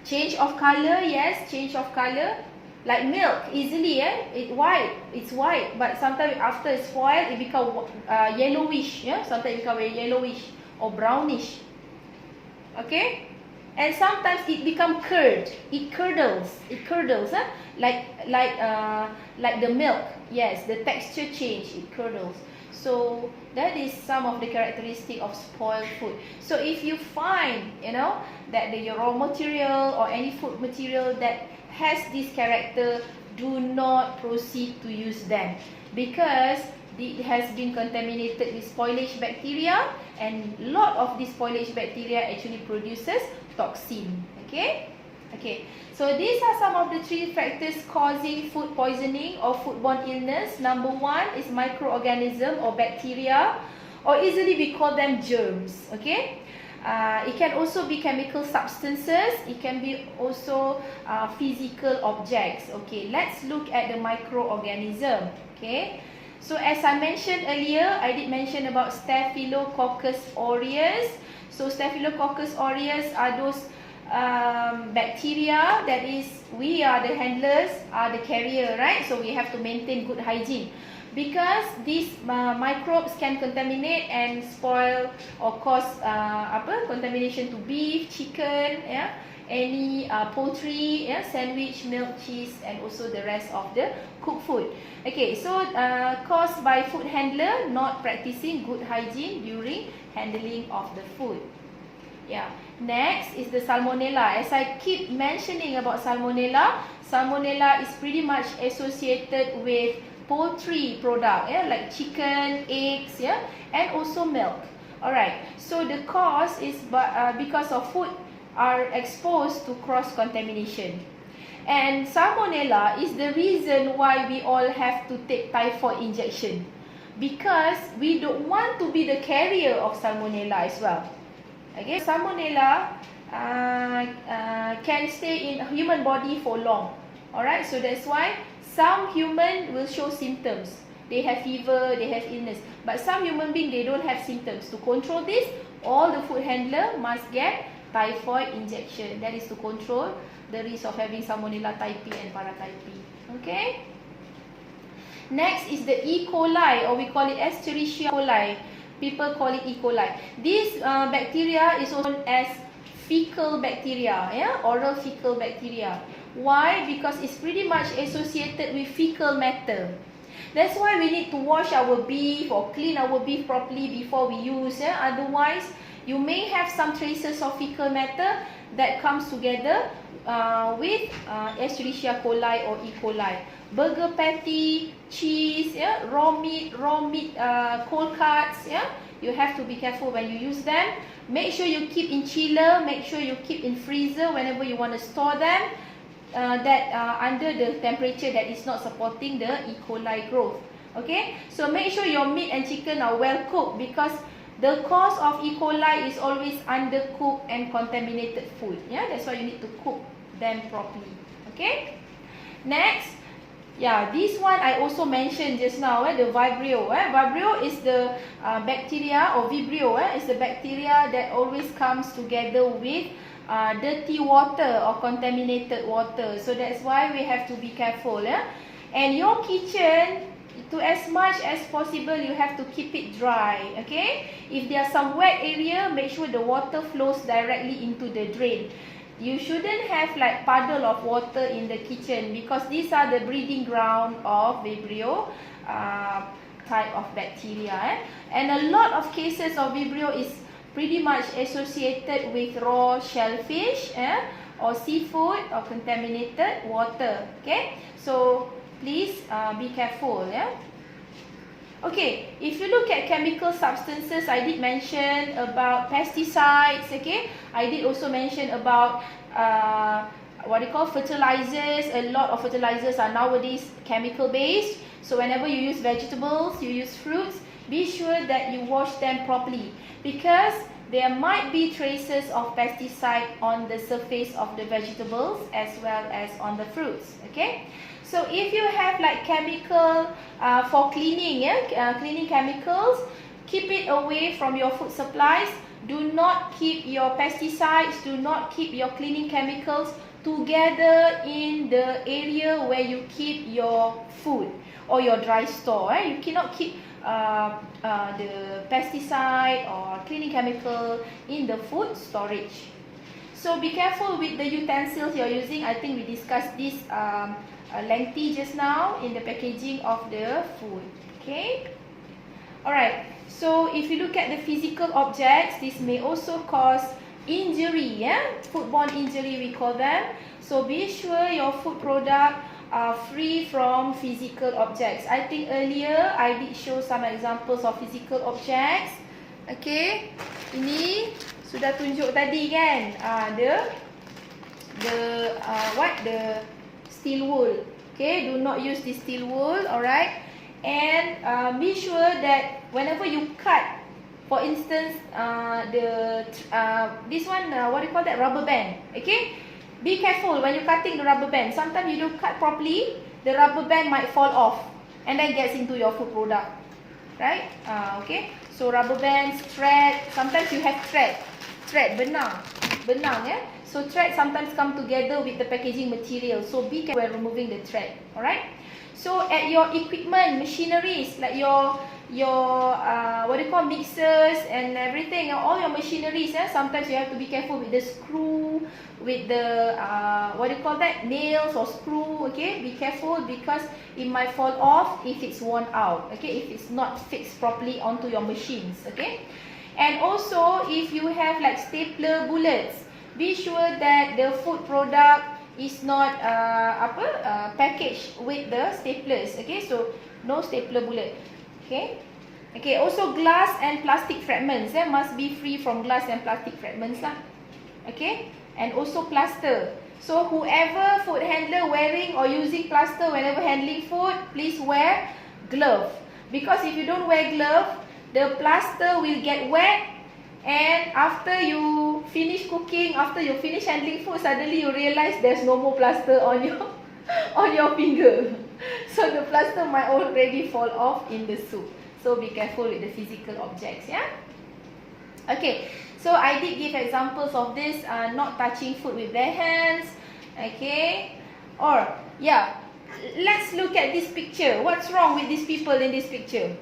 change of color, yes, change of color. Like milk, easily, it's white, but sometimes after it's spoiled, it become yellowish, yeah. Sometimes it become yellowish or brownish, okay. And sometimes it become curd. It curdles, like the milk. Yes, the texture change. It curdles. So that is some of the characteristic of spoiled food. So if you find, that the raw material or any food material that has this character, do not proceed to use them, because it has been contaminated with spoilage bacteria, and a lot of this spoilage bacteria actually produces toxin. Okay, so these are some of the 3 factors causing food poisoning or foodborne illness. Number 1 is microorganism or bacteria, or easily we call them germs. Okay, it can also be chemical substances, it can be also physical objects. Okay, let's look at the microorganism. Okay, so as I mentioned earlier, I did mention about Staphylococcus aureus. So Staphylococcus aureus are those bacteria that is, we are the handlers, are the carrier, right? So we have to maintain good hygiene, because these microbes can contaminate and spoil or cause contamination to beef, chicken, yeah, any poultry, yeah, sandwich, milk, cheese, and also the rest of the cooked food. Okay, so caused by food handler not practicing good hygiene during handling of the food. Yeah, Next is the salmonella. As I keep mentioning about salmonella, salmonella is pretty much associated with poultry product, like chicken, eggs, and also milk. Alright, so the cause is because of food are exposed to cross-contamination. And salmonella is the reason why we all have to take typhoid injection, because we don't want to be the carrier of salmonella as well. Okay, salmonella can stay in a human body for long. Alright, so that's why some human will show symptoms. They have fever, they have illness. But some human beings, they don't have symptoms. To control this, all the food handler must get typhoid injection. That is to control the risk of having salmonella type B and paratype B. Okay? Next is the E. coli, or we call it Escherichia coli. People call it E. coli. This bacteria is also known as fecal bacteria, oral fecal bacteria. Why? Because it's pretty much associated with fecal matter. That's why we need to wash our beef or clean our beef properly before we use. Otherwise, you may have some traces of fecal matter that comes together with Escherichia coli or E. coli. Burger patty, cheese, raw meat, cold cuts, you have to be careful when you use them. Make sure you keep in chiller, make sure you keep in freezer whenever you want to store them. Under the temperature that is not supporting the E. coli growth. Okay, so make sure your meat and chicken are well cooked, because the cause of E. coli is always undercooked and contaminated food. That's why you need to cook them properly. Okay, next, this one I also mentioned just now, the Vibrio. Vibrio is the bacteria, or Vibrio is the bacteria that always comes together with dirty water or contaminated water. So that's why we have to be careful. And your kitchen, to as much as possible, you have to keep it dry. Okay, if there are some wet area, make sure the water flows directly into the drain. You shouldn't have like puddle of water in the kitchen, because these are the breeding ground of Vibrio type of bacteria. And a lot of cases of Vibrio is pretty much associated with raw shellfish, or seafood, or contaminated water. Okay, so please be careful. Okay, if you look at chemical substances, I did mention about pesticides. Okay, I did also mention about fertilizers. A lot of fertilizers are nowadays chemical based. So whenever you use vegetables, you use fruits, be sure that you wash them properly, because there might be traces of pesticide on the surface of the vegetables as well as on the fruits. Okay, so if you have like chemical for cleaning, cleaning chemicals, keep it away from your food supplies. Do not keep your pesticides, do not keep your cleaning chemicals together in the area where you keep your food or your dry store. You cannot keep the pesticide or cleaning chemical in the food storage. So be careful with the utensils you're using. I think we discussed this lengthy just now in the packaging of the food. Okay, alright, so if you look at the physical objects, this may also cause injury, foodborne injury we call them. So be sure your food product are free from physical objects. I think earlier I did show some examples of physical objects. Okay, ini sudah tunjuk tadi kan, the steel wool. Okay, do not use this steel wool. Alright, and be sure that whenever you cut, for instance, this one, what do you call that, rubber band. Okay, be careful when you're cutting the rubber band. Sometimes you don't cut properly, the rubber band might fall off and then gets into your food product, right? Okay, so rubber bands, thread, sometimes you have thread, benang, so thread sometimes come together with the packaging material, so be careful when removing the thread. Alright, so at your equipment, machineries, like your what do you call, mixers and everything, all your machineries, sometimes you have to be careful with the screw, with the what do you call that, nails or screw. Okay, be careful, because it might fall off if it's worn out. Okay, if it's not fixed properly onto your machines. Okay, And also, if you have like stapler bullets, be sure that the food product is not packaged with the staplers. Okay, so no stapler bullet. Okay. Okay, also glass and plastic fragments. Must be free from glass and plastic fragments lah. Okay, and also plaster. So whoever food handler wearing or using plaster whenever handling food, please wear glove. Because if you don't wear glove, the plaster will get wet, and after you finish cooking, after you finish handling food, suddenly you realize there's no more plaster on your on your finger. So the plaster might already fall off in the soup. So be careful with the physical objects, yeah? Okay, so I did give examples of this, not touching food with their hands, okay? Or, yeah, let's look at this picture. What's wrong with these people in this picture?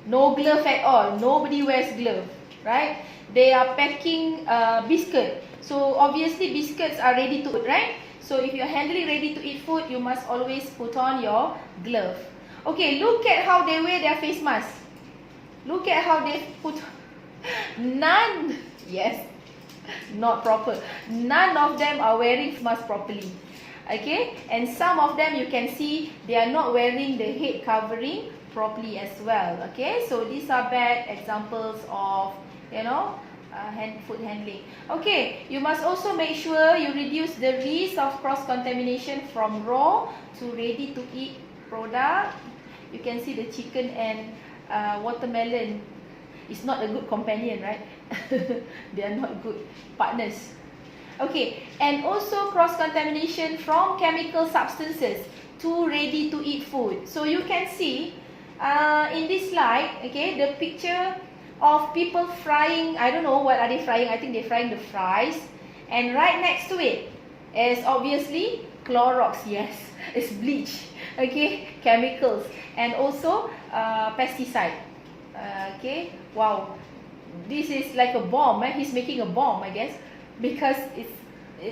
No glove at all. Nobody wears glove, right? They are packing biscuit. So obviously biscuits are ready to eat, right? So if you're handling ready to eat food, you must always put on your glove. Okay, look at how they wear their face mask. Look at how they put none. Yes, not proper. None of them are wearing mask properly. Okay, and some of them you can see they are not wearing the head covering properly as well. Okay, so these are bad examples of, you know, food handling. Okay, you must also make sure you reduce the risk of cross-contamination from raw to ready-to-eat product. You can see the chicken and watermelon is not a good companion, right? They are not good partners. Okay, and also cross-contamination from chemical substances to ready-to-eat food. So you can see in this slide, okay, the picture of people frying. I don't know what are they frying. I think they're frying the fries. And right next to it is obviously Clorox. Yes, it's bleach. Okay, chemicals, and also pesticide. Okay, wow, this is like a bomb. He's making a bomb, I guess, because it's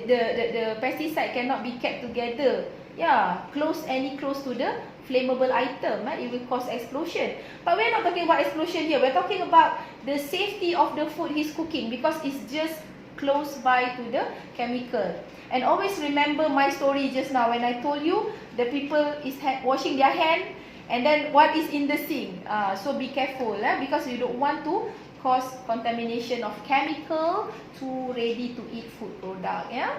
the pesticide cannot be kept together. Yeah, any close to the flammable item, it will cause explosion. But we're not talking about explosion here. We're talking about the safety of the food he's cooking, because it's just close by to the chemical. And always remember my story just now when I told you the people is washing their hand, and then what is in the sink. So be careful, because you don't want to cause contamination of chemical to ready to eat food product. Yeah.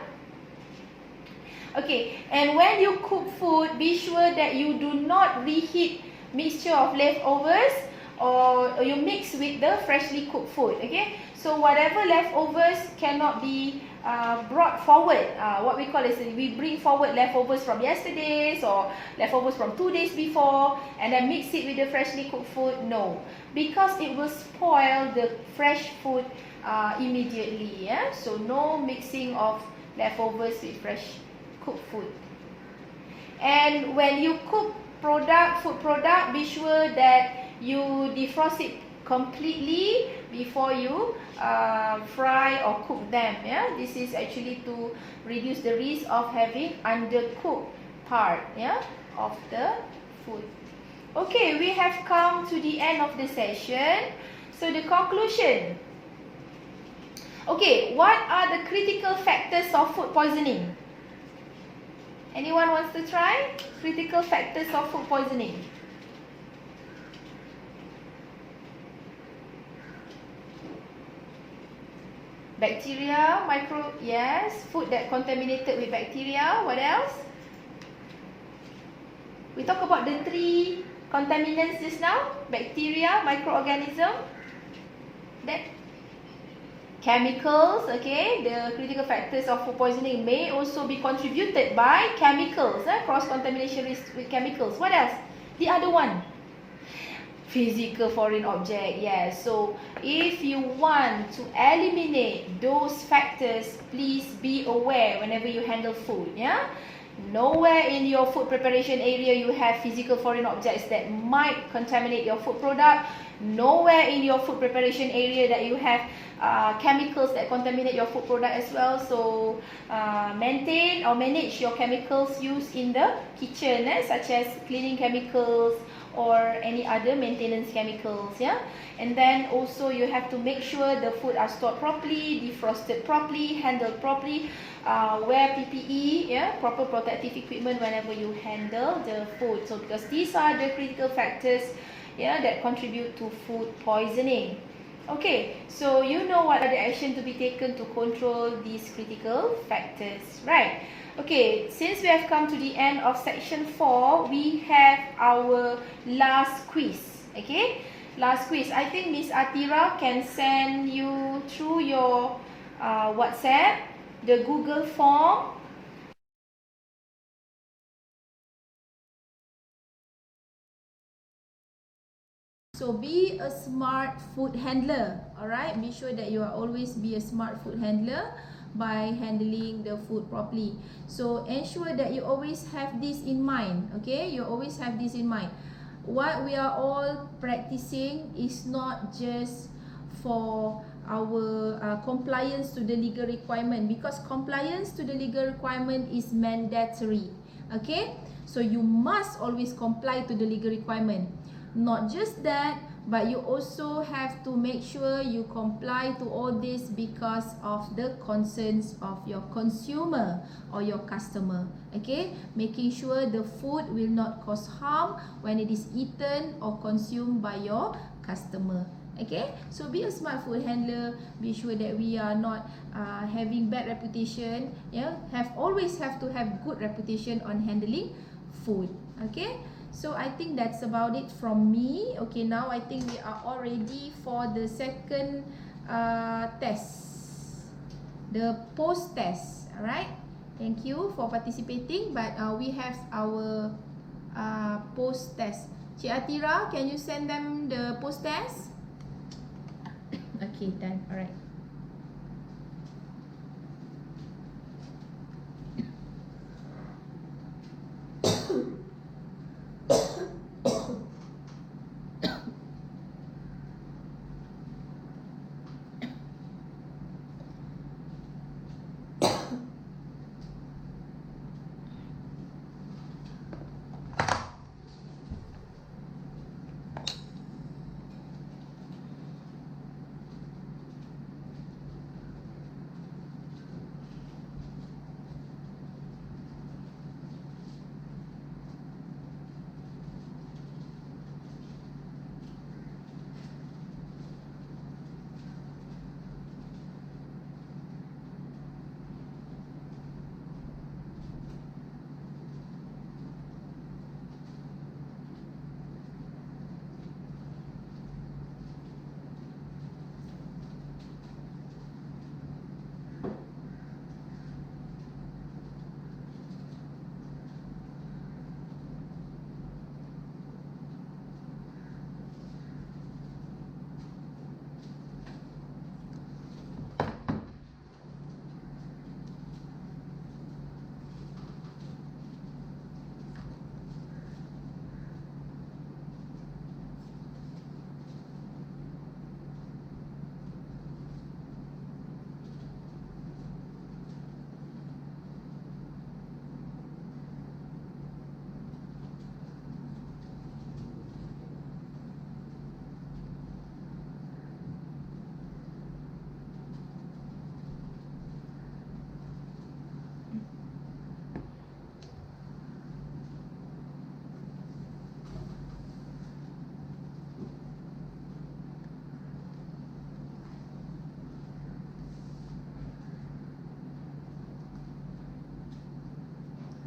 Okay, and when you cook food, be sure that you do not reheat mixture of leftovers or you mix with the freshly cooked food. Okay, so whatever leftovers cannot be brought forward. What we call is we bring forward leftovers from yesterday's or leftovers from 2 days before and then mix it with the freshly cooked food. No, because it will spoil the fresh food immediately. Yeah, so no mixing of leftovers with fresh cooked food. And when you cook food product, be sure that you defrost it completely before you fry or cook them. Yeah, this is actually to reduce the risk of having undercooked part, yeah, of the food. Okay, we have come to the end of the session. So the conclusion. Okay, what are the critical factors of food poisoning? Anyone wants to try? Critical factors of food poisoning. Bacteria, yes, food that contaminated with bacteria. What else? We talk about the 3 contaminants just now. Bacteria, microorganism, that chemicals. Okay, the critical factors of food poisoning may also be contributed by chemicals, cross-contamination risk with chemicals. What else? The other one, physical foreign object. Yes, so if you want to eliminate those factors, please be aware whenever you handle food. Yeah, nowhere in your food preparation area you have physical foreign objects that might contaminate your food product. Nowhere in your food preparation area that you have chemicals that contaminate your food product as well. So maintain or manage your chemicals used in the kitchen, such as cleaning chemicals or any other maintenance chemicals, yeah. And then also you have to make sure the food are stored properly, defrosted properly, handled properly, wear PPE, yeah, proper protective equipment whenever you handle the food. So because these are the critical factors, yeah, that contribute to food poisoning. Okay, so you know what are the action to be taken to control these critical factors, right? Okay, since we have come to the end of section 4, we have our last quiz. Okay, last quiz. I think Miss Atira can send you through your WhatsApp the Google form. So be a smart food handler, alright? Be sure that you are always be a smart food handler by handling the food properly. So ensure that you always have this in mind, okay? You always have this in mind. What we are all practicing is not just for our compliance to the legal requirement, because compliance to the legal requirement is mandatory, okay? So you must always comply to the legal requirement. Not just that, but you also have to make sure you comply to all this because of the concerns of your consumer or your customer. Okay, making sure the food will not cause harm when it is eaten or consumed by your customer. Okay, so be a smart food handler. Be sure that we are not having bad reputation. Yeah, always have to have good reputation on handling food. Okay. So I think that's about it from me. Okay, now I think we are all ready for the second test, the post test. Alright, thank you for participating. But we have our post test. Cik Atira, can you send them the post test? Okay, done. Alright.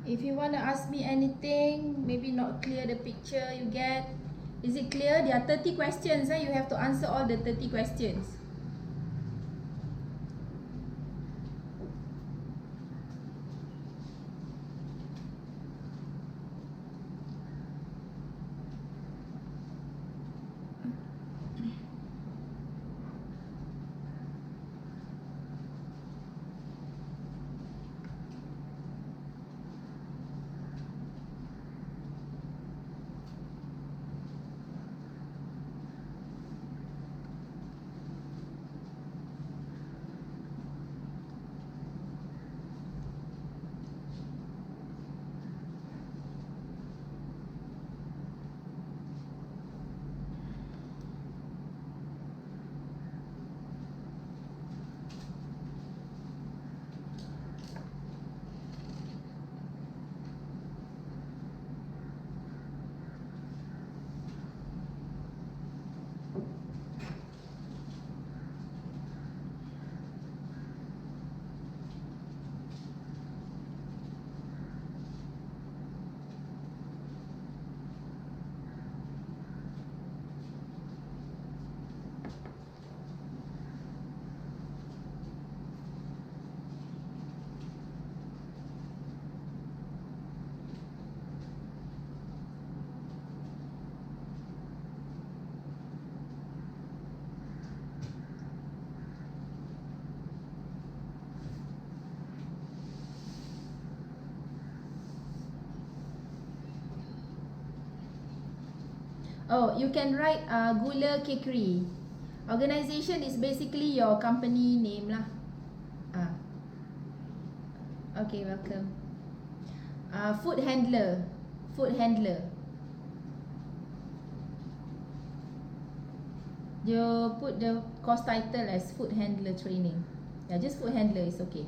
If you want to ask me anything, maybe not clear the picture you get. Is it clear? There are 30 questions. You have to answer all the 30 questions. Oh, you can write Gula Cakery. Organization is basically your company name lah. Okay, welcome. Food handler. Food handler. You put the course title as food handler training. Yeah, just food handler is okay.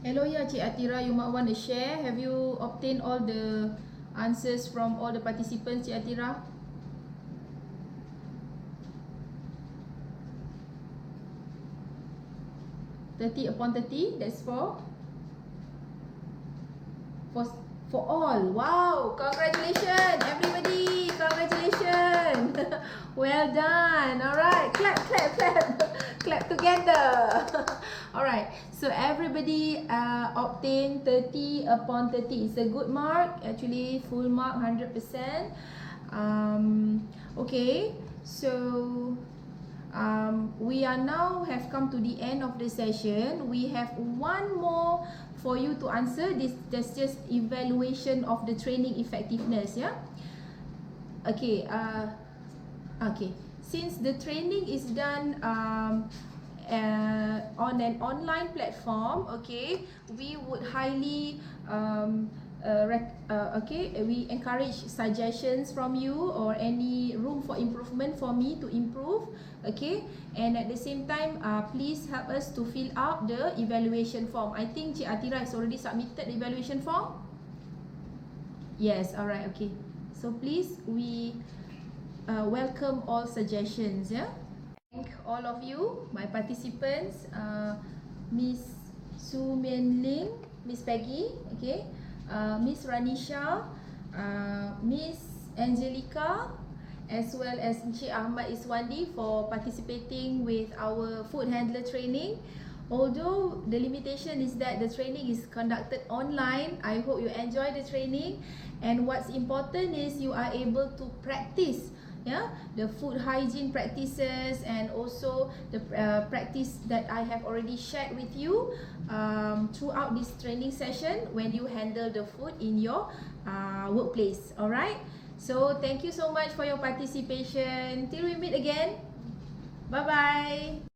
Hello, yeah, Cik Atira, you might want to share. Have you obtained all the answers from all the participants, Cik Atira? $30/30, that's for all. Wow, congratulations everybody, congratulations. Well done. All right, clap clap clap. Clap together. All right, so everybody obtained 30/30. It's a good mark, actually full mark, 100%. Okay, so we are now have come to the end of the session. We have one more for you to answer. That's just evaluation of the training effectiveness, yeah. Okay, okay, since the training is done on an online platform, okay, we would highly we encourage suggestions from you or any room for improvement for me to improve, okay. And at the same time, please help us to fill out the evaluation form. I think Cik Atira has already submitted the evaluation form. Yes, alright, okay. So please, we welcome all suggestions, yeah. Thank all of you, my participants, Miss Su Mian Ling, Miss Peggy, okay, Miss Ranisha, Miss Angelica, as well as Encik Ahmad Iswandi for participating with our food handler training. Although the limitation is that the training is conducted online, I hope you enjoy the training, and what's important is you are able to practice, yeah, the food hygiene practices and also the practice that I have already shared with you throughout this training session when you handle the food in your workplace. Alright, so thank you so much for your participation. Till we meet again, bye bye.